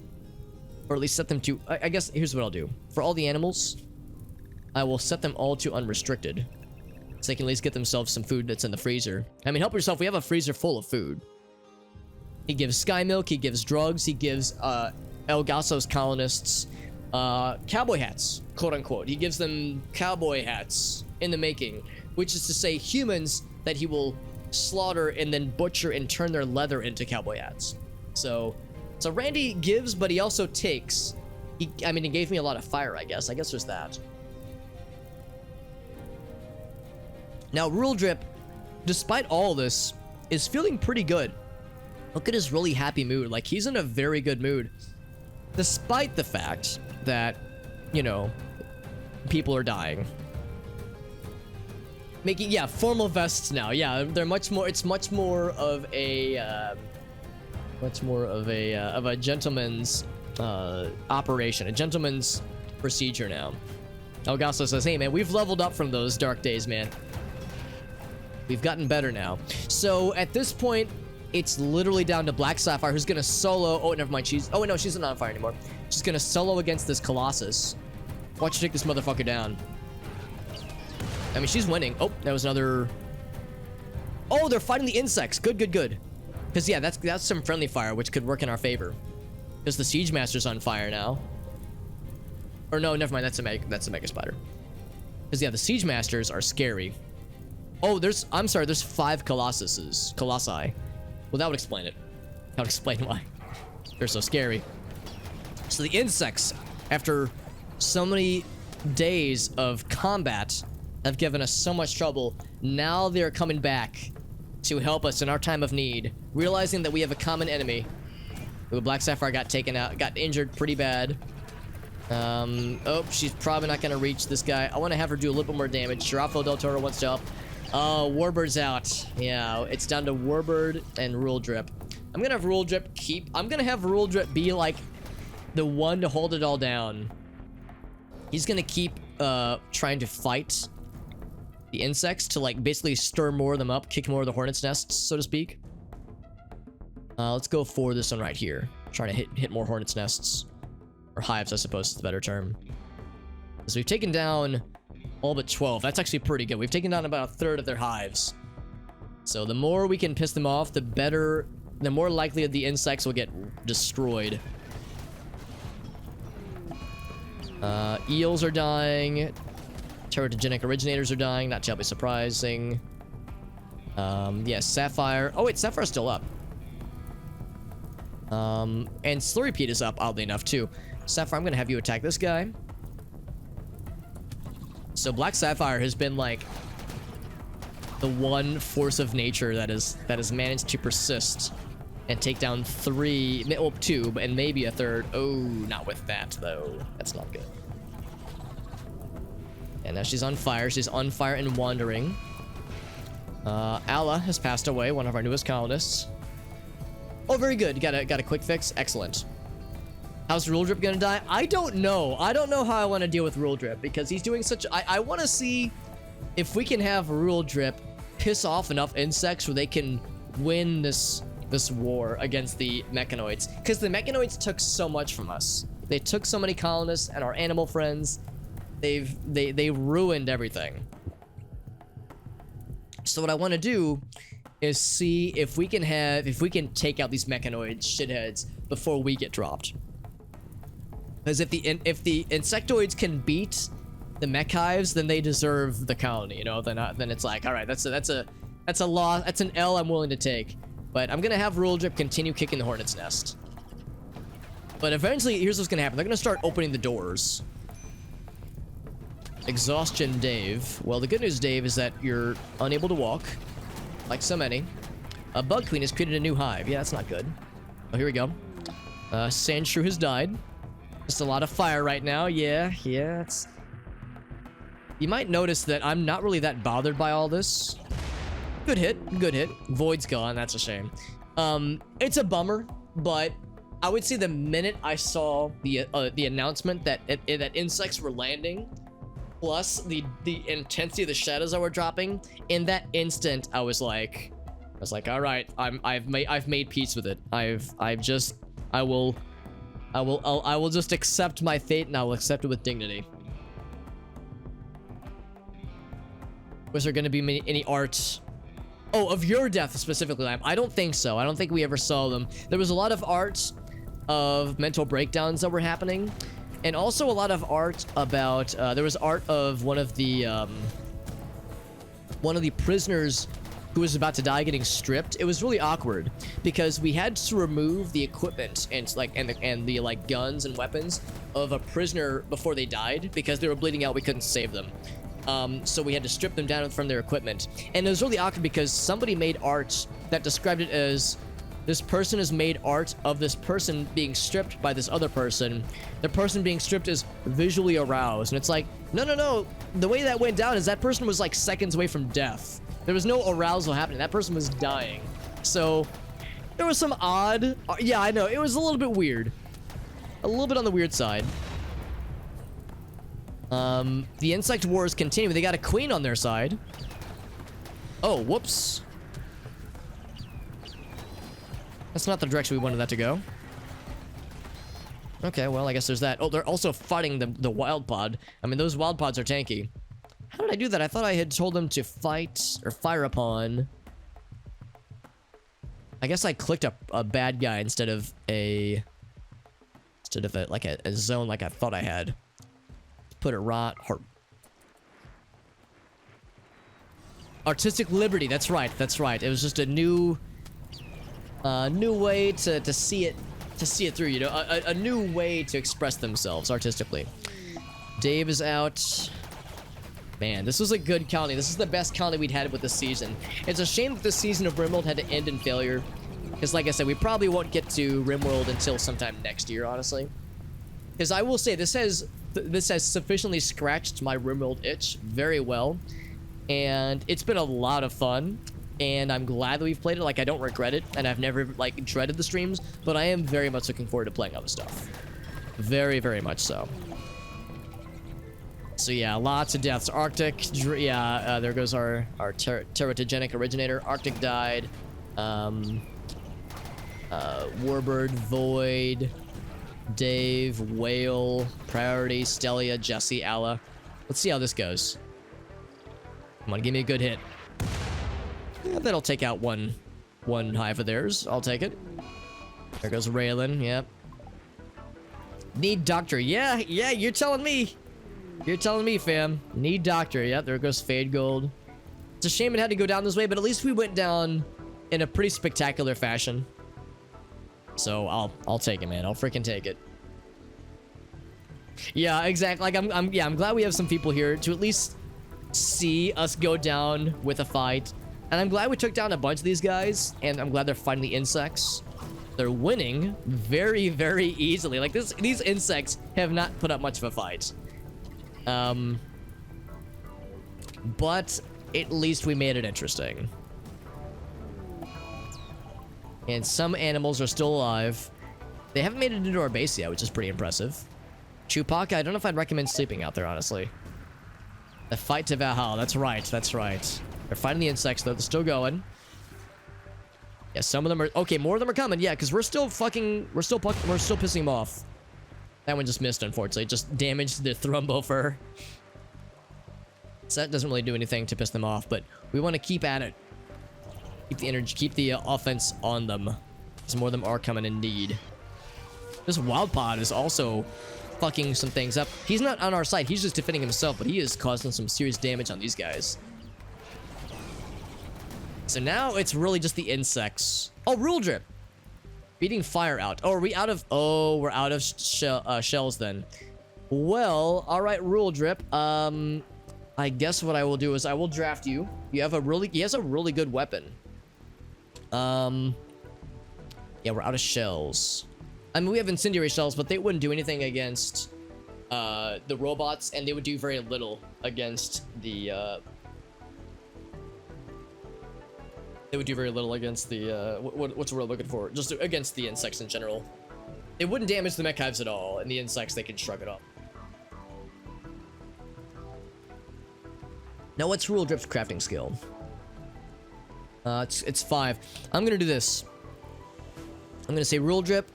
or at least set them to... I guess here's what I'll do. For all the animals, I will set them all to unrestricted, so they can at least get themselves some food that's in the freezer. I mean, help yourself. We have a freezer full of food. He gives Sky Milk. He gives drugs. He gives El Gaso's colonists cowboy hats, quote unquote. He gives them cowboy hats in the making, which is to say humans that he will slaughter and then butcher and turn their leather into cowboy hats. So Randy gives, but he also takes. He gave me a lot of fire, I guess. I guess there's that. Now, Rule Drip, despite all this, is feeling pretty good. Look at his really happy mood. Like, he's in a very good mood. Despite the fact that, you know, people are dying. Making, yeah, formal vests now. Yeah, they're much more, it's much more of a gentleman's operation, a gentleman's procedure now. Elgaso says, hey man, we've leveled up from those dark days, man. We've gotten better now. So at this point, it's literally down to Black Sapphire, who's gonna solo. Oh, never mind. She's not on fire anymore. She's gonna solo against this Colossus. Watch her take this motherfucker down. I mean, she's winning. Oh, that was another. Oh, they're fighting the insects. Good. Because yeah, that's some friendly fire, which could work in our favor. Because the Siege Master's on fire now. Or no, never mind. That's a Mega Spider. Because yeah, the Siege Masters are scary. Oh, I'm sorry. There's 5 Colossi. Well, that would explain it. That would explain why they're so scary. So the insects, after so many days of combat, have given us so much trouble. Now they're coming back to help us in our time of need, realizing that we have a common enemy. Ooh, Black Sapphire got taken out, got injured pretty bad. Oh, she's probably not gonna reach this guy. I want to have her do a little bit more damage. Giraffe del Toro wants to help. Oh, Warbird's out. Yeah, it's down to Warbird and Rule Drip. I'm gonna have Rule Drip be like the one to hold it all down. He's gonna keep trying to fight the insects to like basically stir more of them up, kick more of the hornet's nests, so to speak. Let's go for this one right here. Trying to hit more hornet's nests. Or hives, I suppose is the better term. So we've taken down all but 12. That's actually pretty good. We've taken down about a third of their hives. So the more we can piss them off, the better, the more likely the insects will get destroyed. Eels are dying. Teratogenic originators are dying. Not terribly surprising. Yeah, Sapphire. Oh wait, Sapphire's still up. And Slurrypede is up, oddly enough, too. Sapphire, I'm gonna have you attack this guy. So Black Sapphire has been like the one force of nature that has managed to persist and take down 3, well, 2, and maybe a third. Oh, not with that though. That's not good. And now she's on fire. She's on fire and wandering. Alla has passed away, one of our newest colonists. Oh, very good. Got a quick fix. Excellent. How's Rule Drip gonna die? I don't know. I don't know how I want to deal with Rule Drip because he's doing such... I want to see if we can have Rule Drip piss off enough insects where they can win this war against the mechanoids. Because the mechanoids took so much from us. They took so many colonists and our animal friends. They ruined everything. So what I want to do is see if we can take out these mechanoid shitheads before we get dropped. Because if the insectoids can beat the mech hives, then they deserve the colony, you know. Then it's like, all right, that's a loss, that's an L I'm willing to take. But I'm gonna have Rule Drip continue kicking the hornet's nest. But eventually, here's what's gonna happen. They're gonna start opening the doors. Exhaustion Dave. Well, the good news, Dave, is that you're unable to walk, like so many. A Bug Queen has created a new hive. Yeah, that's not good. Oh, here we go. Sandshrew has died. Just a lot of fire right now. Yeah, it's... You might notice that I'm not really that bothered by all this. Good hit, good hit. Void's gone, that's a shame. It's a bummer, but I would say the minute I saw the announcement that that insects were landing, plus the intensity of the shadows that were dropping, in that instant I was like, all right, I've made peace with it. I will just accept my fate, and I will accept it with dignity. Was there going to be any art? Oh, of your death specifically, Lamp? I don't think so. I don't think we ever saw them. There was a lot of art of mental breakdowns that were happening, and also a lot of art about. There was art of one of the prisoners who was about to die getting stripped. It was really awkward because we had to remove the equipment and the guns and weapons of a prisoner before they died because they were bleeding out. We couldn't save them. So we had to strip them down from their equipment. And it was really awkward because somebody made art that described it as, this person has made art of this person being stripped by this other person. The person being stripped is visually aroused. And it's like, no. The way that went down is that person was like seconds away from death. There was no arousal happening. That person was dying. So there was some odd... Yeah, I know. It was a little bit weird. A little bit on the weird side. The insect wars continue. They got a queen on their side. Oh, whoops. That's not the direction we wanted that to go. Okay, well, I guess there's that. Oh, they're also fighting the wild pod. I mean, those wild pods are tanky. How did I do that? I thought I had told them to fight or fire upon. I guess I clicked a bad guy instead of a zone like I thought I had. Put it right. Artistic liberty. That's right. It was just a new way to see it through. You know, a new way to express themselves artistically. Dave is out. Man, this was a good colony. This is the best colony we'd had with this season. It's a shame that this season of RimWorld had to end in failure, because, like I said, we probably won't get to RimWorld until sometime next year, honestly. Because I will say this has sufficiently scratched my RimWorld itch very well, and it's been a lot of fun, and I'm glad that we've played it. Like, I don't regret it, and I've never like dreaded the streams, but I am very much looking forward to playing other stuff. Very, very much so. So yeah, lots of deaths. Arctic, yeah, there goes our teratogenic originator. Arctic died. Warbird, Void, Dave, Whale, Priority, Stelia, Jesse, Alla. Let's see how this goes. Come on, give me a good hit. Yeah, that'll take out one hive of theirs. I'll take it. There goes Raylan, yep. Need doctor. Yeah, you're telling me. You're telling me, fam. Need doctor. Yep, there goes Fade Gold. It's a shame it had to go down this way, but at least we went down in a pretty spectacular fashion. So I'll take it, man. I'll freaking take it. Yeah, exactly. Like I'm glad we have some people here to at least see us go down with a fight. And I'm glad we took down a bunch of these guys, and I'm glad they're fighting the insects. They're winning very, very easily. Like these insects have not put up much of a fight. But at least we made it interesting. And some animals are still alive. They haven't made it into our base yet, which is pretty impressive. Chewbacca, I don't know if I'd recommend sleeping out there, honestly. The fight to Valhalla, that's right. They're fighting the insects, though. They're still going. Yeah, some of them are... Okay, more of them are coming, yeah, because we're still pissing them off. That one just missed, unfortunately. Just damaged the thrumbo fur. So that doesn't really do anything to piss them off, but we want to keep at it. Keep the energy, keep the offense on them. Because more of them are coming indeed. This Wild Pod is also fucking some things up. He's not on our side. He's just defending himself, but he is causing some serious damage on these guys. So now it's really just the insects. Oh, Rule Drip. Beating fire out. Oh, are we out of... Oh, we're out of shells then. Well, all right, Rule Drip. I guess what I will do is I will draft you. You have a really... He has a really good weapon. Yeah, we're out of shells. I mean, we have incendiary shells, but they wouldn't do anything against the robots, and they would do very little against the... They would do very little against the, what's the word I'm looking for? Just against the insects in general. It wouldn't damage the mech hives at all, and the insects, they can shrug it off. Now, what's Rule Drip's crafting skill? It's 5. I'm gonna do this. I'm gonna say, Rule Drip,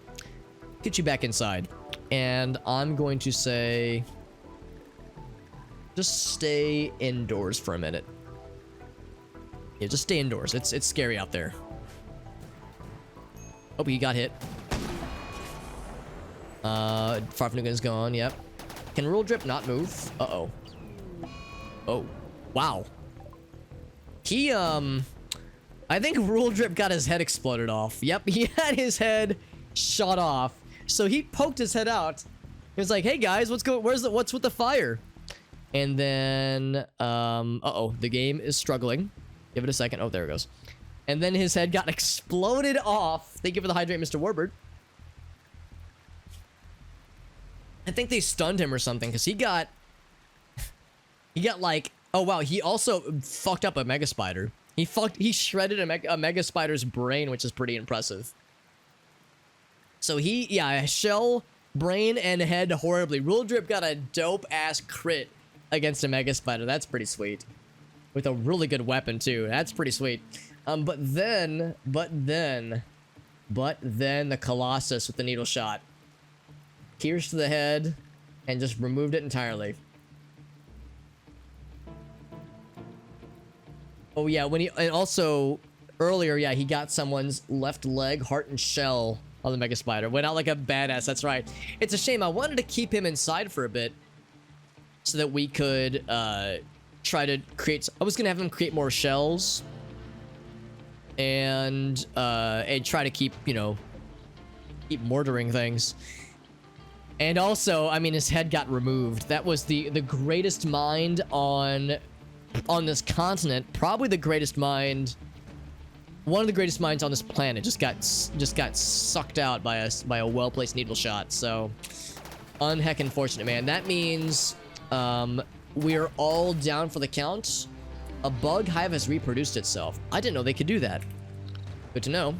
get you back inside. And I'm going to say, just stay indoors for a minute. Yeah, just stay indoors. It's scary out there. Oh, he got hit. Farfnugan's gone, yep. Can Rule Drip not move? Uh-oh. Oh. Wow. He, I think Rule Drip got his head exploded off. Yep, he had his head shot off. So he poked his head out. He was like, hey guys, what's with the fire? And then, uh-oh, the game is struggling. Give it a second. Oh, there it goes. And then his head got exploded off. Thank you for the hydrate, Mr. Warbird. I think they stunned him or something, because he got like, oh wow, he also fucked up a Mega Spider. He shredded a Mega Spider's brain, which is pretty impressive. So yeah, shell, brain, and head horribly. Rule Drip got a dope-ass crit against a Mega Spider. That's pretty sweet. With a really good weapon, too. That's pretty sweet. But then the Colossus with the needle shot pierced the head and just removed it entirely. Oh yeah, and also earlier, yeah, he got someone's left leg, heart, and shell on the Mega Spider. Went out like a badass. That's right. It's a shame. I wanted to keep him inside for a bit so that we could try to create... I was gonna have him create more shells and try to keep, you know, keep mortaring things. And also, I mean, his head got removed. That was the greatest mind on this continent. Probably the greatest mind... One of the greatest minds on this planet just got sucked out by a well-placed needle shot. So, unheckin' fortunate, man. That means we're all down for the count. A bug hive has reproduced itself. I didn't know they could do that. Good to know.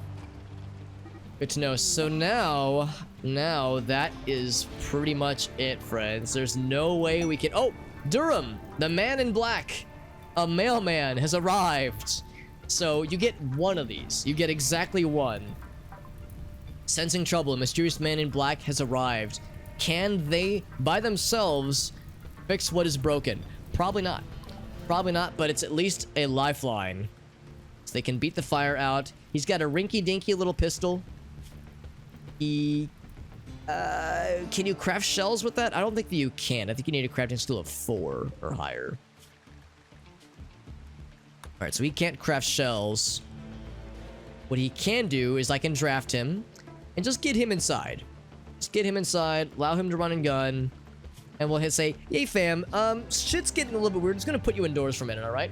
Good to know. So now that is pretty much it, friends. There's no way we can... Oh, Durham, the man in black, a mailman has arrived. So you get one of these. You get exactly one. Sensing trouble, a mysterious man in black has arrived. Can they, by themselves, fix what is broken? Probably not. Probably not, but it's at least a lifeline. So they can beat the fire out. He's got a rinky-dinky little pistol. Can you craft shells with that? I don't think that you can. I think you need a crafting skill of 4 or higher. Alright, so he can't craft shells. What he can do is I can draft him and just get him inside. Just get him inside, allow him to run and gun, and we'll say, "Hey fam, shit's getting a little bit weird. I'm just gonna put you indoors for a minute, alright?"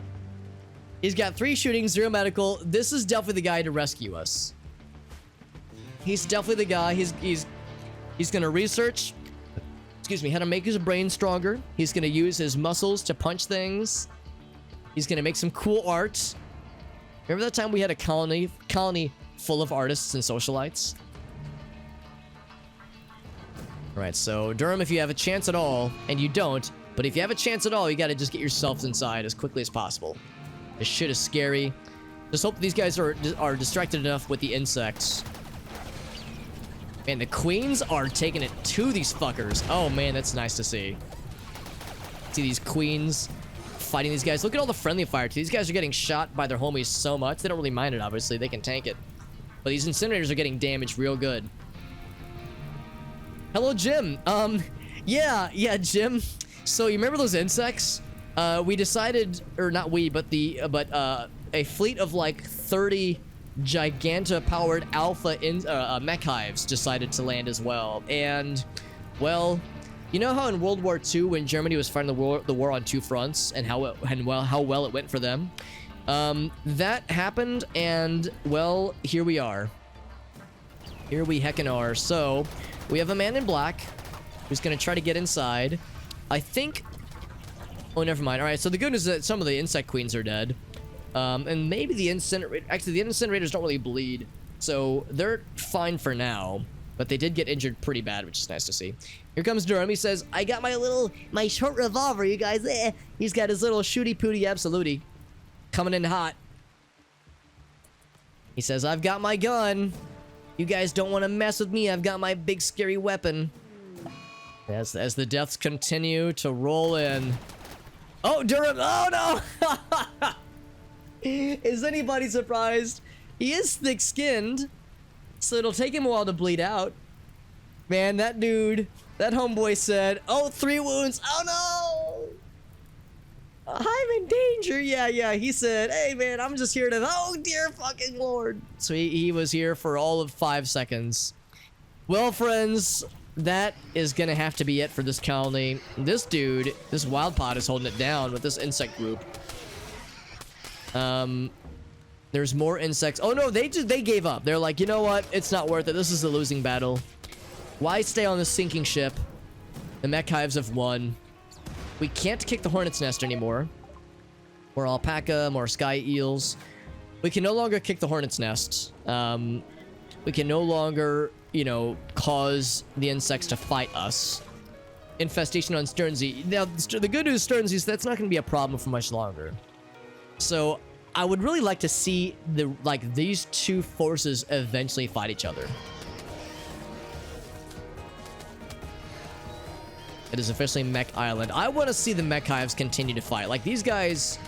He's got 3 shooting, 0 medical. This is definitely the guy to rescue us. He's definitely the guy. He's gonna research, excuse me, how to make his brain stronger. He's gonna use his muscles to punch things. He's gonna make some cool art. Remember that time we had a colony full of artists and socialites? Alright, so Durham, if you have a chance at all, and you don't, but if you have a chance at all, you gotta just get yourselves inside as quickly as possible. This shit is scary. Just hope these guys are distracted enough with the insects Man, the queens are taking it to these fuckers. Oh man, that's nice to see. See these queens fighting these guys. Look at all the friendly fire too. These guys are getting shot by their homies so much. They don't really mind it, obviously. They can tank it. But these incinerators are getting damaged real good. Hello, Jim. Yeah, Jim. So you remember those insects? We decided, or not we, but a fleet of like 30 Giganta-powered alpha mech hives decided to land as well. And, well, you know how in World War II, when Germany was fighting the war on two fronts, and how well it went for them? That happened, and, well, here we are. Here we heckin' are. So, we have a man in black who's gonna try to get inside. I think... Oh, never mind. Alright, so the good news is that some of the insect queens are dead. And maybe the incinerator... Actually, the incinerators don't really bleed. So, they're fine for now. But they did get injured pretty bad, which is nice to see. Here comes Durham. He says, I got my short revolver, you guys. He's got his little shooty-pooty absolutely. Coming in hot. He says, I've got my gun. You guys don't want to mess with me. I've got my big scary weapon. As the deaths continue to roll in. Oh, Durham. Oh, no. Is anybody surprised? He is thick-skinned, so it'll take him a while to bleed out. Man, that dude, that homeboy said, oh, 3 wounds. Oh, no. I'm in danger. Yeah. He said, hey, man, I'm just here to... Oh, dear fucking Lord. So he was here for all of 5 seconds. Well, friends, that is going to have to be it for this colony. This dude, this wild pod is holding it down with this insect group. There's more insects. Oh, no, they gave up. They're like, you know what? It's not worth it. This is a losing battle. Why stay on this sinking ship? The mech hives have won. We can't kick the hornet's nest anymore. More alpaca, more sky eels. We can no longer kick the hornet's nest. We can no longer, you know, cause the insects to fight us. Infestation on Sternsey. Now, the good news, Sternsey, is that's not going to be a problem for much longer. So, I would really like to see these two forces eventually fight each other. It is officially Mech Island. I want to see the Mech Hives continue to fight. Like, these guys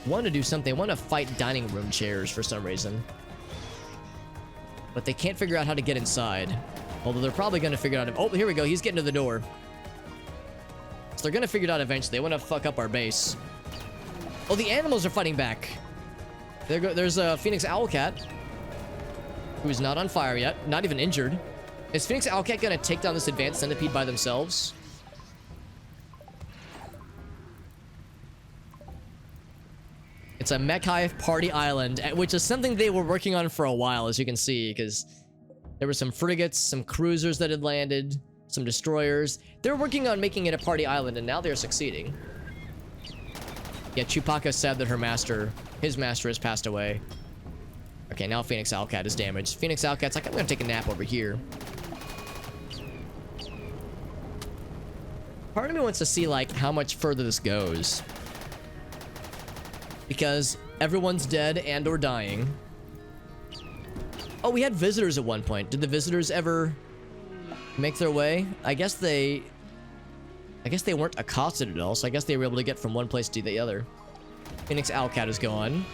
want to do something. They want to fight dining room chairs for some reason. But they can't figure out how to get inside. Although they're probably going to figure it out. Oh, here we go. He's getting to the door. So they're going to figure it out eventually. They want to fuck up our base. Oh, the animals are fighting back. There's a Phoenix Owlcat, who's not on fire yet, not even injured. Is Phoenix Owlcat gonna take down this advanced centipede by themselves? It's a Mech Hive Party Island, which is something they were working on for a while, as you can see, because there were some frigates, some cruisers that had landed, some destroyers. They're working on making it a party island, and now they're succeeding. Yeah, Chewbacca said that his master has passed away. Okay, now Phoenix Owlcat is damaged. Phoenix Owlcat's like, I'm gonna take a nap over here. Part of me wants to see, like, how much further this goes. Because everyone's dead and or dying. Oh, we had visitors at one point. Did the visitors ever make their way? I guess they weren't accosted at all, so I guess they were able to get from one place to the other. Phoenix Owlcat is gone.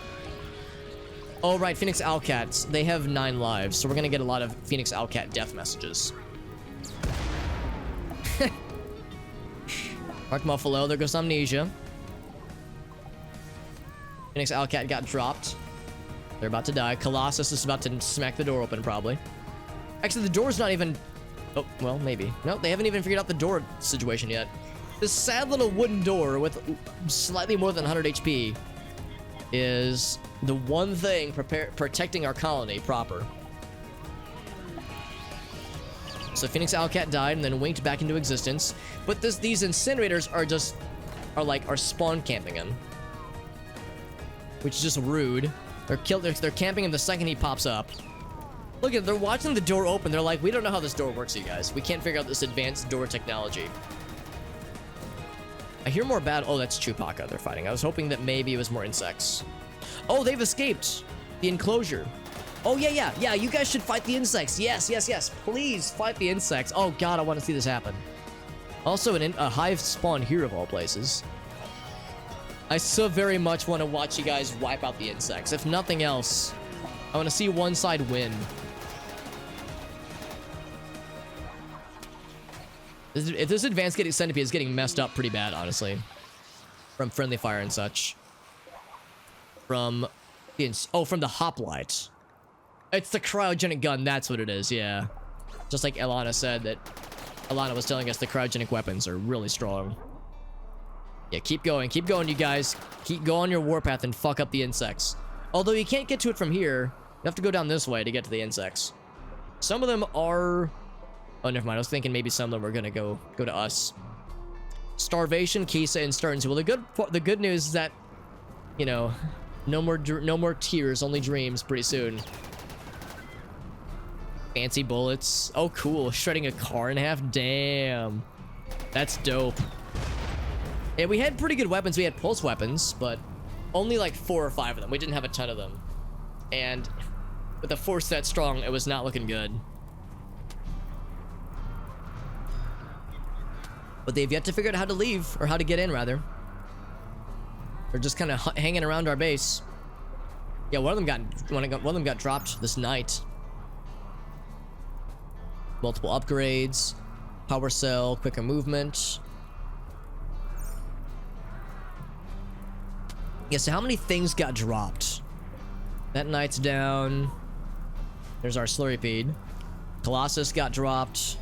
Oh, right, Phoenix Owlcats. They have 9 lives, so we're gonna get a lot of Phoenix Owlcat death messages. Mark Muffalo, there goes Amnesia. Phoenix Owlcat got dropped. They're about to die. Colossus is about to smack the door open, probably. Actually, the door's not even... Oh, well, maybe. No, they haven't even figured out the door situation yet. This sad little wooden door with slightly more than 100 HP is the one thing protecting our colony proper. So Phoenix Owlcat died and then winked back into existence. But these incinerators are spawn camping him. Which is just rude. They're camping him the second he pops up. Look at, they're watching the door open. They're like, we don't know how this door works, you guys. We can't figure out this advanced door technology. I hear more bad. Oh, that's Chewbacca they're fighting. I was hoping that maybe it was more insects. Oh, they've escaped the enclosure. Oh, yeah, you guys should fight the insects. Yes, please fight the insects. Oh god, I want to see this happen. Also, a hive spawn here of all places. I so very much want to watch you guys wipe out the insects. If nothing else, I want to see one side win. If this advanced centipede is getting messed up pretty bad, honestly. From friendly fire and such. From the hoplite. It's the cryogenic gun, that's what it is, yeah. Just like Ilana said that Ilana was telling us the cryogenic weapons are really strong. Yeah, keep going, you guys. Keep going on your warpath and fuck up the insects. Although you can't get to it from here. You have to go down this way to get to the insects. Some of them are... Oh, never mind. I was thinking maybe some of them were gonna go to us. Starvation, Kisa, and Stearns. Well, the good news is that, you know, no more tears, only dreams pretty soon. Fancy bullets. Oh, cool. Shredding a car in half. Damn. That's dope. Yeah, we had pretty good weapons. We had pulse weapons, but only like 4 or 5 of them. We didn't have a ton of them. And with a force that strong, it was not looking good. But they've yet to figure out how to leave, or how to get in, rather. They're just kind of hanging around our base. Yeah, one of them got dropped this night. Multiple upgrades, power cell, quicker movement. Yeah, so how many things got dropped? That knight's down. There's our Slurrypede. Colossus got dropped.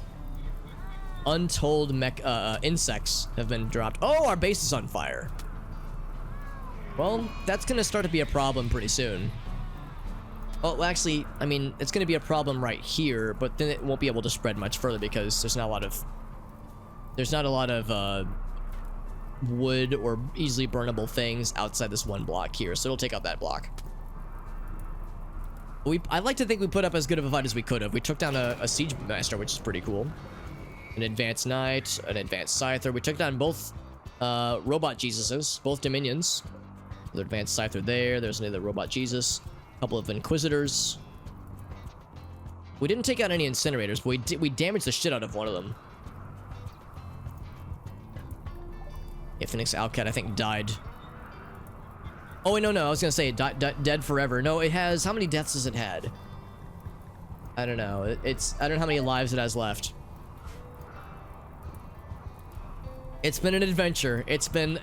Untold insects have been dropped. Oh, our base is on fire. Well, that's gonna start to be a problem pretty soon. Well, actually, I mean, it's gonna be a problem right here, but then it won't be able to spread much further because there's not a lot of wood or easily burnable things outside this one block here, so it'll take out that block. I'd like to think we put up as good of a fight as we could have. We took down a siege master, which is pretty cool. An advanced knight, an advanced scyther. We took down both robot Jesuses, both dominions. The advanced scyther there. There's another robot Jesus. A couple of inquisitors. We didn't take out any incinerators, but we damaged the shit out of one of them. Yeah, Phoenix Alcat, I think, died. Oh, wait, no, I was gonna say dead forever. No, it has... How many deaths has it had? I don't know. I don't know how many lives it has left. It's been an adventure. It's been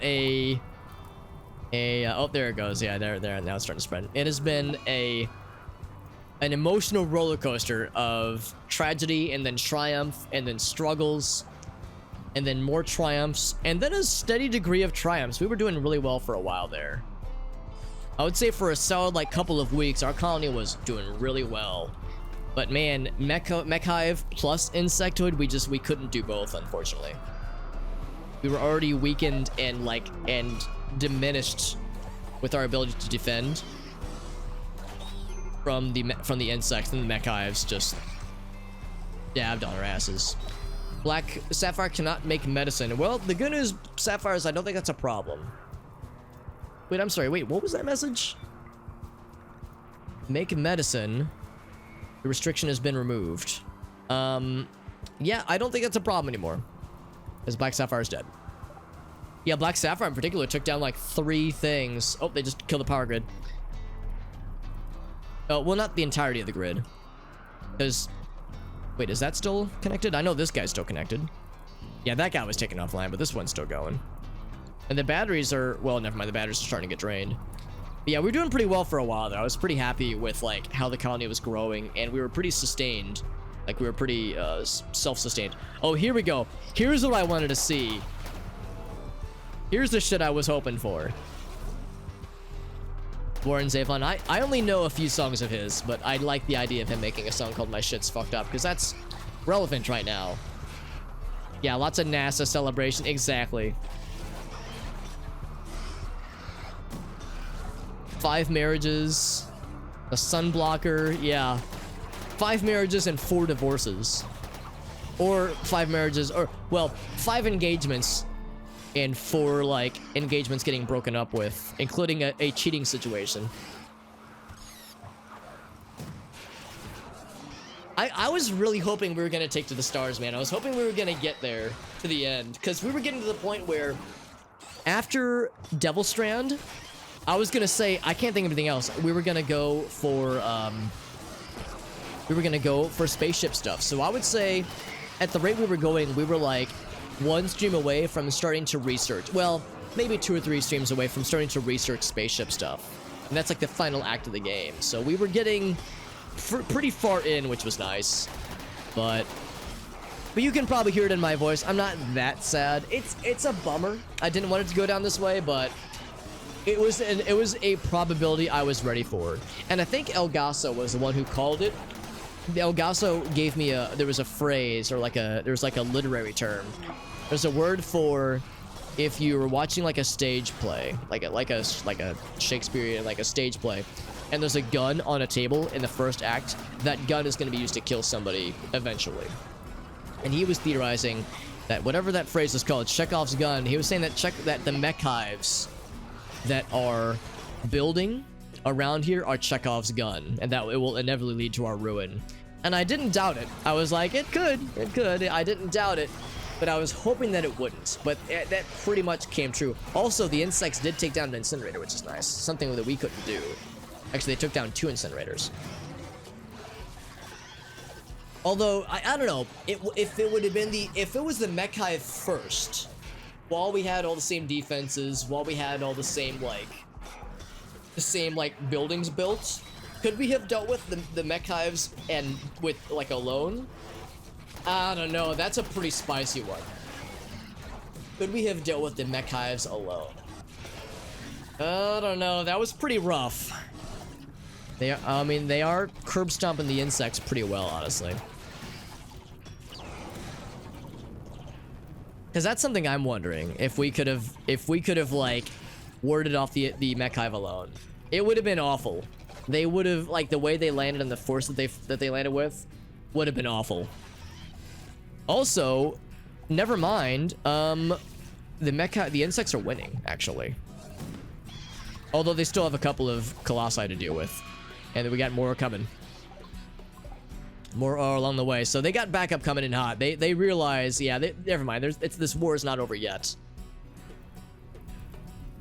oh, there it goes. Yeah, there. Now it's starting to spread. It has been an emotional roller coaster of tragedy and then triumph and then struggles and then more triumphs and then a steady degree of triumphs. We were doing really well for a while there. I would say for a solid like couple of weeks, our colony was doing really well. But man, Mech Hive plus Insectoid, we couldn't do both, unfortunately. We were already weakened and diminished with our ability to defend from the insects, and the Mech Hives just dabbed on our asses. Black Sapphire cannot make medicine. Well, the good news, Sapphire, is I don't think that's a problem. Wait, I'm sorry. Wait, what was that message? Make medicine. The restriction has been removed. Yeah, I don't think that's a problem anymore. Because Black Sapphire is dead. Yeah, Black Sapphire in particular took down like 3 things. Oh, they just killed the power grid. Oh, well, not the entirety of the grid. Because... Wait, is that still connected? I know this guy's still connected. Yeah, that guy was taken offline, but this one's still going. And the batteries are... Well, never mind. The batteries are starting to get drained. But yeah, we were doing pretty well for a while, though. I was pretty happy with, like, how the colony was growing. And we were pretty sustained. Like, we were pretty self-sustained. Oh, here we go. Here's what I wanted to see. Here's the shit I was hoping for. Warren Zevon. I only know a few songs of his, but I like the idea of him making a song called My Shit's Fucked Up, because that's relevant right now. Yeah, lots of NASA celebration. Exactly. 5 marriages. A sunblocker. Yeah. 5 marriages and 4 divorces. Or 5 marriages, or, well, 5 engagements and 4, like, engagements getting broken up with, including a cheating situation. I was really hoping we were gonna take to the stars, man. I was hoping we were gonna get there to the end, because we were getting to the point where after Devil Strand, I was gonna say I can't think of anything else. We were gonna go for spaceship stuff. So I would say at the rate we were going, we were like one stream away from starting to research. Well, maybe 2 or 3 streams away from starting to research spaceship stuff. And that's like the final act of the game. So we were getting pretty far in, which was nice. But you can probably hear it in my voice. I'm not that sad. It's a bummer. I didn't want it to go down this way, but it was a probability I was ready for. And I think El Gaso was the one who called it. El Gaso gave me there was a phrase, or there's like a literary term. There's a word for if you were watching like a stage play, like a Shakespearean, like a stage play, and there's a gun on a table in the first act, that gun is going to be used to kill somebody eventually. And he was theorizing that whatever that phrase is called, Chekhov's gun, he was saying that the mech hives that are building around here are Chekhov's gun, and that it will inevitably lead to our ruin. And I didn't doubt it. I was like, it could. I didn't doubt it, but I was hoping that it wouldn't. But that pretty much came true. Also, the insects did take down an incinerator, which is nice. Something that we couldn't do. Actually, they took down 2 incinerators. Although, I don't know, if it would have been if it was the mech hive first, while we had all the same defenses, while we had all the same buildings built, could we have dealt with the mech hives and with like alone? I don't know, that's a pretty spicy one. Could we have dealt with the mech hives alone? I don't know, that was pretty rough. They are curb stomping the insects pretty well, honestly. Because that's something I'm wondering, if we could have like warded off the mech hive alone. It would have been awful. They would have, like, the way they landed and the force that they landed with would have been awful. Also, never mind, the insects are winning, actually. Although they still have a couple of colossi to deal with. And we got more coming. More along the way. So they got backup coming in hot. They realize, yeah, never mind. This war is not over yet.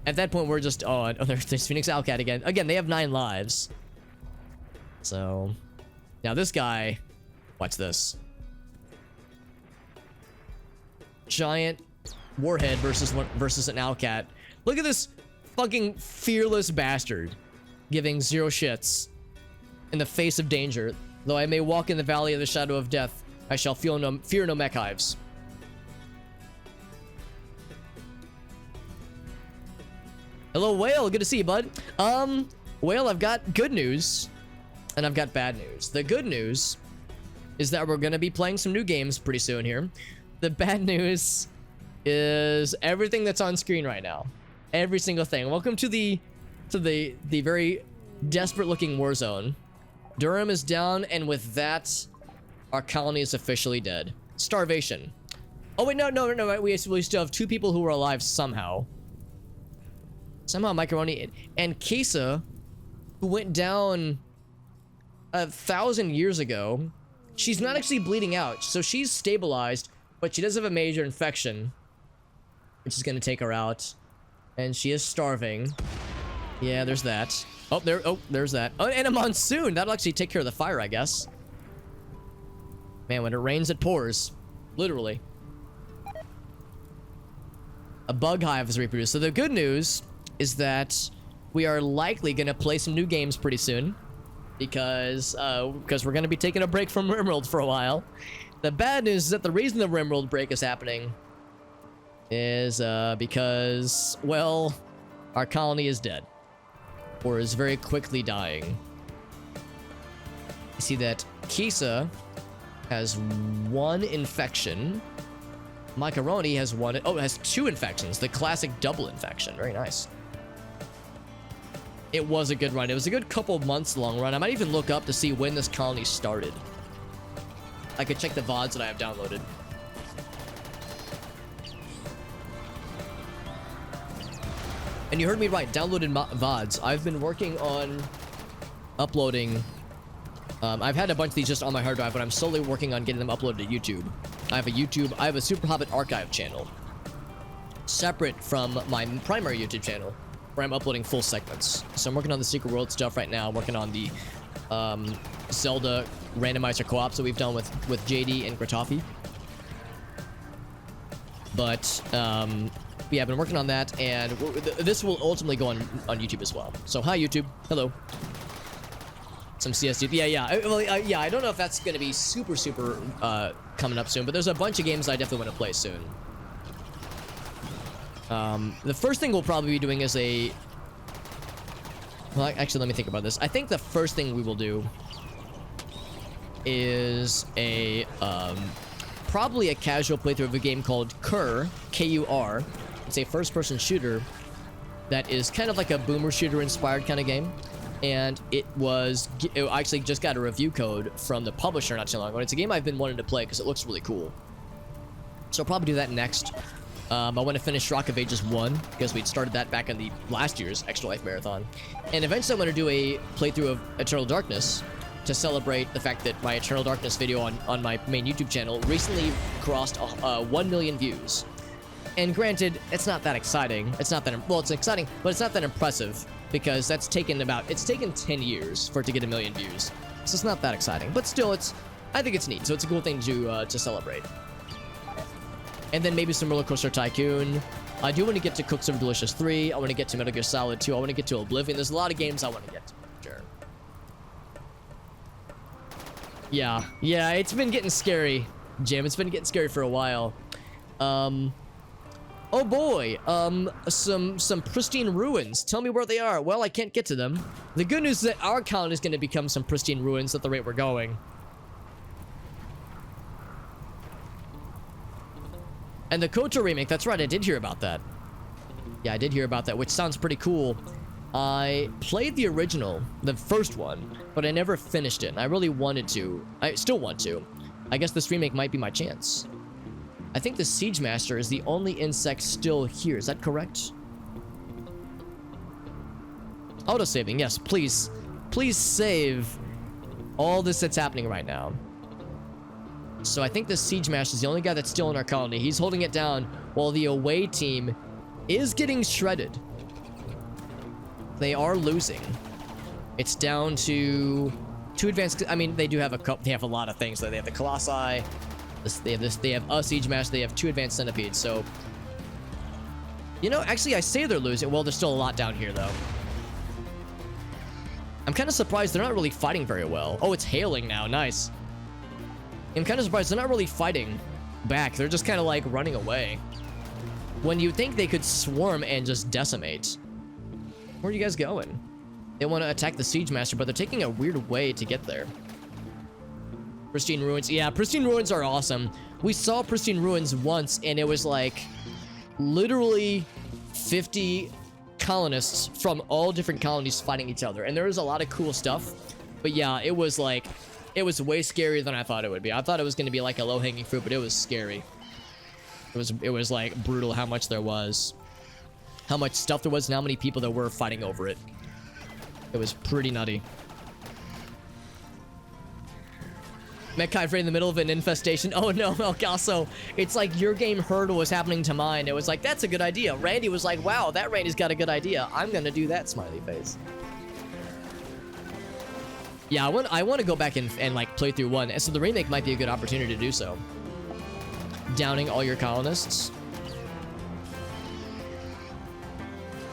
At that point, we're just... Oh, there's Phoenix Owlcat again. Again, they have 9 lives. So... Now this guy... Watch this. Giant warhead versus an Owlcat. Look at this fucking fearless bastard. Giving 0 shits. In the face of danger. Though I may walk in the valley of the shadow of death, I shall fear no mech hives. Hello, Whale. Good to see you, bud. Whale, I've got good news, and I've got bad news. The good news is that we're gonna be playing some new games pretty soon here. The bad news is everything that's on screen right now. Every single thing. Welcome to the very desperate-looking war zone. Durham is down, and with that, our colony is officially dead. Starvation. Oh wait, no. We still have 2 people who are alive somehow. Somehow Macaroni and Kesa, who went down 1,000 years ago, she's not actually bleeding out, so she's stabilized, but she does have a major infection, which is gonna take her out, and she is starving. Yeah, there's that. There's that. Oh, and a monsoon. That'll actually take care of the fire, I guess. Man, when it rains, it pours. Literally. A bug hive is reproduced. So the good news is that we are likely going to play some new games pretty soon. Because we're going to be taking a break from RimWorld for a while. The bad news is that the reason the RimWorld break is happening is because, well, our colony is dead. Or is very quickly dying. You see that Kisa has 1 infection. Macaroni has 1. Oh, it has 2 infections. The classic double infection. Very nice. It was a good run. It was a good couple of months long run. I might even look up to see when this colony started. I could check the VODs that I have downloaded. And you heard me right, downloaded VODs. I've been working on uploading I've had a bunch of these just on my hard drive, but I'm slowly working on getting them uploaded to YouTube. I have a Super Hobbit archive channel, separate from my primary YouTube channel, where I'm uploading full segments. So I'm working on the Secret World stuff right now. I'm working on the Zelda randomizer co-ops that we've done with JD and Gratofi. But yeah, I've been working on that, and this will ultimately go on YouTube as well. So hi YouTube, hello. Some CSD. Yeah. I don't know if that's going to be super coming up soon, but there's a bunch of games I definitely want to play soon. The first thing we'll probably be doing is a... Well, actually, let me think about this. I think the first thing we will do is a... probably a casual playthrough of a game called Kur, K-U-R. It's a first-person shooter that is kind of like a boomer shooter-inspired kind of game. And it actually just got a review code from the publisher not too long ago. It's a game I've been wanting to play because it looks really cool. So I'll probably do that next. I want to finish Rock of Ages 1 because we'd started that back in the last year's Extra Life Marathon. And eventually I'm going to do a playthrough of Eternal Darkness to celebrate the fact that my Eternal Darkness video on my main YouTube channel recently crossed 1 million views. And granted, it's not that exciting. It's not that, well, it's exciting, but it's not that impressive because it's taken 10 years for it to get 1 million views. So it's not that exciting, but still, I think it's neat. So it's a cool thing to celebrate. And then maybe some Roller Coaster Tycoon. I do want to get to Cooks of Delicious 3. I want to get to Metal Gear Solid 2. I want to get to Oblivion. There's a lot of games I want to get to. Sure. Yeah, it's been getting scary, Jim. It's been getting scary for a while. Oh boy, some pristine ruins. Tell me where they are. Well, I can't get to them. The good news is that our colony is going to become some pristine ruins at the rate we're going. And the KOTOR remake, that's right, I did hear about that. Yeah, I did hear about that, which sounds pretty cool. I played the original, the first one, but I never finished it. And I really wanted to. I still want to. I guess this remake might be my chance. I think the Siege Master is the only insect still here. Is that correct? Autosaving, yes, please. Please save all this that's happening right now. So I think the Siege Master is the only guy that's still in our colony. He's holding it down while the away team is getting shredded. They are losing. It's down to 2 advanced... I mean, they do have they have a lot of things. They have the Colossi. They have a Siege Master. They have 2 advanced centipedes. So, you know, actually, I say they're losing. Well, there's still a lot down here, though. I'm kind of surprised they're not really fighting very well. Oh, it's hailing now. Nice. I'm kind of surprised they're not really fighting back. They're just kind of like running away. When you think they could swarm and just decimate. Where are you guys going? They want to attack the Siege Master, but they're taking a weird way to get there. Pristine Ruins. Yeah, Pristine Ruins are awesome. We saw Pristine Ruins once, and it was like literally 50 colonists from all different colonies fighting each other. And there was a lot of cool stuff. But yeah, it was like... It was way scarier than I thought it would be. I thought it was going to be like a low-hanging fruit, but it was scary. It was like brutal how much there was. How much stuff there was and how many people there were fighting over it. It was pretty nutty. Mechai right in the middle of an infestation. Oh no, Melgasso. It's like your game heard what was happening to mine. It was like, that's a good idea. Randy was like, wow, that Randy's got a good idea. I'm going to do that, smiley face. Yeah, I want to go back and like play through 1. And so the remake might be a good opportunity to do so. Downing all your colonists.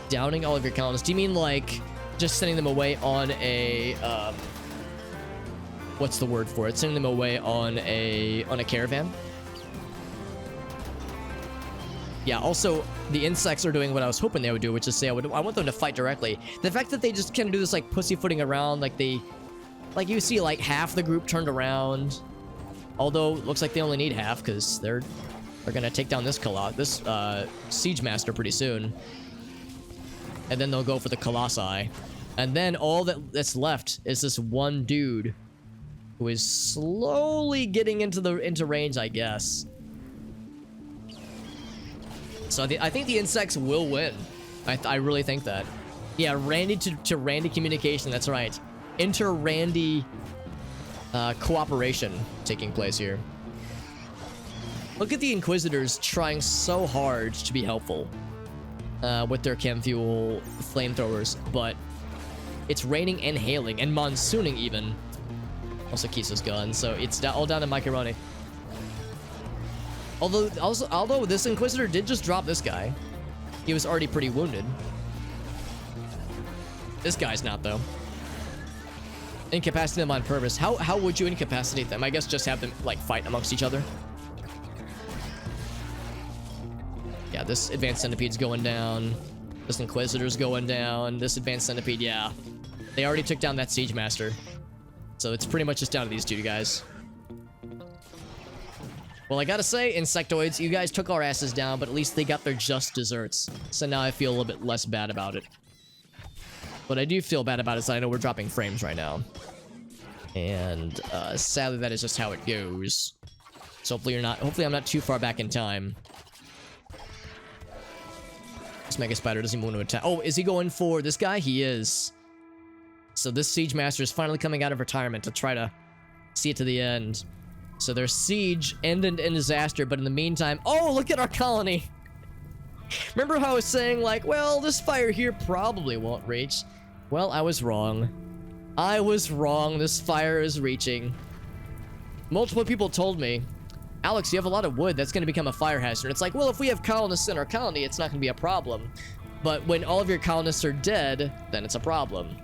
Downing all of your colonists. Do you mean like just sending them away on a what's the word for it? Sending them away on a caravan? Yeah, also, the insects are doing what I was hoping they would do, which is say I want them to fight directly. The fact that they just kind of do this like pussyfooting around, like like you see like half the group turned around. Although looks like they only need half because they're gonna take down this Siege Master pretty soon. And then they'll go for the Colossi. And then all that's left is this one dude who is slowly getting into range, I guess. So I think the insects will win. I really think that. Yeah, Randy to Randy communication, that's right. Enter Randy cooperation taking place here. Look at the Inquisitors trying so hard to be helpful with their chem fuel flamethrowers, but it's raining and hailing and monsooning even. Also Kisa's gone, so it's all down to Macaroni. Although this Inquisitor did just drop this guy. He was already pretty wounded. This guy's not, though. Incapacitate them on purpose. How would you incapacitate them? I guess just have them, like, fight amongst each other. Yeah, this Advanced Centipede's going down. This Inquisitor's going down. This Advanced Centipede, yeah. They already took down that Siege Master. So it's pretty much just down to these two guys. Well, I gotta say, Insectoids, you guys took our asses down, but at least they got their just desserts. So now I feel a little bit less bad about it. What I do feel bad about is I know we're dropping frames right now. And sadly, that is just how it goes. So hopefully I'm not too far back in time. This Mega Spider doesn't even want to attack. Oh, is he going for this guy? He is. So this Siege Master is finally coming out of retirement to try to see it to the end. So their siege ended in disaster, but in the meantime... Oh, look at our colony! Remember how I was saying, like, well, this fire here probably won't reach? Well, I was wrong. I was wrong. This fire is reaching. Multiple people told me, Alex, you have a lot of wood. That's going to become a fire hazard. It's like, well, if we have colonists in our colony, it's not going to be a problem. But when all of your colonists are dead, then it's a problem.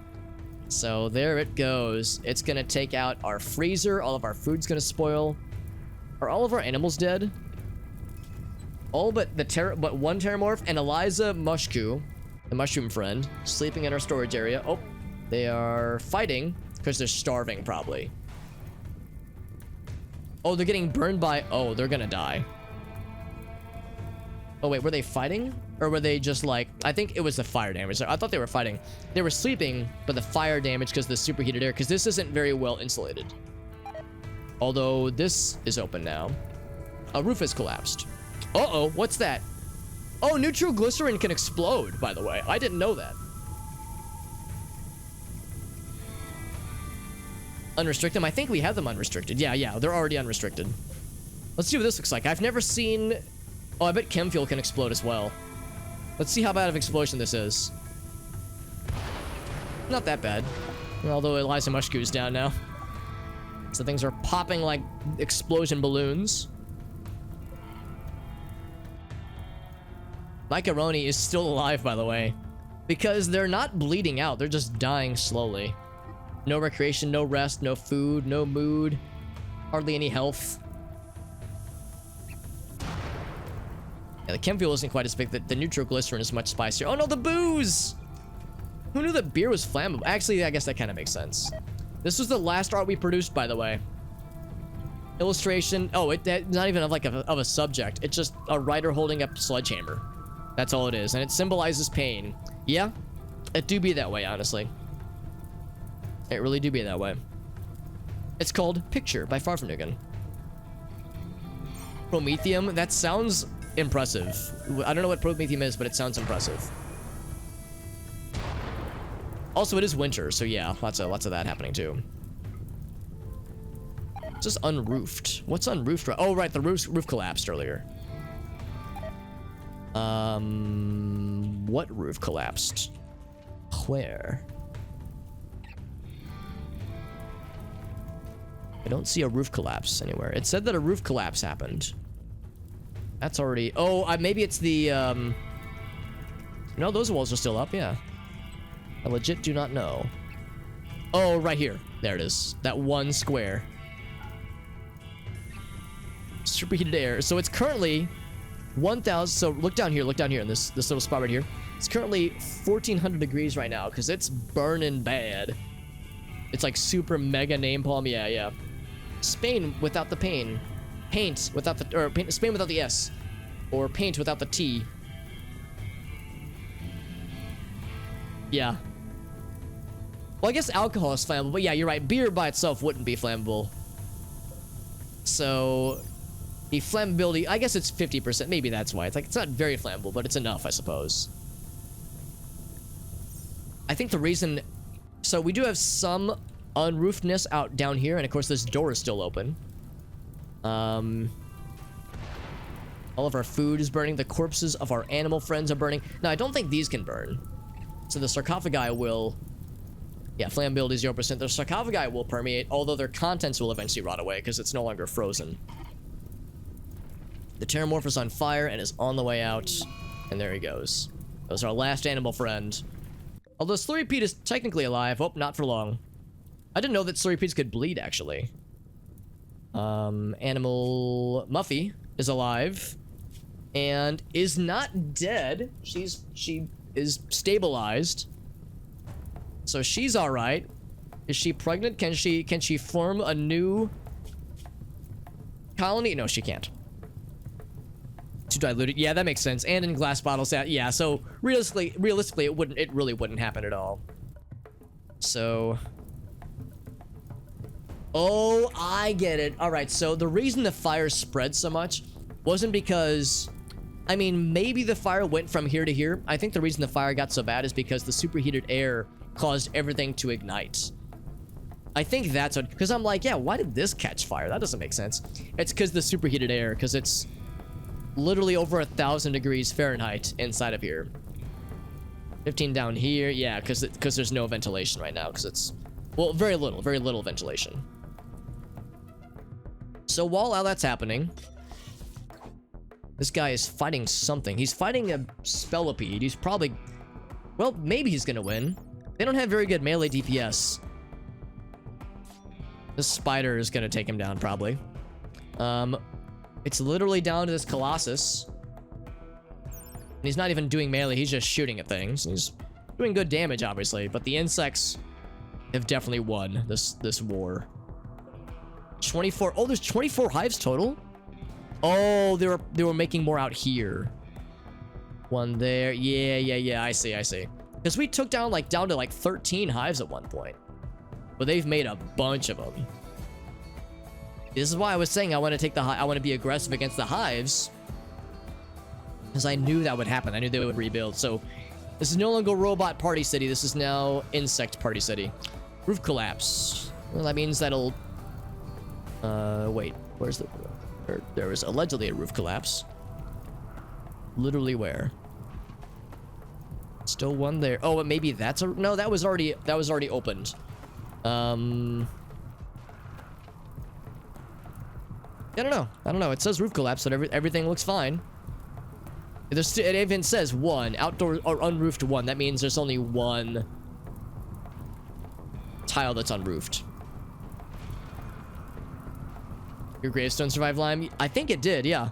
So there it goes. It's going to take out our freezer. All of our food's going to spoil. Are all of our animals dead? All but one Terramorph and Eliza Mushku, the mushroom friend, sleeping in our storage area. Oh, they are fighting because they're starving probably. Oh, they're getting burned by... Oh, they're going to die. Oh, wait, were they fighting? Or were they just like... I think it was the fire damage. I thought they were fighting. They were sleeping, but the fire damage because of the superheated air, because this isn't very well insulated. Although this is open now. A roof has collapsed. Uh-oh, what's that? Oh, nitroglycerin can explode, by the way. I didn't know that. Unrestrict them? I think we have them unrestricted. Yeah, they're already unrestricted. Let's see what this looks like. I've never seen... Oh, I bet chem fuel can explode as well. Let's see how bad of an explosion this is. Not that bad. Although Eliza Mushku's down now. So things are popping like explosion balloons. Macaroni is still alive, by the way. Because they're not bleeding out. They're just dying slowly. No recreation, no rest, no food, no mood. Hardly any health. Yeah, the chem fuel isn't quite as big. The nitroglycerin is much spicier. Oh no, the booze! Who knew that beer was flammable? Actually, I guess that kind of makes sense. This was the last art we produced, by the way. Illustration. Oh, it's not even of a subject. It's just a writer holding up a sledgehammer. That's all it is, and it symbolizes pain. Yeah, it do be that way, honestly. It really do be that way. It's called Picture by Farfanugan. Promethium. That sounds impressive. I don't know what promethium is, but it sounds impressive. Also, it is winter, so yeah, lots of that happening too. It's just unroofed. What's unroofed? Oh, right, the roof collapsed earlier. What roof collapsed? Where? I don't see a roof collapse anywhere. It said that a roof collapse happened. That's already... Oh, maybe it's the, No, those walls are still up, yeah. I legit do not know. Oh, right here. There it is. That one square. Superheated air. So it's currently 1,000... So look down here in this little spot right here. It's currently 1,400 degrees right now because it's burning bad. It's like super mega napalm. Yeah. Spain without the pain. Paint without the... Or Spain without the S. Or paint without the T. Yeah. Well, I guess alcohol is flammable, but yeah, you're right. Beer by itself wouldn't be flammable. So, the flammability, I guess it's 50%. Maybe that's why. It's not very flammable, but it's enough, I suppose. I think the reason... So, we do have some unroofedness out down here, and of course this door is still open. All of our food is burning. The corpses of our animal friends are burning. Now, I don't think these can burn. So the sarcophagi will... Yeah, flammability 0%. The sarcophagi will permeate, although their contents will eventually rot away because it's no longer frozen. The Terramorph is on fire and is on the way out. And there he goes. That was our last animal friend. Although Slurry Pete is technically alive. Oh, not for long. I didn't know that Slurry Pete's could bleed, actually. Animal Muffy is alive. And is not dead. She is stabilized. So she's alright. Is she pregnant? Can she form a new colony? No, she can't. Too diluted. Yeah, that makes sense. And in glass bottles. Yeah, so realistically it really wouldn't happen at all. So oh, I get it. Alright, so the reason the fire spread so much wasn't because, I mean, maybe the fire went from here to here. I think the reason the fire got so bad is because the superheated air caused everything to ignite. I think that's what, because I'm like, yeah, why did this catch fire? That doesn't make sense. It's because the superheated air, because it's literally over 1,000 degrees Fahrenheit inside of here. 15 down here, yeah, because there's no ventilation right now, because it's, well, very little ventilation. So while all that's happening, this guy is fighting something. He's fighting a Spellipede. He's probably, well, maybe he's gonna win. They don't have very good melee DPS. This spider is gonna take him down, probably. It's literally down to this Colossus. And he's not even doing melee, he's just shooting at things. He's doing good damage, obviously, but the insects have definitely won this war. 24, oh, there's 24 hives total? Oh, they were making more out here. One there, yeah, I see. Because we took down to like 13 hives at one point. But they've made a bunch of them. This is why I was saying I want to take I want to be aggressive against the hives. Because I knew that would happen. I knew they would rebuild. So this is no longer Robot Party City. This is now Insect Party City. Roof collapse. Well, that means that'll... wait. Where's the... There was allegedly a roof collapse. Literally where? Still one there. Oh, but maybe that's a... No, that was already opened. I don't know. It says roof collapse, but everything looks fine. It even says one. Outdoor or unroofed one. That means there's only one tile that's unroofed. Your gravestone survived lime? I think it did, yeah.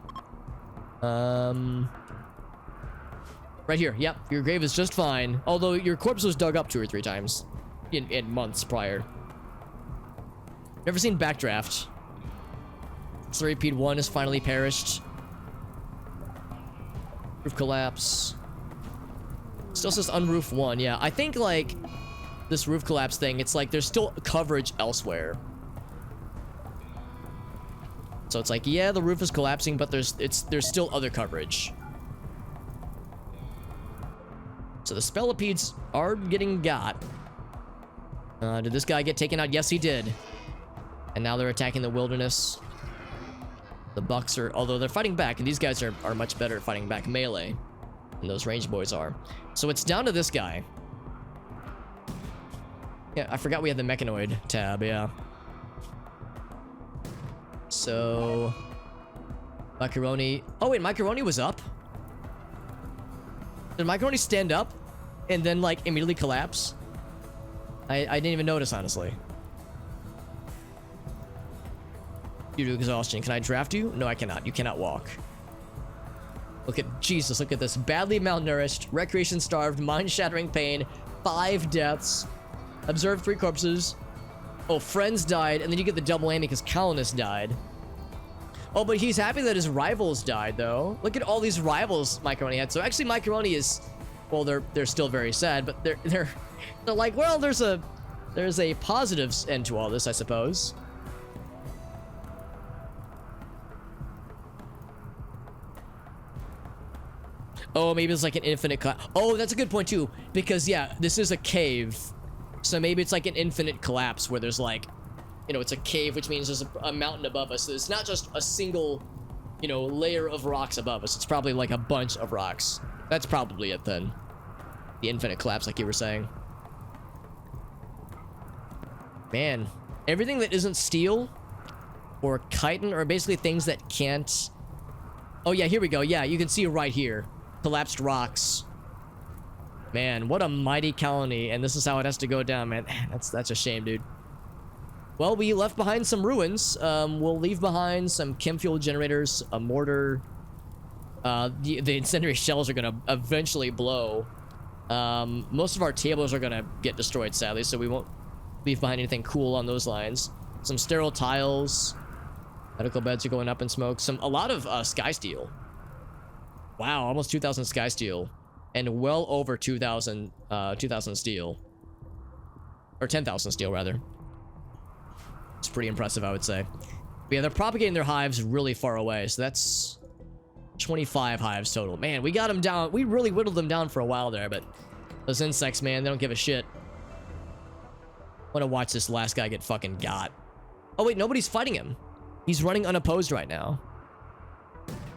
Right here, yep. Your grave is just fine. Although your corpse was dug up 2 or 3 times in months prior. Never seen Backdraft. Slurry Pete 1 has finally perished. Roof collapse. Still says unroof 1, yeah. I think, like, this roof collapse thing, it's like there's still coverage elsewhere. So it's like, yeah, the roof is collapsing, but there's still other coverage. So the Spellipedes are getting got. Did this guy get taken out? Yes, he did. And now they're attacking the wilderness. The Bucks are, although they're fighting back, and these guys are much better at fighting back melee than those range boys are. So it's down to this guy. Yeah, I forgot we had the Mechanoid tab, yeah. So... Macaroni... Oh wait, Macaroni was up? Did Macaroni stand up? And then, like, immediately collapse? I didn't even notice, honestly. Due to exhaustion. Can I draft you? No, I cannot. You cannot walk. Look at... Jesus, look at this. Badly malnourished, recreation-starved, mind-shattering pain, 5 deaths, observed 3 corpses. Oh, friends died, and then you get the double whammy because Colonist died. Oh, but he's happy that his rivals died, though. Look at all these rivals Macaroni had. So actually, Macaroni is... Well, they're still very sad, but they're like, well, there's a positive end to all this, I suppose. Oh, maybe it's like an infinite cut. Oh, that's a good point, too. Because, yeah, this is a cave. So maybe it's like an infinite collapse where there's like, you know, it's a cave, which means there's a mountain above us. So it's not just a single, you know, layer of rocks above us. It's probably like a bunch of rocks. That's probably it then. The infinite collapse, like you were saying. Man, everything that isn't steel or chitin are basically things that can't... Oh yeah, here we go. Yeah, you can see right here. Collapsed rocks. Man, what a mighty colony, and this is how it has to go down, man. That's a shame, dude. Well, we left behind some ruins. We'll leave behind some chem fuel generators, a mortar. The incendiary shells are gonna eventually blow. Most of our tables are gonna get destroyed, sadly, so we won't leave behind anything cool on those lines. Some sterile tiles. Medical beds are going up in smoke. A lot of sky steel. Wow, almost 2,000 sky steel. And well over 2,000 steel. Or 10,000 steel, rather. It's pretty impressive, I would say. But yeah, they're propagating their hives really far away, so that's 25 hives total. Man, we got them down. We really whittled them down for a while there, but those insects, man, they don't give a shit. I want to watch this last guy get fucking got. Oh, wait, nobody's fighting him. He's running unopposed right now.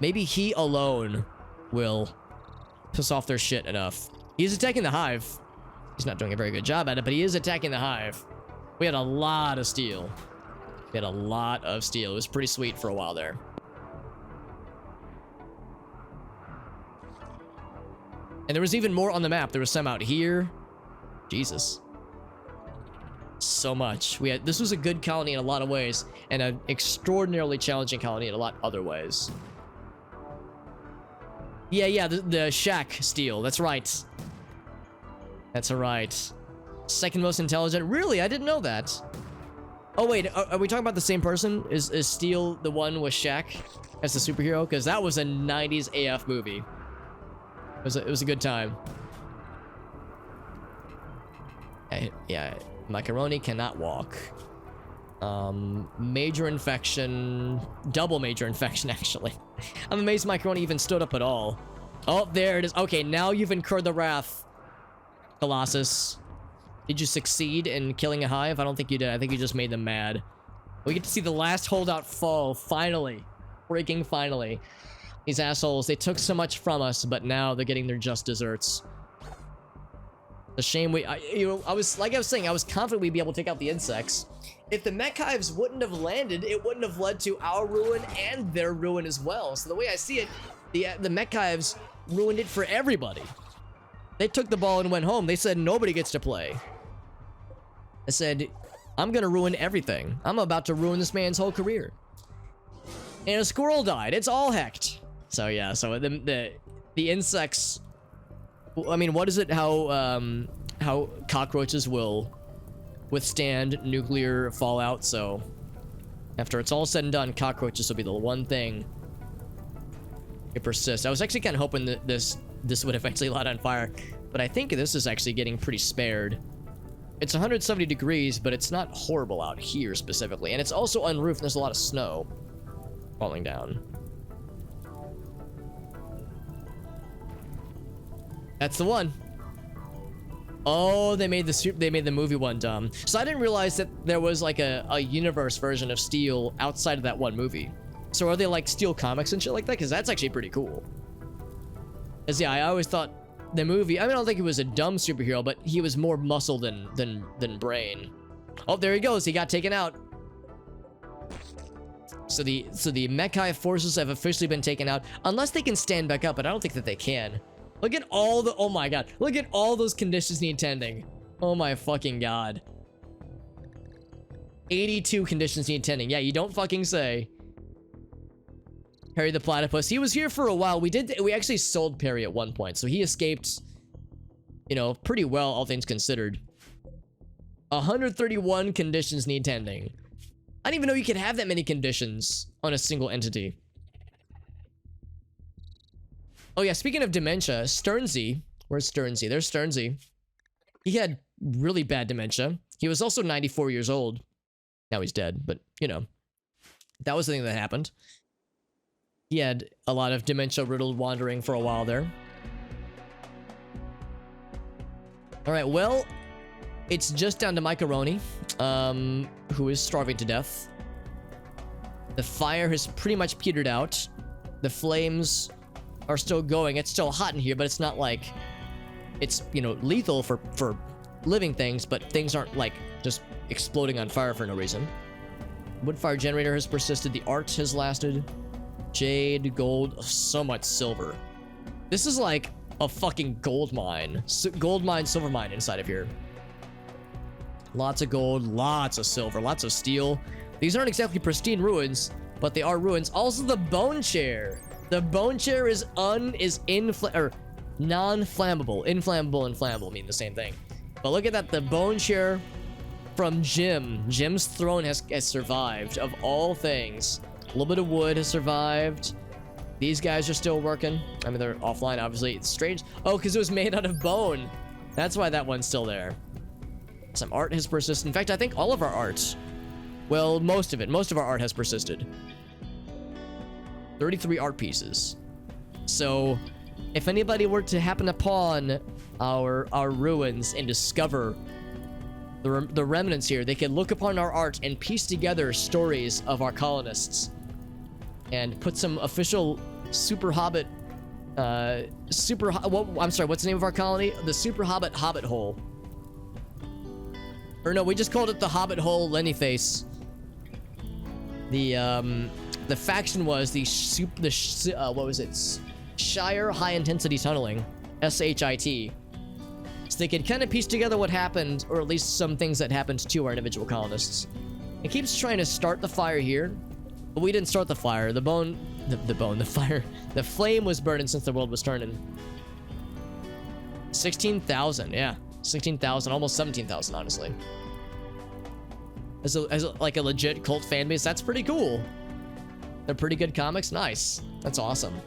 Maybe he alone will piss off their shit enough. He's attacking the hive. He's not doing a very good job at it, but he is attacking the hive. We had a lot of steel. We had a lot of steel. It was pretty sweet for a while there. And there was even more on the map. There was some out here. Jesus. So much. This was a good colony in a lot of ways, and an extraordinarily challenging colony in a lot other ways. Yeah, the shack steel. That's right. That's right. Second most intelligent. Really? I didn't know that. Oh, wait. Are we talking about the same person? Is Steel the one with Shaq as the superhero? Because that was a 90s AF movie. It was a good time. Yeah. Macaroni cannot walk. Major infection. Double major infection, actually. I'm amazed Macaroni even stood up at all. Oh, there it is. Okay, now you've incurred the wrath, Colossus. Did you succeed in killing a hive? I don't think you did. I think you just made them mad. We get to see the last holdout fall, finally. Freaking finally. These assholes, they took so much from us, but now they're getting their just desserts. The shame I was saying, I was confident we'd be able to take out the insects. If the mech hives wouldn't have landed, it wouldn't have led to our ruin and their ruin as well. So the way I see it, the mech hives ruined it for everybody. They took the ball and went home. They said nobody gets to play. I said, I'm gonna ruin everything. I'm about to ruin this man's whole career. And a squirrel died. It's all hecked. So yeah, so the insects. I mean, what is it? How cockroaches will withstand nuclear fallout? So after it's all said and done, cockroaches will be the one thing it persists. I was actually kind of hoping that this would eventually light on fire, but I think this is actually getting pretty spared. It's 170 degrees, but it's not horrible out here specifically, and it's also unroofed. There's a lot of snow falling down. That's the one. Oh, they made the movie one dumb. So I didn't realize that there was like a universe version of Steel outside of that one movie. So are they like Steel comics and shit like that? Because that's actually pretty cool. Because yeah, I always thought the movie, I mean, I don't think he was a dumb superhero, but he was more muscle than brain. Oh, there he goes. He got taken out. So the Mechai forces have officially been taken out, unless they can stand back up, but I don't think that they can. Look at all the, oh my god, look at all those conditions need tending. Oh my fucking god. 82 conditions need tending. Yeah, you don't fucking say. Perry the Platypus. He was here for a while. We actually sold Perry at one point, so he escaped, you know, pretty well, all things considered. 131 conditions need tending. I didn't even know you could have that many conditions on a single entity. Oh yeah, speaking of dementia, Sternsey. Where's Sternsey? There's Sternsey. He had really bad dementia. He was also 94 years old. Now he's dead, but, you know. That was the thing that happened. He had a lot of dementia-riddled wandering for a while there. Alright, well, It's just down to Macaroni, who is starving to death. The fire has pretty much petered out. The flames are still going. It's still hot in here, but it's not like it's, you know, lethal for living things, but things aren't like just exploding on fire for no reason. Wood fire generator has persisted. The art has lasted. Jade, gold, so much silver. This is like a fucking gold mine. Gold mine, silver mine inside of here. Lots of gold, lots of silver, lots of steel. These aren't exactly pristine ruins, but they are ruins. Also, the bone chair. The bone chair is non-flammable. Inflammable and flammable mean the same thing. But look at that, the bone chair from Jim. Jim's throne has survived, of all things. A little bit of wood has survived. These guys are still working. I mean, they're offline, obviously. It's strange. Oh, because it was made out of bone. That's why that one's still there. Some art has persisted. In fact, I think all of our art, well, most of our art has persisted. 33 art pieces. So, if anybody were to happen upon our ruins and discover the remnants here, they could look upon our art and piece together stories of our colonists and put some official Super Hobbit, I'm sorry, what's the name of our colony? The Super Hobbit Hobbit Hole. Or no, we just called it the Hobbit Hole Lennyface. The faction was what was it? Shire High Intensity Tunneling, SHIT. So they could kind of piece together what happened, or at least some things that happened to our individual colonists. It keeps trying to start the fire here, but we didn't start the fire. The flame was burning since the world was turning. 16,000, yeah. 16,000, almost 17,000, honestly. As like a legit cult fan base, that's pretty cool. They're pretty good comics. Nice. That's awesome.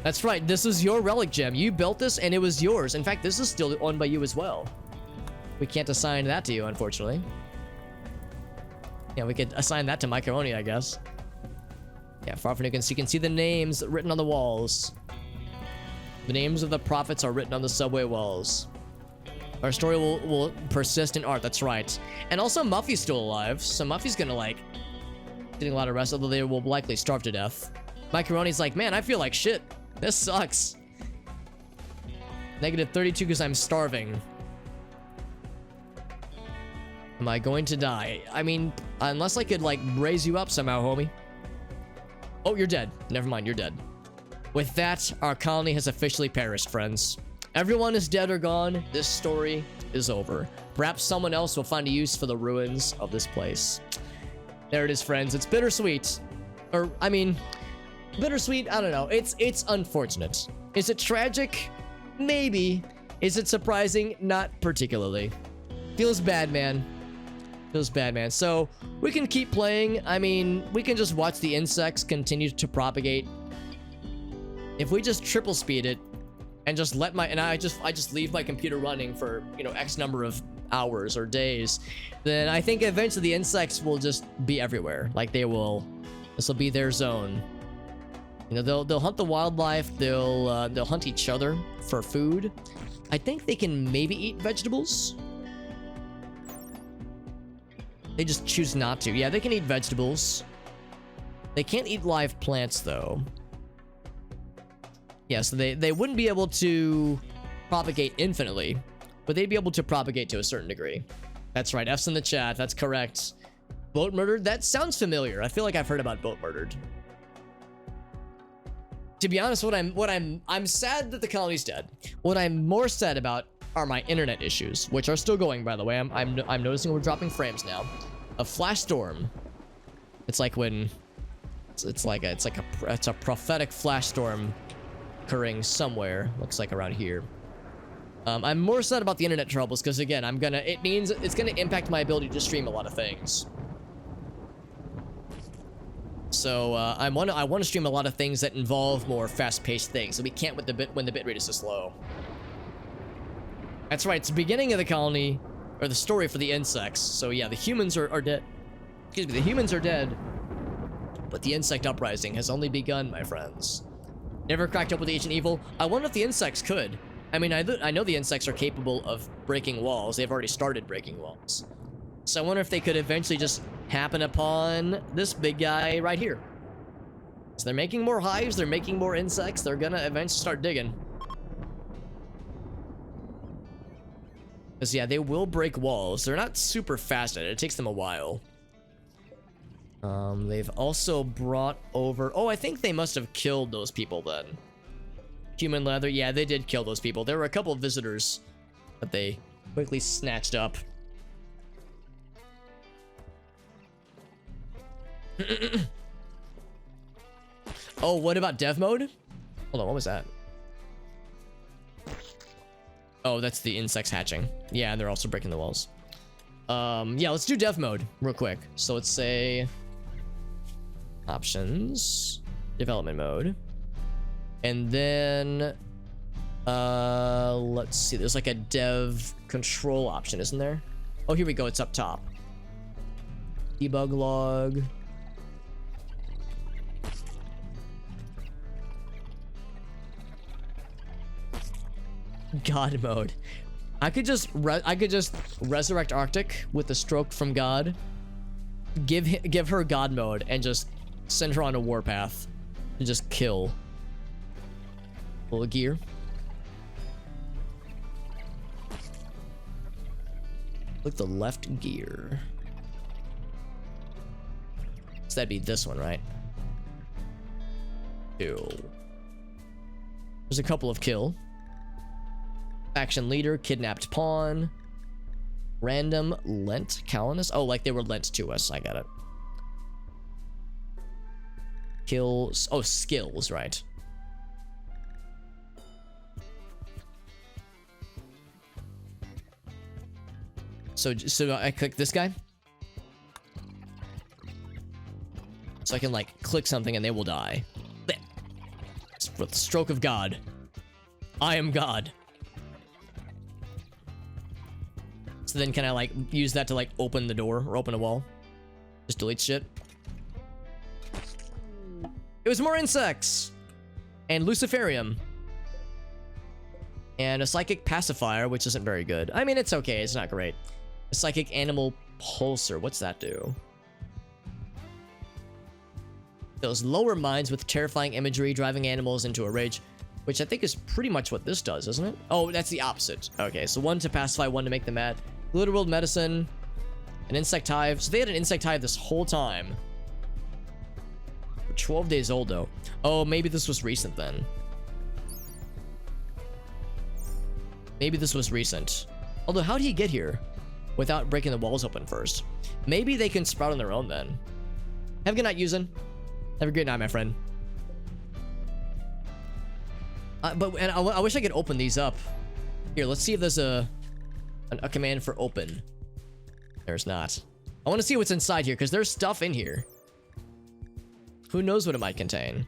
That's right. This is your relic gem. You built this and it was yours. In fact, this is still owned by you as well. We can't assign that to you, unfortunately. Yeah, we could assign that to Macaroni, I guess. Yeah, far from you can see the names written on the walls. The names of the prophets are written on the subway walls. Our story will persist in art, that's right. And also, Muffy's still alive, so Muffy's gonna, like, getting a lot of rest, although they will likely starve to death. Macaroni's like, man, I feel like shit. This sucks. Negative 32 because I'm starving. Am I going to die? I mean, unless I could, like, raise you up somehow, homie. Oh, you're dead. Never mind, you're dead. With that, our colony has officially perished, friends. Everyone is dead or gone. This story is over. Perhaps someone else will find a use for the ruins of this place. There it is, friends. It's bittersweet. Or, I mean, bittersweet, I don't know. It's unfortunate. Is it tragic? Maybe. Is it surprising? Not particularly. Feels bad, man. Feels bad, man. So, we can keep playing. I mean, we can just watch the insects continue to propagate. If we just triple speed it, and just let I just leave my computer running for, you know, X number of hours or days, then I think eventually the insects will just be everywhere. Like this will be their zone. You know, they'll hunt the wildlife, they'll hunt each other for food. I think they can maybe eat vegetables. They just choose not to. Yeah, they can eat vegetables. They can't eat live plants though. Yeah, so they wouldn't be able to propagate infinitely, but they'd be able to propagate to a certain degree. That's right, F's in the chat, that's correct. Boat murdered? That sounds familiar. I feel like I've heard about boat murdered. To be honest, I'm sad that the colony's dead. What I'm more sad about are my internet issues, which are still going, by the way. I'm noticing we're dropping frames now. A flash storm. It's like when it's a prophetic flash storm occurring somewhere. Looks like around here. I'm more sad about the internet troubles because again, it means it's gonna impact my ability to stream a lot of things. So I want to stream a lot of things that involve more fast-paced things, so we can't when the bitrate is so low. That's right. It's the beginning of the colony, or the story for the insects. So yeah, the humans are dead. Excuse me, the humans are dead, but the insect uprising has only begun, my friends. Never cracked up with Ancient Evil. I wonder if the insects could. I mean, I know the insects are capable of breaking walls. They've already started breaking walls. So I wonder if they could eventually just happen upon this big guy right here. So they're making more hives, they're making more insects, they're gonna eventually start digging. Because yeah, they will break walls. They're not super fast at it. It takes them a while. They've also brought over... Oh, I think they must have killed those people then. Human leather. Yeah, they did kill those people. There were a couple of visitors that they quickly snatched up. Oh, what about dev mode? Hold on, what was that? Oh, that's the insects hatching. Yeah, and they're also breaking the walls. Yeah, let's do dev mode real quick. So let's say options, development mode. And then let's see, there's like a dev control option, isn't there? Oh, here we go, it's up top. Debug log. God mode. I could just resurrect Arctic with the stroke from God. Give her God mode and just send her on a warpath and just kill. Full gear. Look, the left gear. So that'd be this one, right? Kill. There's a couple of kill. Faction leader, kidnapped pawn. Random lent colonist. Oh, like they were lent to us. I got it. Kills. Oh, skills, right. So I click this guy. So I can like click something and they will die. With the stroke of God. I am God. So then can I like use that to like open the door or open a wall? Just delete shit. It was more insects and Luciferium and a psychic pacifier, which isn't very good. I mean, it's okay. It's not great. A psychic animal pulsar. What's that do? Those lower minds with terrifying imagery, driving animals into a rage, which I think is pretty much what this does, isn't it? Oh, that's the opposite. Okay, so one to pacify, one to make them mad. Glitterworld medicine, an insect hive. So they had an insect hive this whole time. We're 12 days old, though. Oh, maybe this was recent then. Maybe this was recent. Although, how did he get here without breaking the walls open first? Maybe they can sprout on their own then. Have a good night, Yuzen. Have a great night, my friend. And I wish I could open these up. Here, let's see if there's a command for open. There's not. I want to see what's inside here, because there's stuff in here. Who knows what it might contain?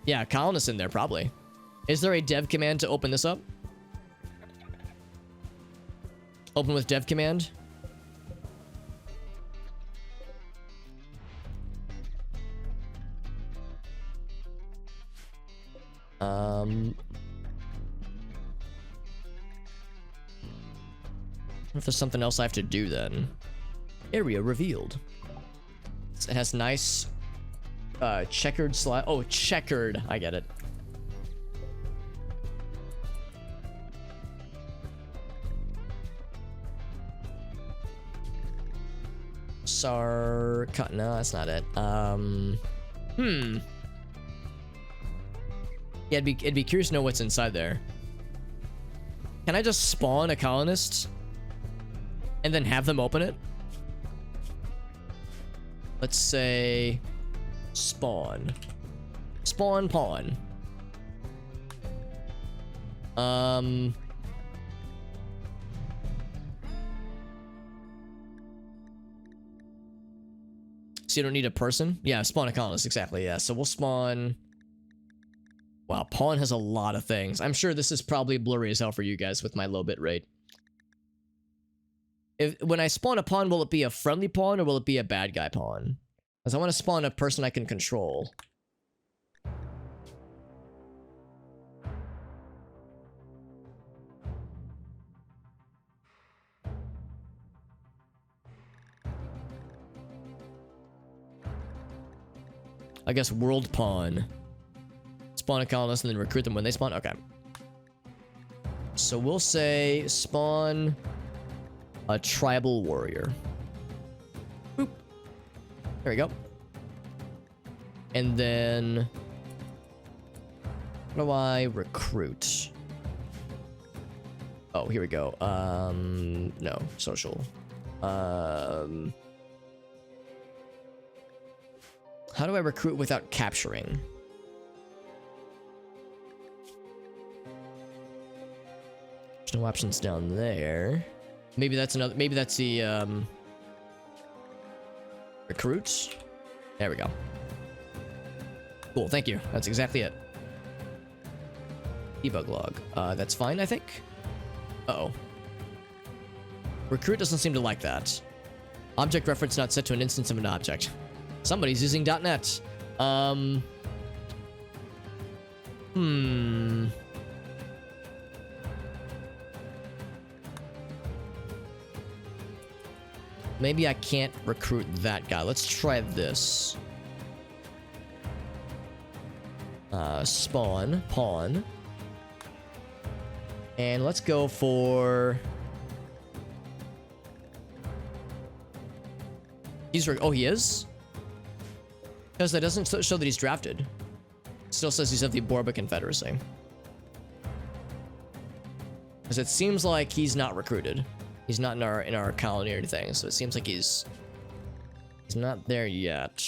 Yeah, colonists in there, probably. Is there a dev command to open this up? Open with dev command. I wonder if there's something else I have to do then. Area revealed. It has nice checkered slide. Oh, checkered. I get it. No, that's not it. Yeah, it'd be curious to know what's inside there. Can I just spawn a colonist and then have them open it? Let's say spawn. Spawn pawn. So you don't need a person? Yeah, spawn a colonist, exactly, yeah. So we'll spawn... Wow, pawn has a lot of things. I'm sure this is probably blurry as hell for you guys with my low bit rate. When I spawn a pawn, will it be a friendly pawn or will it be a bad guy pawn? Because I want to spawn a person I can control. I guess world pawn. Spawn a colonist and then recruit them when they spawn. Okay. So we'll say spawn a tribal warrior. Boop. There we go. And then how do I recruit? Oh, here we go. No, social. How do I recruit without capturing? There's no options down there. Maybe that's another, maybe that's the recruits. There we go. Cool, thank you. That's exactly it. Debug log. That's fine, I think. Uh-oh. Recruit doesn't seem to like that. Object reference not set to an instance of an object. Somebody's using .NET. Maybe I can't recruit that guy. Let's try this. Spawn, pawn. And let's go for... Oh, he is? Because that doesn't show that he's drafted. It still says he's of the Borba Confederacy. Because it seems like he's not recruited. He's not in our colony or anything, so it seems like he's not there yet.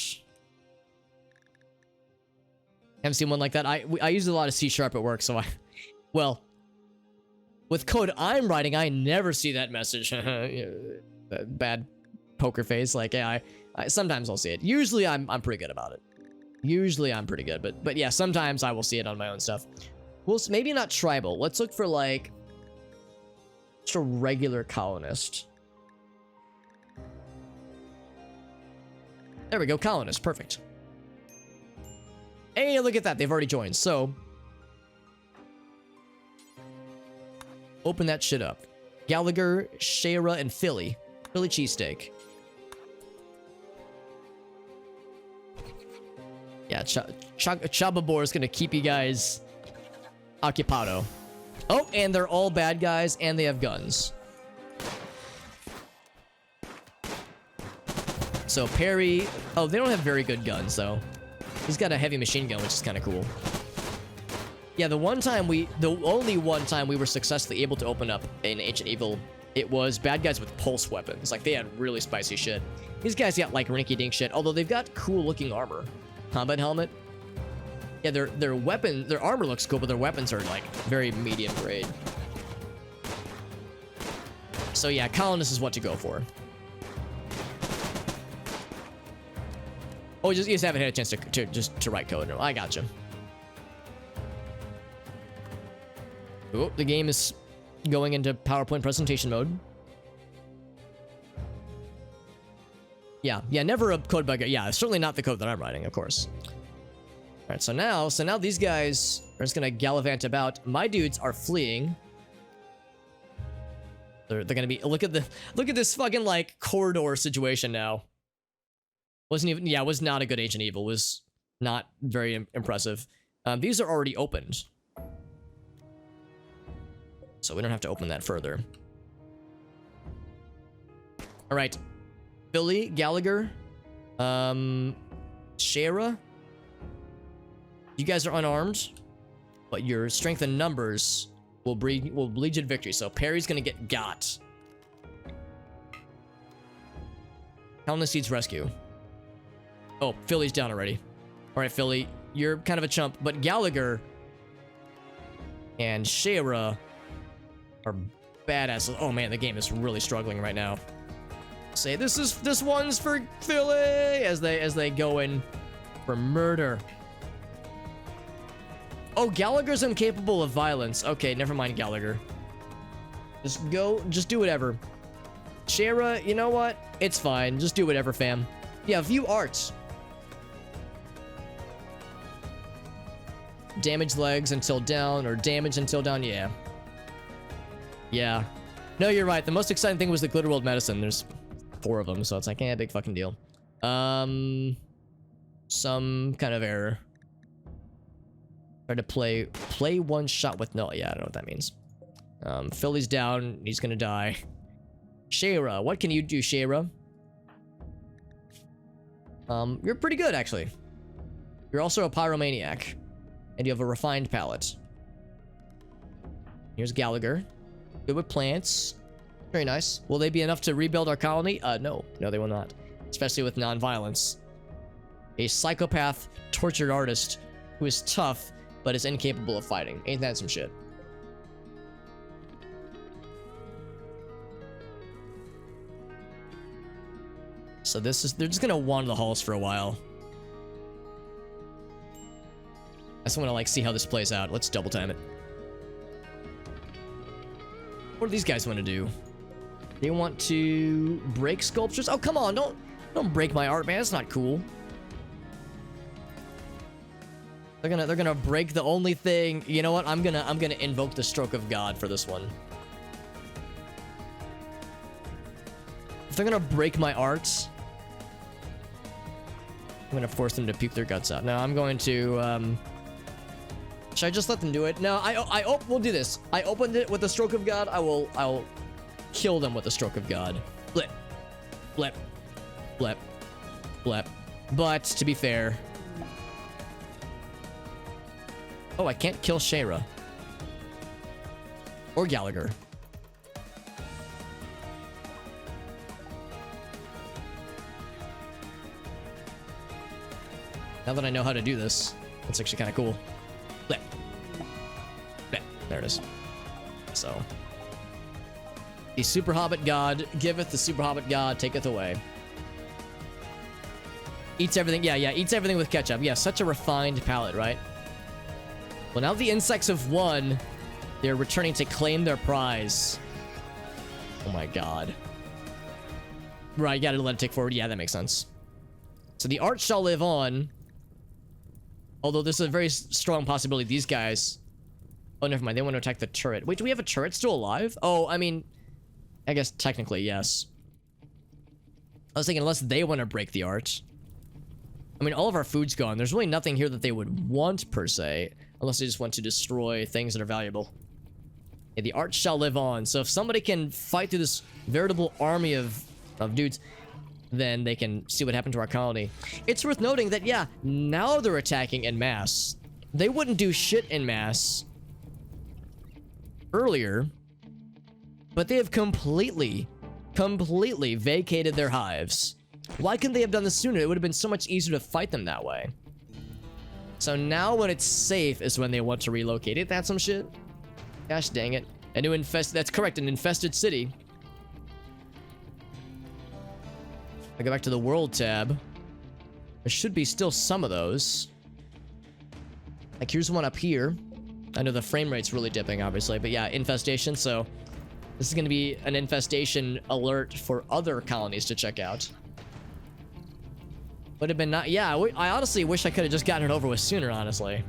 Haven't seen one like that. I use a lot of C# at work, so well, with code I'm writing, I never see that message. Bad poker face. Like, yeah, I sometimes I'll see it. Usually I'm pretty good about it. Usually I'm pretty good, but yeah, sometimes I will see it on my own stuff. Well, maybe not tribal. Let's look for like just a regular colonist. There we go, colonist. Perfect. Hey, look at that. They've already joined. So open that shit up. Gallagher, Shara, and Philly. Philly cheesesteak. Yeah, Chababor is gonna keep you guys occupado. Oh, and they're all bad guys, and they have guns. So Perry... Oh, they don't have very good guns, though. He's got a heavy machine gun, which is kind of cool. Yeah, the only one time we were successfully able to open up an Ancient Evil, it was bad guys with pulse weapons. Like, they had really spicy shit. These guys got, like, rinky-dink shit, although they've got cool-looking armor. Combat helmet. Yeah, their armor looks cool, but their weapons are, like, very medium grade. So, yeah, colonist is what to go for. Oh, you just haven't had a chance to write code. No, I gotcha. Oh, the game is going into PowerPoint presentation mode. Yeah, never a code bug. Yeah, certainly not the code that I'm writing, of course. All right, so now these guys are just gonna gallivant about. My dudes are fleeing. They're gonna be. Look at this fucking like corridor situation now. Was not a good Ancient Evil. Was not very impressive. These are already opened, so we don't have to open that further. All right, Billy, Gallagher, Shara. You guys are unarmed, but your strength and numbers will lead you to victory. So Perry's gonna get got. Countless Seeds rescue. Oh, Philly's down already. All right, Philly, you're kind of a chump, but Gallagher and Shara are badass. Oh man, the game is really struggling right now. Say this one's for Philly as they go in for murder. Oh, Gallagher's incapable of violence. Okay, never mind, Gallagher. Just do whatever. Shara, you know what? It's fine. Just do whatever, fam. Yeah, view arts. Damage legs until down, or damage until down, yeah. Yeah. No, you're right. The most exciting thing was the Glitter World medicine. There's 4 of them, so it's like, big fucking deal. some kind of error. Try to play one shot with no. Yeah, I don't know what that means. Philly's down. He's gonna die. Shayra, what can you do, Shayra? You're pretty good, actually. You're also a pyromaniac. And you have a refined palate. Here's Gallagher. Good with plants. Very nice. Will they be enough to rebuild our colony? No. No, they will not. Especially with non-violence. A psychopath, tortured artist who is tough, but is incapable of fighting. Ain't that some shit? So they're just gonna wander the halls for a while. I just wanna like see how this plays out. Let's double time it. What do these guys want to do? They want to break sculptures? Oh, come on, don't break my art, man. That's not cool. They're gonna break the only thing. You know what? I'm gonna invoke the stroke of God for this one. If they're gonna break my art, I'm gonna force them to puke their guts out. No, I'm going to should I just let them do it? No, we'll do this. I opened it with the stroke of God. I'll kill them with the stroke of God. Blip. Blip. Blip. Blip. But to be fair, oh, I can't kill Shayra. Or Gallagher. Now that I know how to do this, it's actually kind of cool. Blip. Blip. There it is. So. The Super Hobbit God giveth, the Super Hobbit God taketh away. Eats everything. Yeah, eats everything with ketchup. Yeah, such a refined palate, right? Well, now the insects have won. They're returning to claim their prize. Oh my god. Right, you gotta let it take forward. Yeah, that makes sense. So the art shall live on. Although there's a very strong possibility these guys... Oh, never mind. They want to attack the turret. Wait, do we have a turret still alive? Oh, I mean... I guess technically, yes. I was thinking unless they want to break the art. I mean, all of our food's gone. There's really nothing here that they would want, per se. Unless they just want to destroy things that are valuable. Yeah, the art shall live on. So if somebody can fight through this veritable army of dudes, then they can see what happened to our colony. It's worth noting that, yeah, now they're attacking en masse. They wouldn't do shit en masse earlier, but they have completely vacated their hives. Why couldn't they have done this sooner? It would have been so much easier to fight them that way. So now when it's safe is when they want to relocate it. That's some shit. Gosh dang it. A new that's correct, an infested city. I go back to the world tab. There should be still some of those. Like here's one up here. I know the frame rate's really dipping, obviously, but yeah, infestation. So this is going to be an infestation alert for other colonies to check out. Would have been not. Yeah, I honestly wish I could have just gotten it over with sooner. Honestly.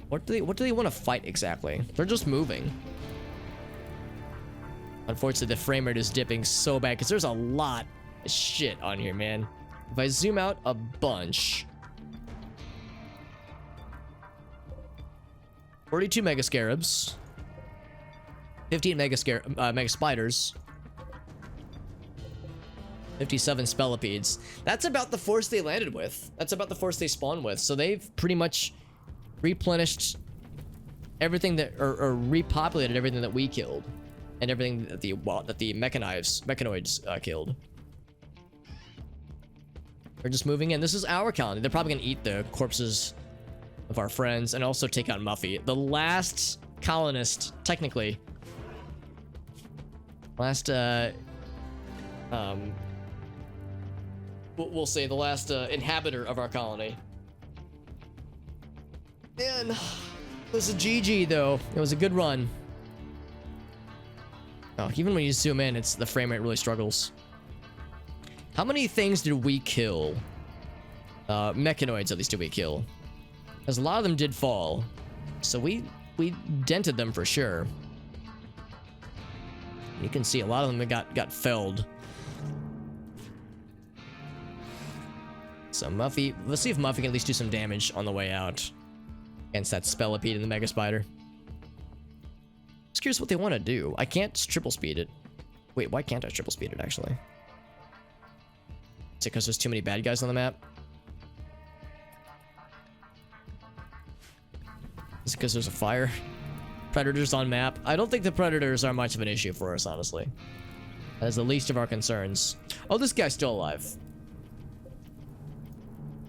What do they want to fight exactly? They're just moving. Unfortunately, the frame rate is dipping so bad because there's a lot of shit on here, man. If I zoom out a bunch. 42 mega scarabs. 15 mega spiders. 57 spellipedes. That's about the force they landed with. That's about the force they spawned with. So they've pretty much replenished everything that, or repopulated everything that we killed. And everything that the mechanoids killed. They're just moving in. This is our colony. They're probably gonna eat the corpses of our friends and also take out Muffy. The last colonist, technically. Last, we'll say the last inhabitor of our colony. Man, it was a GG though. It was a good run. Oh, even when you zoom in, the frame rate really struggles. How many things did we kill? Mechanoids, at least, did we kill? Because a lot of them did fall. So we dented them for sure. You can see a lot of them got felled. So Muffy, let's see if Muffy can at least do some damage on the way out against that Spellipede and the Mega Spider. Just curious what they want to do. I can't triple speed it. Wait, why can't I triple speed it actually? Is it because there's too many bad guys on the map? Is it because there's a fire? Predators on map? I don't think the predators are much of an issue for us, honestly. That is the least of our concerns. Oh, this guy's still alive.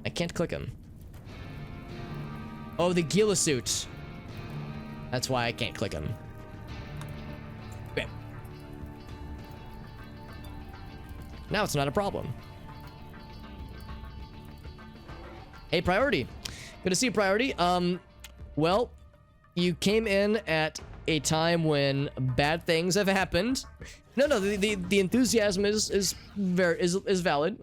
I can't click him. Oh, the Gila suit. That's why I can't click him. Okay. Now it's not a problem. Hey, Priority. Good to see you, Priority. Well, you came in at a time when bad things have happened. No, the enthusiasm is valid.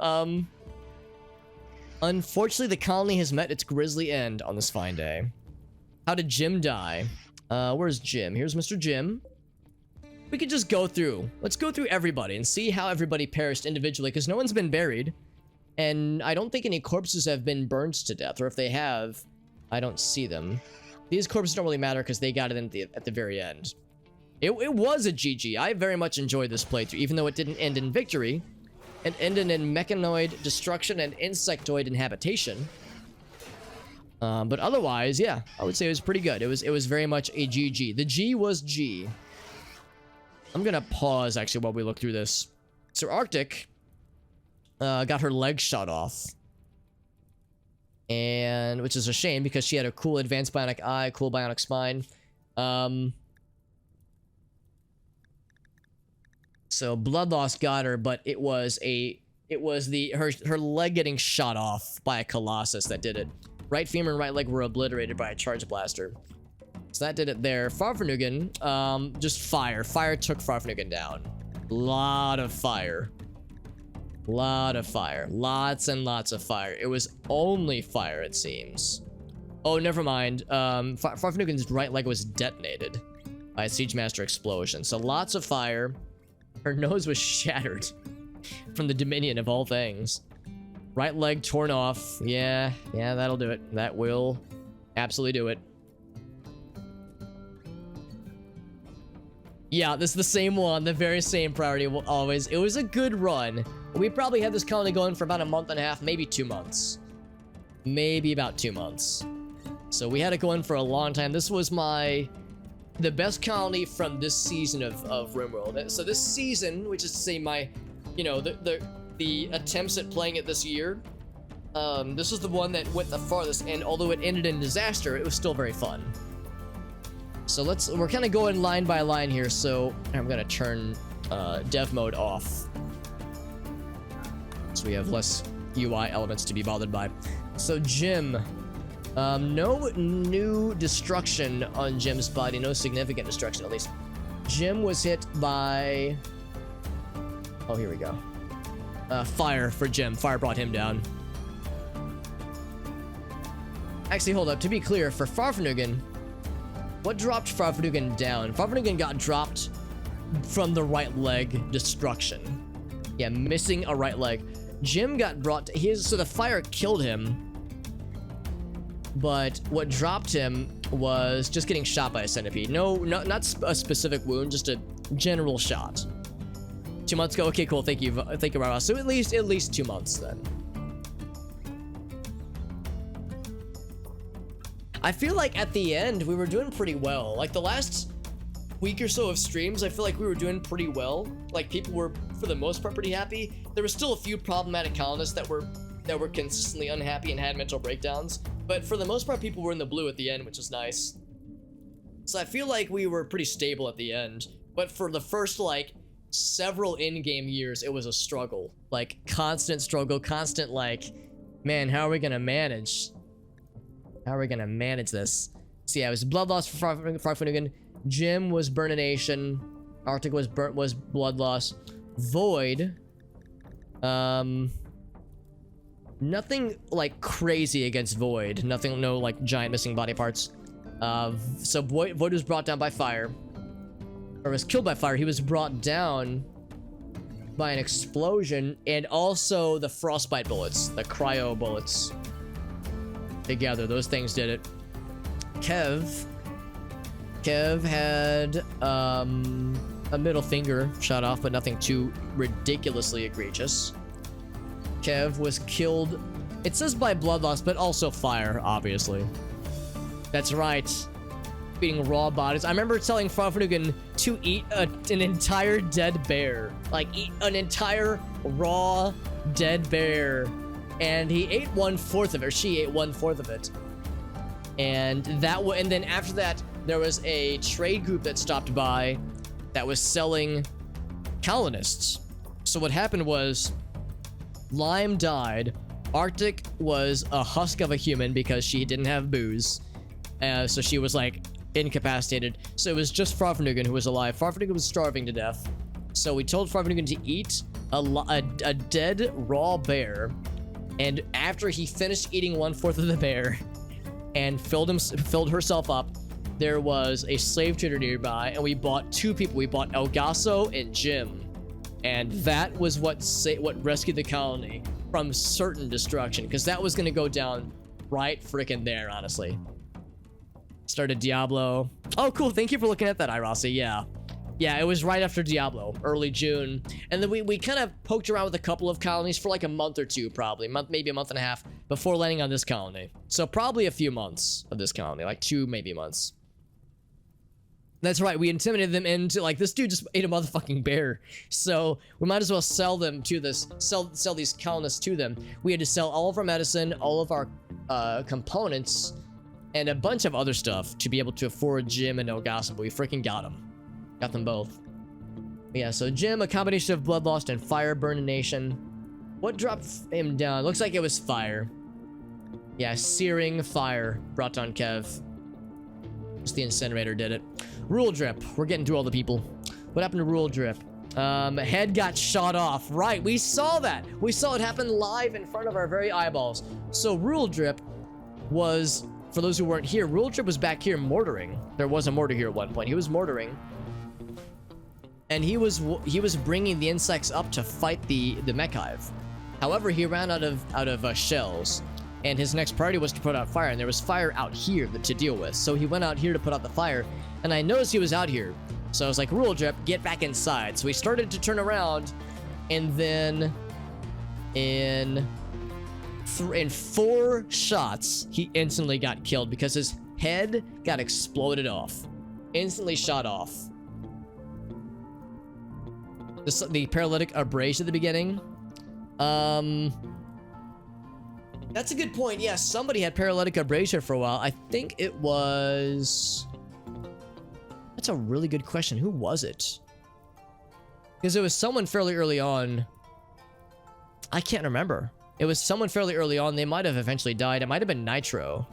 Unfortunately, the colony has met its grisly end on this fine day. How did Jim die? Where's Jim? Here's Mr. Jim. We could just go through. Let's go through everybody and see how everybody perished individually, because no one's been buried. And I don't think any corpses have been burned to death, or if they have, I don't see them. These corpses don't really matter because they got it at the very end. It was a GG. I very much enjoyed this playthrough, even though it didn't end in victory. It ended in mechanoid destruction and insectoid inhabitation. But otherwise, yeah, I would say it was pretty good. It was very much a GG. The G was G. I'm gonna pause actually while we look through this. So Arctic got her leg shot off. And which is a shame because she had a cool advanced bionic eye, cool bionic spine. So blood loss got her, but it was her leg getting shot off by a Colossus that did it. Right femur and right leg were obliterated by a charge blaster. So that did it there. Farfignugan, just fire. Fire took Farfignugan down. Lot of fire. Lot of fire. Lots and lots of fire. It was only fire, it seems. Oh, never mind. Farfignugan's right leg was detonated by a Siege Master explosion. So lots of fire. Her nose was shattered from the Dominion of all things. Right leg torn off. Yeah, that'll do it. That will absolutely do it. Yeah, this is the same one. The very same priority always. It was a good run. We probably had this colony going for about a month and a half, maybe 2 months. Maybe about 2 months. So we had it going for a long time. This was the best colony from this season of RimWorld. So this season, which is to say my, the attempts at playing it this year, this was the one that went the farthest, and although it ended in disaster, it was still very fun. So we're kind of going line by line here, so I'm gonna turn dev mode off. So we have less UI elements to be bothered by. So Jim, no new destruction on Jim's body, no significant destruction at least. Jim was hit by, oh, here we go. Fire for Jim. Fire brought him down. Actually, hold up. To be clear, for Farfignugan, what dropped Farfignugan down? Farfignugan got dropped from the right leg destruction. Yeah, missing a right leg. Jim got brought to so the fire killed him, but what dropped him was just getting shot by a centipede. No, not a specific wound, just a general shot. 2 months ago. Okay, cool. Thank you, Rara. So at least 2 months then. I feel like at the end we were doing pretty well. Like the last week or so of streams, I feel like we were doing pretty well. Like people were, for the most part, pretty happy. There were still a few problematic colonists that were consistently unhappy and had mental breakdowns. But for the most part, people were in the blue at the end, which is nice. So I feel like we were pretty stable at the end. But for the first, like, several in-game years, it was a struggle. Like, constant struggle, constant, like, man, how are we gonna manage? How are we gonna manage this? So yeah, it was blood loss for Farfignugan. Jim was Burnination. Arctic was blood loss. Void. Nothing like crazy against Void. Nothing, no like giant missing body parts. So Void was brought down by fire. Or was killed by fire. He was brought down by an explosion, and also the frostbite bullets, the cryo bullets. Together, those things did it. Kev had a middle finger shot off, but nothing too ridiculously egregious. Kev was killed, it says by blood loss, but also fire, obviously. That's right. Eating raw bodies. I remember telling Frognugan to eat an entire dead bear. Like, eat an entire raw dead bear. And he ate 1/4 of it, or she ate 1/4 of it. And and then after that, there was a trade group that stopped by that was selling colonists. So what happened was, Lime died. Arctic was a husk of a human because she didn't have booze. So she was like incapacitated. So it was just Frognugan who was alive. Frognugan was starving to death. So we told Frognugan to eat a dead raw bear. And after he finished eating 1/4 of the bear and filled herself up, there was a slave trader nearby, and we bought 2 people. We bought El Gaso and Jim. And that was what rescued the colony from certain destruction, because that was going to go down right freaking there, honestly. Started Diablo. Oh, cool. Thank you for looking at that, Irasi. Yeah. Yeah, it was right after Diablo, early June. And then we kind of poked around with a couple of colonies for like a month or two, probably. Maybe a month and a half before landing on this colony. So probably a few months of this colony, like 2 maybe months. That's right, we intimidated them into, like, this dude just ate a motherfucking bear. So we might as well sell them to sell these colonists to them. We had to sell all of our medicine, all of our components, and a bunch of other stuff to be able to afford Jim and Elgaso, but we freaking got them. Got them both. Yeah, so Jim, a combination of blood lost and fire burnination. What dropped him down? Looks like it was fire. Yeah, searing fire brought down Kev. Just the incinerator did it. Rule drip. We're getting through all the people. What happened to rule drip? Head got shot off. Right, we saw that. We saw it happen live in front of our very eyeballs. So rule drip was, for those who weren't here, rule drip was back here mortaring. There was a mortar here at one point. He was mortaring. And he was bringing the insects up to fight the mech hive. However, he ran out of shells. And his next priority was to put out fire, and there was fire out here to deal with. So he went out here to put out the fire, and I noticed he was out here. So I was like, Rule Drip, get back inside. So he started to turn around, and then in 4 shots, he instantly got killed because his head got exploded off. Instantly shot off. The paralytic abrasion at the beginning. That's a good point. Yeah, somebody had paralytic abrasion for a while. I think it was... That's a really good question. Who was it? Because it was someone fairly early on. I can't remember. It was someone fairly early on. They might have eventually died. It might have been Nitro.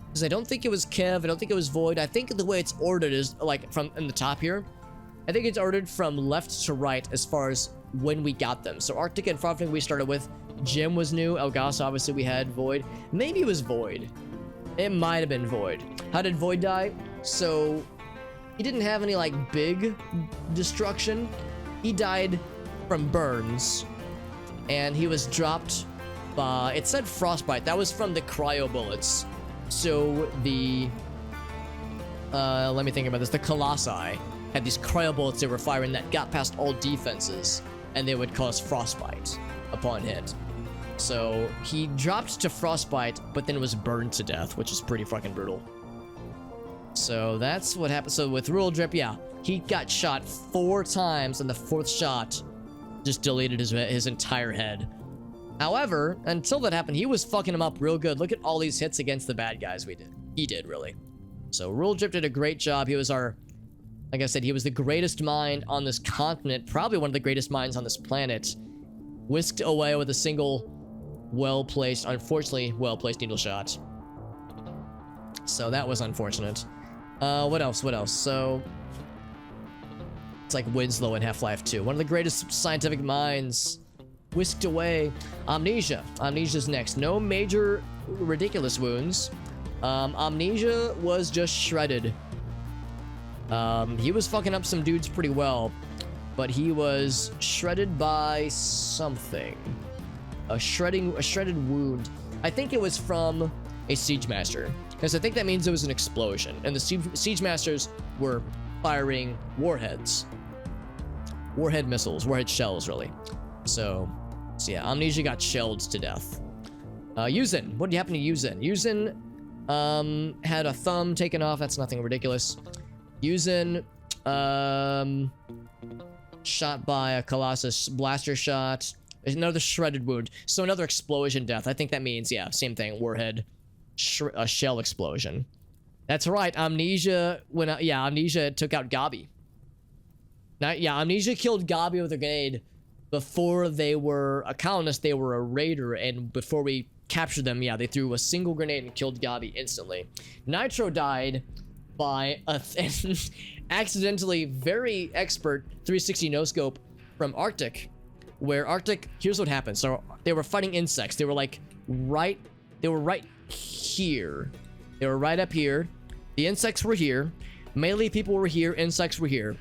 Because I don't think it was Kev. I don't think it was Void. I think the way it's ordered is, like, from in the top here. I think it's ordered from left to right as far as when we got them. So Arctic and Frognugan we started with. Jim was new. Elgas, obviously, we had Void. Maybe it was Void. It might have been Void. How did Void die? So, he didn't have any, like, big destruction. He died from burns. And he was dropped by... It said frostbite. That was from the cryo bullets. So, the... let me think about this. The Colossi had these cryo bullets they were firing that got past all defenses. And they would cause frostbite upon hit. So he dropped to frostbite, but then was burned to death, which is pretty fucking brutal. So that's what happened. So with Rule Drip, yeah, he got shot 4 times, and the 4th shot just deleted his entire head. However, until that happened, he was fucking him up real good. Look at all these hits against the bad guys we did. He did, really. So Rule Drip did a great job. He was our... Like I said, he was the greatest mind on this continent, probably one of the greatest minds on this planet. Whisked away with a single well-placed, unfortunately well-placed needle shot. So that was unfortunate. What else? So, it's like Winslow in Half-Life 2. One of the greatest scientific minds. Whisked away. Amnesia. Amnesia's next. No major ridiculous wounds. Amnesia was just shredded. He was fucking up some dudes pretty well. but he was shredded by something. A shredded wound. I think it was from a siege master, because I think that means it was an explosion, and the siege masters were firing warheads, warhead missiles, warhead shells, really. So yeah, Amnesia got shelled to death. Yuzin, what happened to Yuzin? Yuzin had a thumb taken off. That's nothing ridiculous. Yuzin shot by a Colossus blaster shot. Another shredded wound. So another explosion death. I think that means, yeah, same thing. Warhead, a shell explosion. That's right. Amnesia Amnesia took out Gabi. Now, yeah, Amnesia killed Gabi with a grenade before they were a colonist. They were a raider, and before we captured them, yeah, they threw a single grenade and killed Gabi instantly. Nitro died by a accidentally very expert 360 no-scope from Arctic, where Arctic, here's what happened. So they were fighting insects. They were like right here. They were right up here. The insects were here. Melee people were here. Insects were here.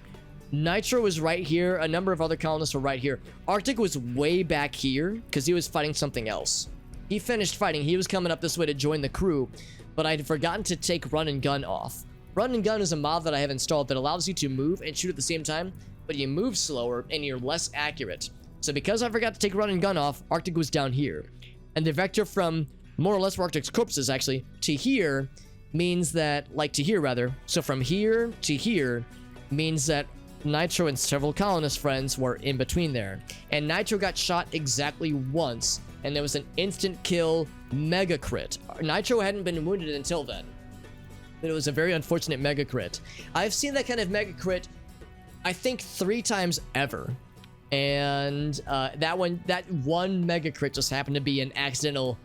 Nitro was right here. A number of other colonists were right here. Arctic was way back here because he was fighting something else. He finished fighting. He was coming up this way to join the crew, but I'd forgotten to take run and gun off. Run and gun is a mod that I have installed that allows you to move and shoot at the same time, but you move slower and you're less accurate. So because I forgot to take run and gun off, Arctic was down here. And the vector from more or less where Arctic's corpse is actually to here means that, like to here rather, so from here to here means that Nitro and several colonist friends were in between there. And Nitro got shot exactly once, and there was an instant kill mega crit. Nitro hadn't been wounded until then. But it was a very unfortunate mega crit. I've seen that kind of mega crit, I think 3 times ever. And that one mega crit just happened to be an accidental,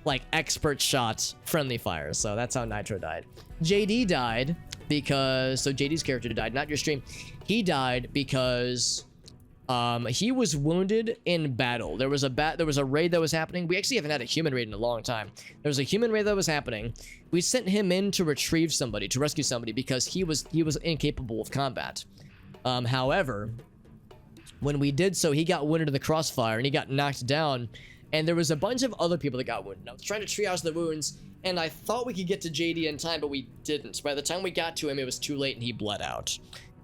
like, expert shot friendly fire. So that's how Nitro died. JD died because, so JD's character died, not your stream. He died because he was wounded in battle. There was a raid that was happening. We actually haven't had a human raid in a long time. There was a human raid that was happening. We sent him in to retrieve somebody, to rescue somebody, because he was incapable of combat. However, when we did so, he got wounded in the crossfire and he got knocked down. And there was a bunch of other people that got wounded. I was trying to triage the wounds, and I thought we could get to JD in time, but we didn't. By the time we got to him, it was too late and he bled out.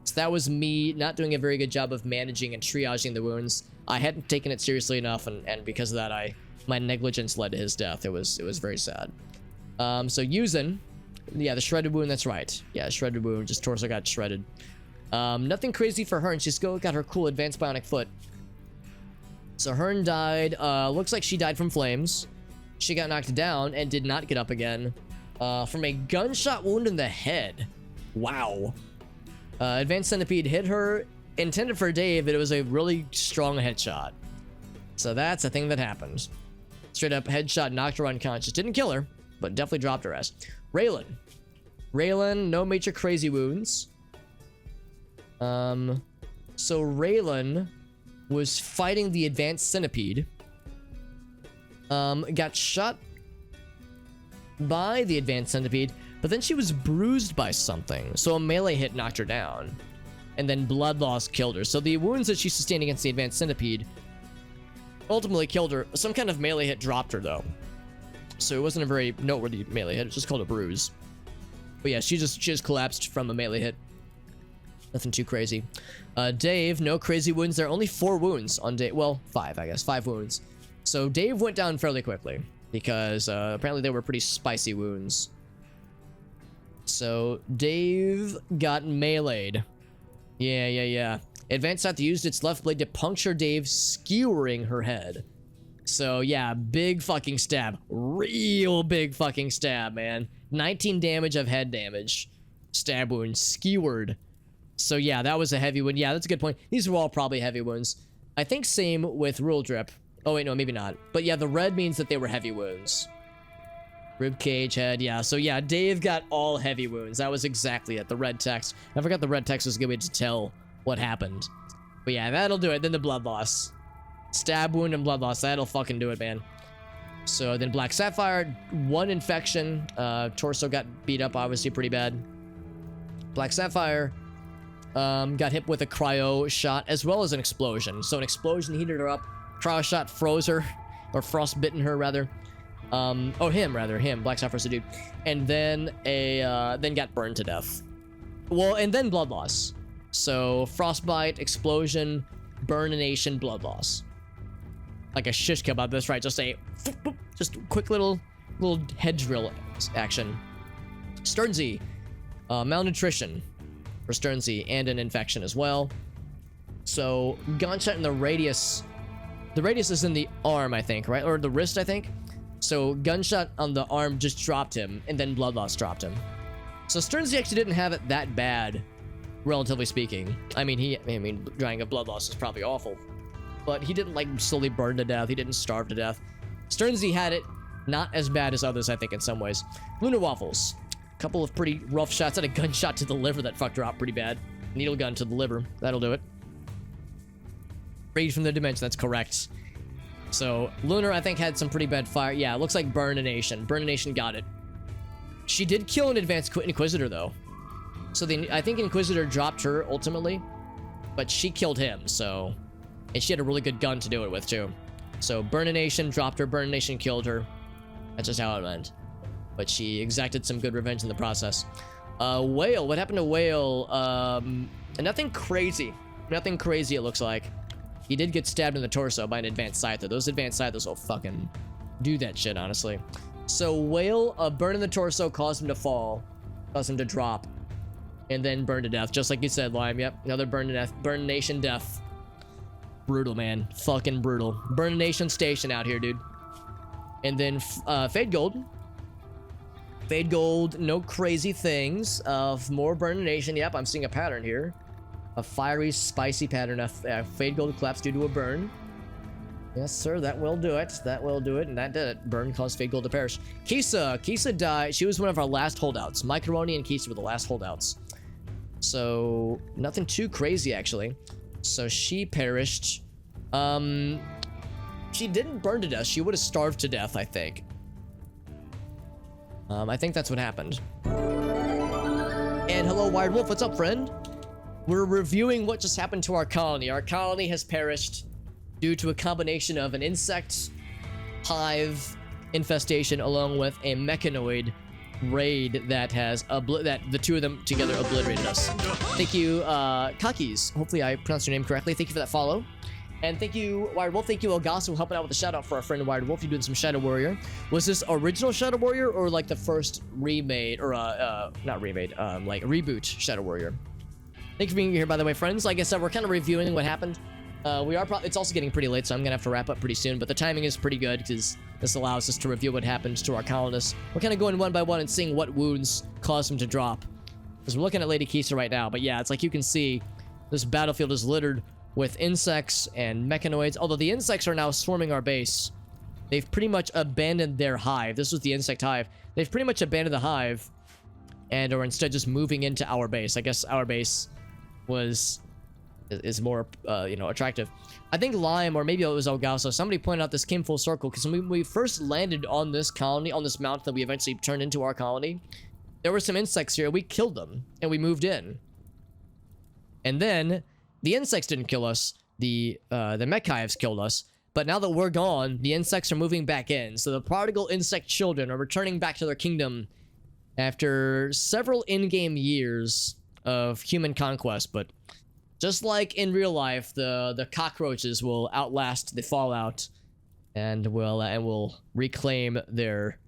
So that was me not doing a very good job of managing and triaging the wounds. I hadn't taken it seriously enough, and because of that, my negligence led to his death. It was very sad. So Yuzin, yeah, the shredded wound, that's right. Yeah, shredded wound, just torso got shredded. Nothing crazy for her, and she's still got her cool advanced bionic foot. So Hearn died. Looks like she died from flames. She got knocked down and did not get up again from a gunshot wound in the head. Wow. Advanced Centipede hit her, intended for Dave, but it was a really strong headshot. So that's a thing that happened. Straight up headshot, knocked her unconscious. Didn't kill her, but definitely dropped her ass. Raylan, no major crazy wounds. So Raylan was fighting the Advanced Centipede. Got shot by the Advanced Centipede, but then she was bruised by something. So a melee hit knocked her down, and then blood loss killed her. So the wounds that she sustained against the Advanced Centipede ultimately killed her. Some kind of melee hit dropped her, though. So it wasn't a very noteworthy melee hit. It was just called a bruise. But yeah, she just collapsed from a melee hit. Nothing too crazy. Dave, no crazy wounds. There are only 4 wounds on Dave. Well, 5, I guess. 5 wounds. So Dave went down fairly quickly because apparently they were pretty spicy wounds. So Dave got meleeed. Yeah. Advanced Scythe used its left blade to puncture Dave, skewering her head. So yeah, big fucking stab. Real big fucking stab, man. 19 damage of head damage. Stab wound, skewered. So yeah, that was a heavy wound. Yeah, that's a good point. These were all probably heavy wounds. I think same with Rule Drip. Oh wait, no, maybe not. But yeah, the red means that they were heavy wounds. Rib cage, head, yeah. So yeah, Dave got all heavy wounds. That was exactly it. The red text. I forgot the red text was a good way to tell what happened. But yeah, that'll do it. Then the blood loss. Stab wound and blood loss. That'll fucking do it, man. So then Black Sapphire, 1 infection. Torso got beat up, obviously pretty bad. Black Sapphire got hit with a cryo shot as well as an explosion. So an explosion heated her up. Cryo shot froze her, or frostbitten her rather. Him, Black Sapphire's a dude. And then then got burned to death. Well, and then blood loss. So frostbite, explosion, burnination, blood loss. Like a shish kebab, that's right. Just just quick little head drill action. Sternsey, malnutrition for Sternsey and an infection as well. So gunshot in the radius. The radius is in the arm, I think, right? Or the wrist, I think. So gunshot on the arm just dropped him, and then blood loss dropped him. So Sternsey actually didn't have it that bad, relatively speaking. I mean, dying of blood loss is probably awful, but he didn't like slowly burn to death. He didn't starve to death. Sternsey had it not as bad as others, I think, in some ways. Lunar Waffles, a couple of pretty rough shots and a gunshot to the liver that fucked her up pretty bad. Needle gun to the liver, that'll do it. Rage from the dimension, that's correct. So Lunar, I think, had some pretty bad fire. Yeah, it looks like Burnination. Burnination got it. She did kill an advanced Inquisitor, though. So I think Inquisitor dropped her, ultimately. But she killed him, so... And she had a really good gun to do it with, too. So Burnination dropped her, Burnination killed her. That's just how it went. But she exacted some good revenge in the process. Whale, what happened to Whale? Nothing crazy. Nothing crazy, it looks like. He did get stabbed in the torso by an advanced scyther. Those advanced scythers will fucking do that shit, honestly. So Whale, a burn in the torso caused him to fall, caused him to drop, and then burn to death, just like you said, Lime. Yep, another burn to death, Burnination death. Brutal, man, fucking brutal. Burnination station out here, dude. And then Fade Gold. Fade Gold, no crazy things. More Burnination. Yep, I'm seeing a pattern here. A fiery, spicy pattern of Fade Gold collapse due to a burn. Yes, sir, that will do it. That will do it, and that did it. Burn caused Fade Gold to perish. Kisa died. She was one of our last holdouts. Macaroni and Kisa were the last holdouts. So, nothing too crazy, actually. So, she perished. She didn't burn to death. She would have starved to death, I think. I think that's what happened. And hello, Wired Wolf. What's up, friend? We're reviewing what just happened to our colony. Our colony has perished due to a combination of an insect hive infestation along with a mechanoid raid that has that the two of them together obliterated us. Thank you, Kakis. Hopefully I pronounced your name correctly. Thank you for that follow. And thank you, Wired Wolf. Thank you, Elgaso, for helping out with the shout out for our friend Wired Wolf. You're doing some Shadow Warrior. Was this original Shadow Warrior or like the first remade or not remade, like reboot Shadow Warrior? Thank you for being here, by the way, friends. Like I said, we're kind of reviewing what happened. It's also getting pretty late, so I'm gonna have to wrap up pretty soon, but the timing is pretty good because this allows us to review what happened to our colonists. We're kind of going one by one and seeing what wounds caused them to drop. Because we're looking at Lady Kisa right now, but yeah, it's like you can see this battlefield is littered with insects and mechanoids, although the insects are now swarming our base. They've pretty much abandoned their hive. This was the insect hive. They've pretty much abandoned the hive and are instead just moving into our base. I guess our base is more attractive. I think Lime, or maybe it was Elgaso, somebody pointed out this came full circle because when we first landed on this colony, on this mountain that we eventually turned into our colony, there were some insects here. We killed them and we moved in. And then the insects didn't kill us. The mech hives killed us. But now that we're gone, the insects are moving back in. So the prodigal insect children are returning back to their kingdom after several in-game years of human conquest. But just like in real life, the cockroaches will outlast the fallout and will reclaim their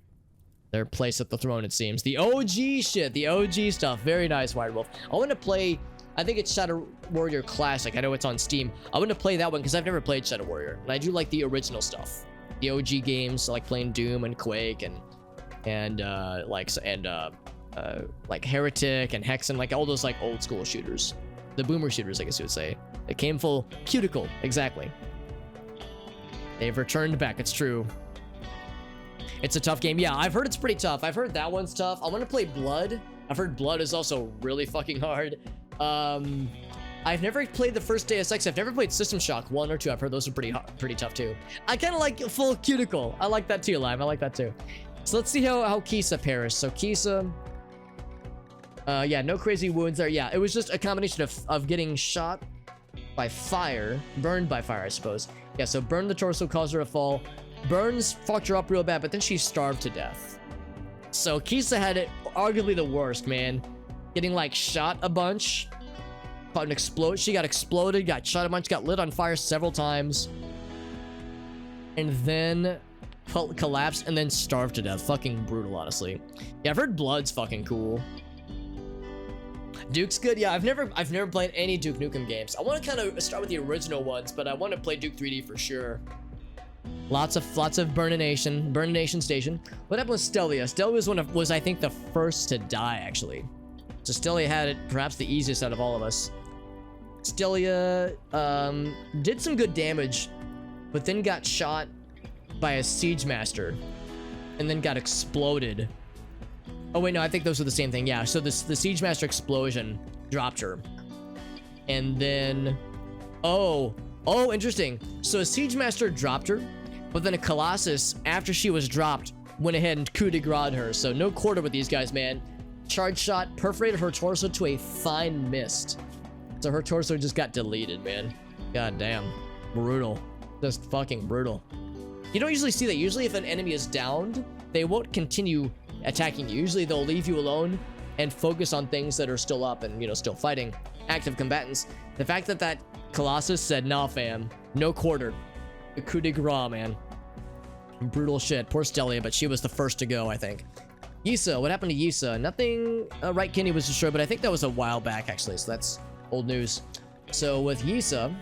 place at the throne, it seems. The OG shit, the OG stuff. Very nice, Wired Wolf. I want to play, I think it's Shadow Warrior Classic. I know it's on Steam. I want to play that one because I've never played Shadow Warrior. And I do like the original stuff. The OG games, like playing Doom and Quake and like Heretic and Hexen, like all those like old school shooters. The boomer shooters, I guess you would say. It came full cuticle, exactly. They've returned back, it's true. It's a tough game. Yeah, I've heard it's pretty tough. I've heard that one's tough. I want to play Blood. I've heard Blood is also really fucking hard. I've never played the first Deus Ex. I've never played System Shock 1 or 2. I've heard those are pretty tough too. I kind of like full cuticle. I like that too, Lime. I like that too. So let's see how Kisa perished. So Kisa Yeah, no crazy wounds there. Yeah, it was just a combination of getting shot by fire, burned by fire, I suppose. Yeah, so burned the torso, caused her to fall. Burns fucked her up real bad, but then she starved to death. So Kisa had it arguably the worst, man. Getting like shot a bunch, caught an explode. She got exploded, got shot a bunch, got lit on fire several times, and then collapsed and then starved to death. Fucking brutal, honestly. Yeah, I've heard Blood's fucking cool. Duke's good. Yeah, I've never played any Duke Nukem games. I want to kind of start with the original ones, but I want to play Duke 3D for sure. Lots of Burnination Station. What happened with Stelia? Stelia was I think the first to die, actually. So Stelia had it perhaps the easiest out of all of us. Stelia did some good damage, but then got shot by a Siege Master and then got exploded. Oh wait, no, I think those are the same thing. Yeah, so the Siege Master explosion dropped her. And then oh, interesting. So a Siege Master dropped her, but then a Colossus, after she was dropped, went ahead and coup de grace her. So no quarter with these guys, man. Charge shot perforated her torso to a fine mist. So her torso just got deleted, man. God damn. Brutal. Just fucking brutal. You don't usually see that. Usually if an enemy is downed, they won't continue attacking you. Usually they'll leave you alone and focus on things that are still up and, you know, still fighting. Active combatants. The fact that that Colossus said, nah, fam. No quarter. The coup de grace, man. Brutal shit. Poor Stelia, but she was the first to go, I think. Yisa, what happened to Yisa? Nothing. Right kidney was destroyed, but I think that was a while back, actually, so that's old news. So with Yisa,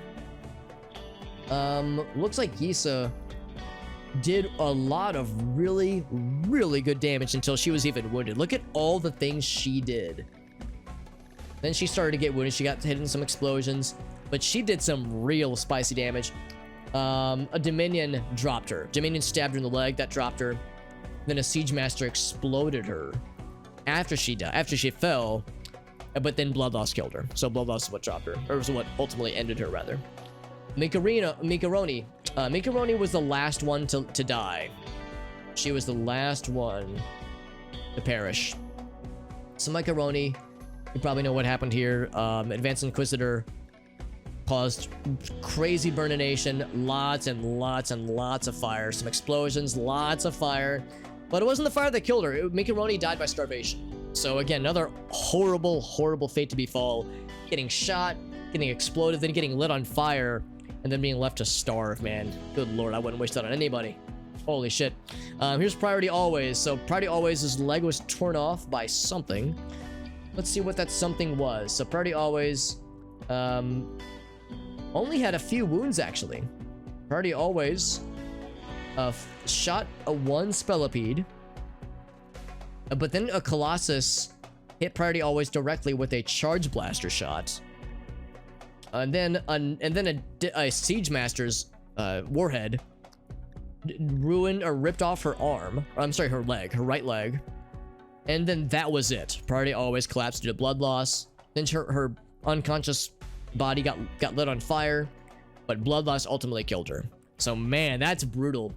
looks like Yisa did a lot of really, really good damage until she was even wounded. Look at all the things she did. Then she started to get wounded. She got hit in some explosions, but she did some real spicy damage. A Dominion dropped her. Dominion stabbed her in the leg. That dropped her. Then a Siege Master exploded her after she died, after she fell, but then Bloodloss killed her. So Bloodloss is what dropped her, or was what ultimately ended her, rather. Mikaroni was the last one to die. She was the last one to perish. So Mikaroni, you probably know what happened here. Advanced Inquisitor caused crazy burnination, lots and lots and lots of fire, some explosions, lots of fire. But it wasn't the fire that killed her. Mikaroni died by starvation. So again, another horrible, horrible fate to befall. Getting shot, getting exploded, then getting lit on fire, and then being left to starve, man. Good lord, I wouldn't wish that on anybody. Holy shit. Here's Priority Always. So Priority Always' leg was torn off by something. Let's see what that something was. So Priority Always only had a few wounds, actually. Priority Always shot a one Spellipede, but then a Colossus hit Priority Always directly with a Charge Blaster shot. And then a Siege Master's warhead ruined or ripped off her arm. Or, I'm sorry, her leg, her right leg. And then that was it. Priority Always collapsed due to blood loss. Then her unconscious body got lit on fire, but blood loss ultimately killed her. So man, that's brutal.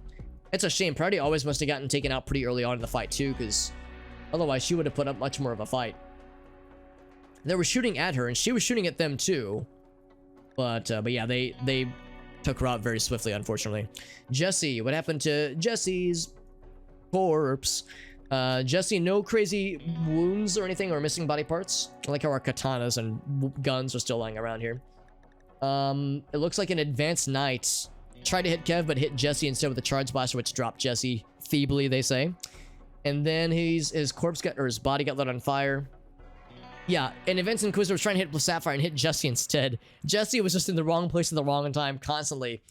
It's a shame. Priority Always must have gotten taken out pretty early on in the fight too, because otherwise she would have put up much more of a fight. They were shooting at her, and she was shooting at them too. But yeah, they took her out very swiftly, unfortunately. Jesse, what happened to Jesse's corpse? Jesse, no crazy wounds or anything, or missing body parts. I like how our katanas and guns are still lying around here. It looks like an Advanced Knight tried to hit Kev, but hit Jesse instead with a Charge Blaster, which dropped Jesse feebly, they say. And then his body got lit on fire. Yeah, and Advanced Inquisitor was trying to hit Sapphire and hit Jesse instead. Jesse was just in the wrong place at the wrong time constantly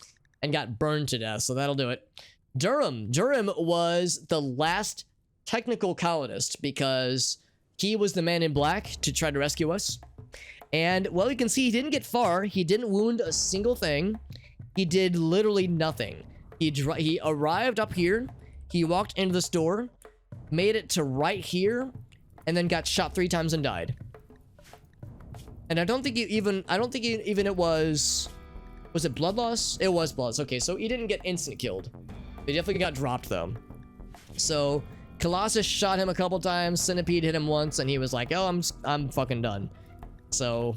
and got burned to death, so that'll do it. Durham was the last technical colonist because he was the man in black to try to rescue us. And, well, you can see he didn't get far. He didn't wound a single thing. He did literally nothing. He arrived up here. He walked into this door, made it to right here, and then got shot 3 times and died. And I don't think it was it blood loss? It was blood loss. Okay, so he didn't get instant killed. He definitely got dropped though. So Colossus shot him a couple times, Centipede hit him once, and he was like, oh, I'm fucking done. So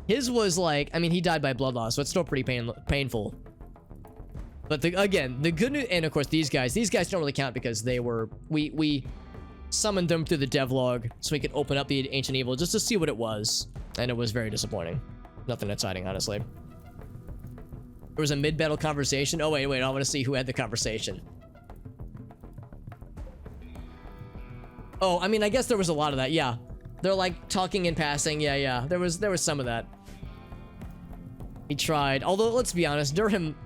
his was like, I mean, he died by blood loss, so it's still pretty painful. But again, the good news, and of course these guys don't really count because they were, we summoned them through the devlog so we could open up the Ancient Evil just to see what it was, and it was very disappointing. Nothing exciting, honestly. There was a mid-battle conversation. Oh, wait, I want to see who had the conversation. Oh, I mean, I guess there was a lot of that, yeah. They're like talking in passing, yeah. There was some of that. He tried, although let's be honest, Durham,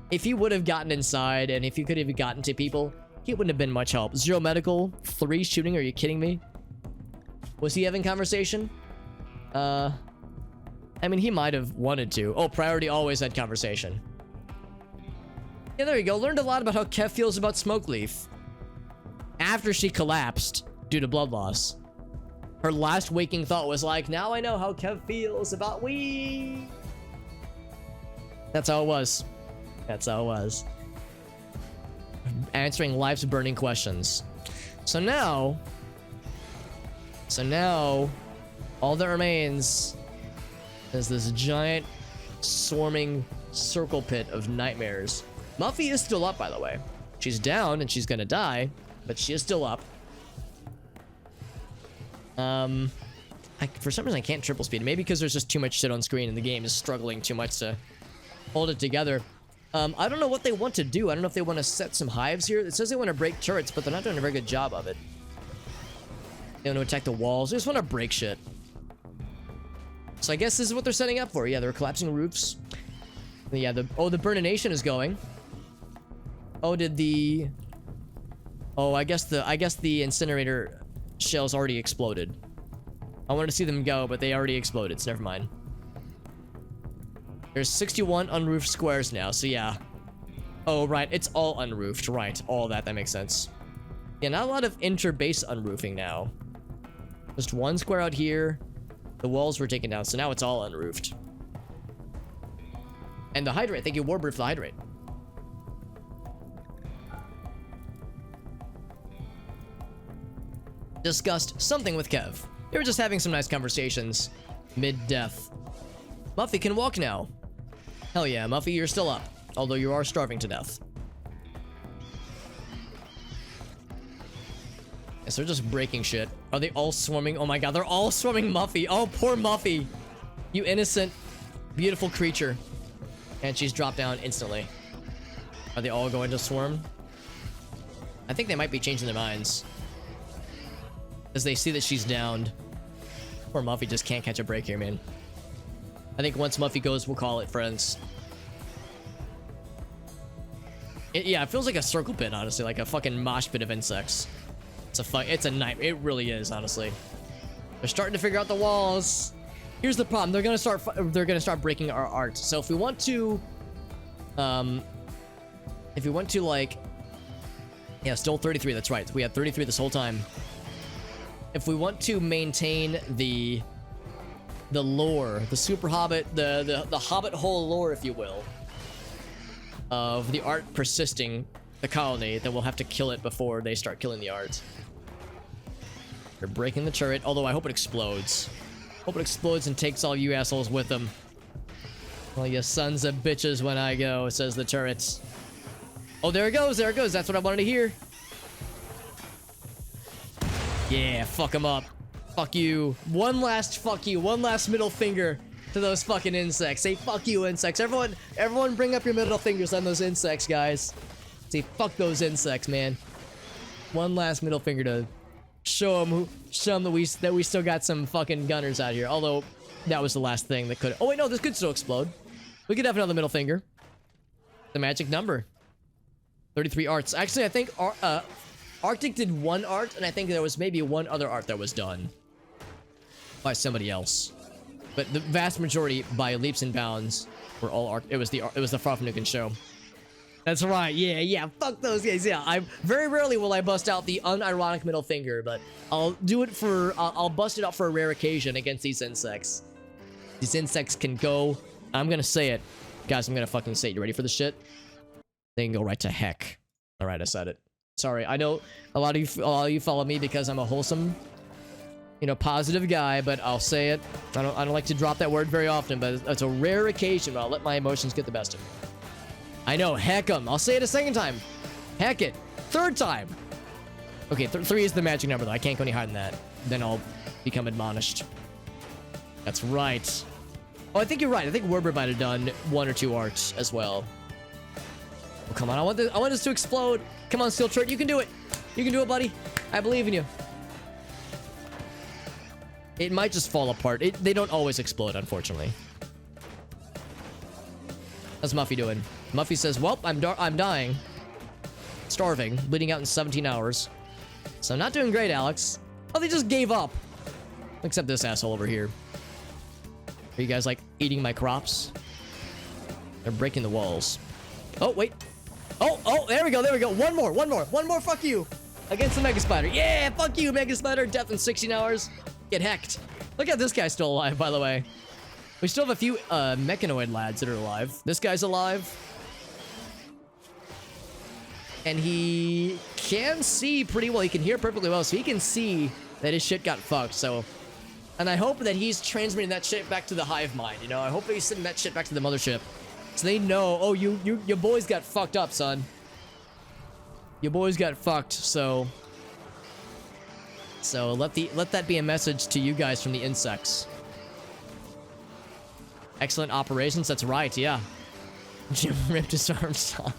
if he would have gotten inside and if he could have gotten to people, he wouldn't have been much help. 0 medical, 3 shooting, are you kidding me? Was he having conversation? I mean, he might have wanted to. Oh, priority always had conversation. Yeah, there you go. Learned a lot about how Kev feels about Smokeleaf. After she collapsed due to blood loss. Her last waking thought was like, now I know how Kev feels about we. That's how it was. That's how it was. Answering life's burning questions. So now, all that remains is this giant swarming circle pit of nightmares. Muffy is still up, by the way. She's down and she's gonna die, but she is still up. For some reason I can't triple speed. Maybe because there's just too much shit on screen and the game is struggling too much to hold it together. I don't know what they want to do. I don't know if they want to set some hives here. It says they want to break turrets, but they're not doing a very good job of it. They want to attack the walls. They just want to break shit. So I guess this is what they're setting up for. Yeah, they're collapsing roofs. Yeah, the burnination is going. Oh, I guess the incinerator shells already exploded. I wanted to see them go, but they already exploded, so never mind. There's 61 unroofed squares now, so yeah. Oh, right, it's all unroofed, right. All that makes sense. Yeah, not a lot of inter-base unroofing now. Just one square out here. The walls were taken down, so now it's all unroofed. And the hydrate, thank you, Warbird, for the hydrate. Discussed something with Kev. They were just having some nice conversations. Mid-death. Muffy can walk now. Hell yeah, Muffy, you're still up. Although you are starving to death. Yes, they're just breaking shit. Are they all swarming? Oh my god, they're all swarming Muffy. Oh, poor Muffy. You innocent, beautiful creature. And she's dropped down instantly. Are they all going to swarm? I think they might be changing their minds. As they see that she's downed. Poor Muffy just can't catch a break here, man. I think once Muffy goes, we'll call it friends. Yeah, it feels like a circle pit, honestly. Like a fucking mosh pit of insects. It's a nightmare. It really is, honestly. They're starting to figure out the walls. Here's the problem. They're gonna start breaking our art. So if we want to, like, yeah, still 33. That's right. We had 33 this whole time. If we want to maintain the lore, the super hobbit, the hobbit hole lore, if you will, of the art persisting the colony, then we'll have to kill it before they start killing the art. They're breaking the turret, although I hope it explodes. Hope it explodes and takes all you assholes with them. Well, you sons of bitches when I go, says the turret. Oh, there it goes, there it goes. That's what I wanted to hear. Yeah, fuck them up. Fuck you. One last fuck you. One last middle finger to those fucking insects. Say fuck you, insects. Everyone bring up your middle fingers on those insects, guys. Say fuck those insects, man. One last middle finger to show them that we still got some fucking gunners out here. Although that was the last thing that could. Oh wait, no, this could still explode. We could have another middle finger. The magic number. 33 arts. Actually, I think Arctic did one art, and I think there was maybe one other art that was done by somebody else. But the vast majority, by leaps and bounds, were all art. It was the Farfnukin show. That's right. Yeah. Fuck those guys. Yeah. I very rarely will I bust out the unironic middle finger, but I'll do it for. I'll bust it out for a rare occasion against these insects. These insects can go. I'm gonna say it, guys. I'm gonna fucking say it. You ready for this shit? They can go right to heck. All right, I said it. Sorry, I know a lot of you follow me because I'm a wholesome, you know, positive guy, but I'll say it. I don't like to drop that word very often, but it's a rare occasion where I'll let my emotions get the best of me. I know, heck 'em. I'll say it a second time. Heck it. Third time. Okay, 3 is the magic number, though. I can't go any higher than that. Then I'll become admonished. That's right. Oh, I think you're right. I think Werber might have done 1 or 2 arcs as well. Oh, come on. I want this to explode. Come on, Steel Shirt. You can do it. You can do it, buddy. I believe in you. It might just fall apart. They don't always explode, unfortunately. How's Muffy doing? Muffy says, well, I'm dying. Starving. Bleeding out in 17 hours. So not doing great, Alex. Oh, they just gave up. Except this asshole over here. Are you guys, like, eating my crops? They're breaking the walls. Oh, wait. Oh, there we go, there we go. One more, fuck you. Against the Mega Spider. Yeah, fuck you, Mega Spider. Death in 16 hours. Get hecked. Look at this guy still alive, by the way. We still have a few mechanoid lads that are alive. This guy's alive. And he can see pretty well. He can hear perfectly well, so he can see that his shit got fucked, so... And I hope that he's transmitting that shit back to the hive mind, you know? I hope that he's sending that shit back to the mothership. So they know, oh, your boys got fucked up, son. Your boys got fucked, so... So let that be a message to you guys from the insects. Excellent operations, that's right, yeah. Jim ripped his arms off.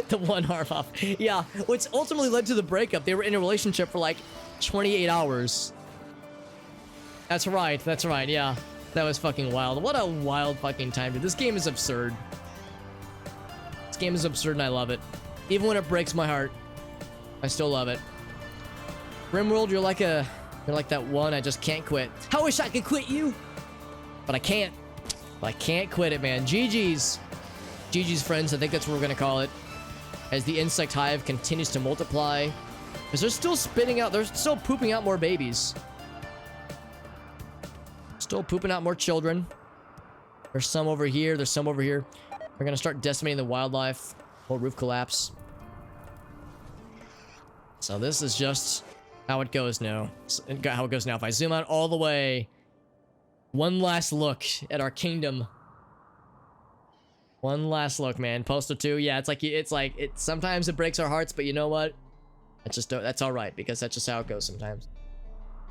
The one arm off. Yeah, which ultimately led to the breakup. They were in a relationship for like 28 hours. That's right, yeah. That was fucking wild. What a wild fucking time, dude. This game is absurd. This game is absurd and I love it. Even when it breaks my heart, I still love it. RimWorld, you're like that one I just can't quit. I wish I could quit you, but I can't. But I can't quit it, man. GG's. GG's, friends. I think that's what we're gonna call it. As the insect hive continues to multiply. Because they're still spitting out, they're still pooping out more babies. Still pooping out more children. There's some over here, there's some over here. We're gonna start decimating the wildlife. Whole roof collapse. So this is just how it goes now. How it goes now. If I zoom out all the way, one last look at our kingdom. One last look, man. Postal 2, yeah, sometimes it breaks our hearts, but you know what? That's all right, because that's just how it goes sometimes.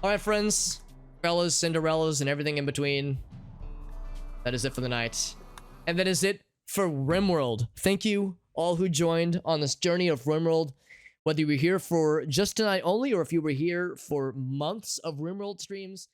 All right, friends, Bellas, Cinderellas, and everything in between. That is it for the night, and that is it for RimWorld. Thank you all who joined on this journey of RimWorld. Whether you were here for just tonight only, or if you were here for months of RimWorld streams,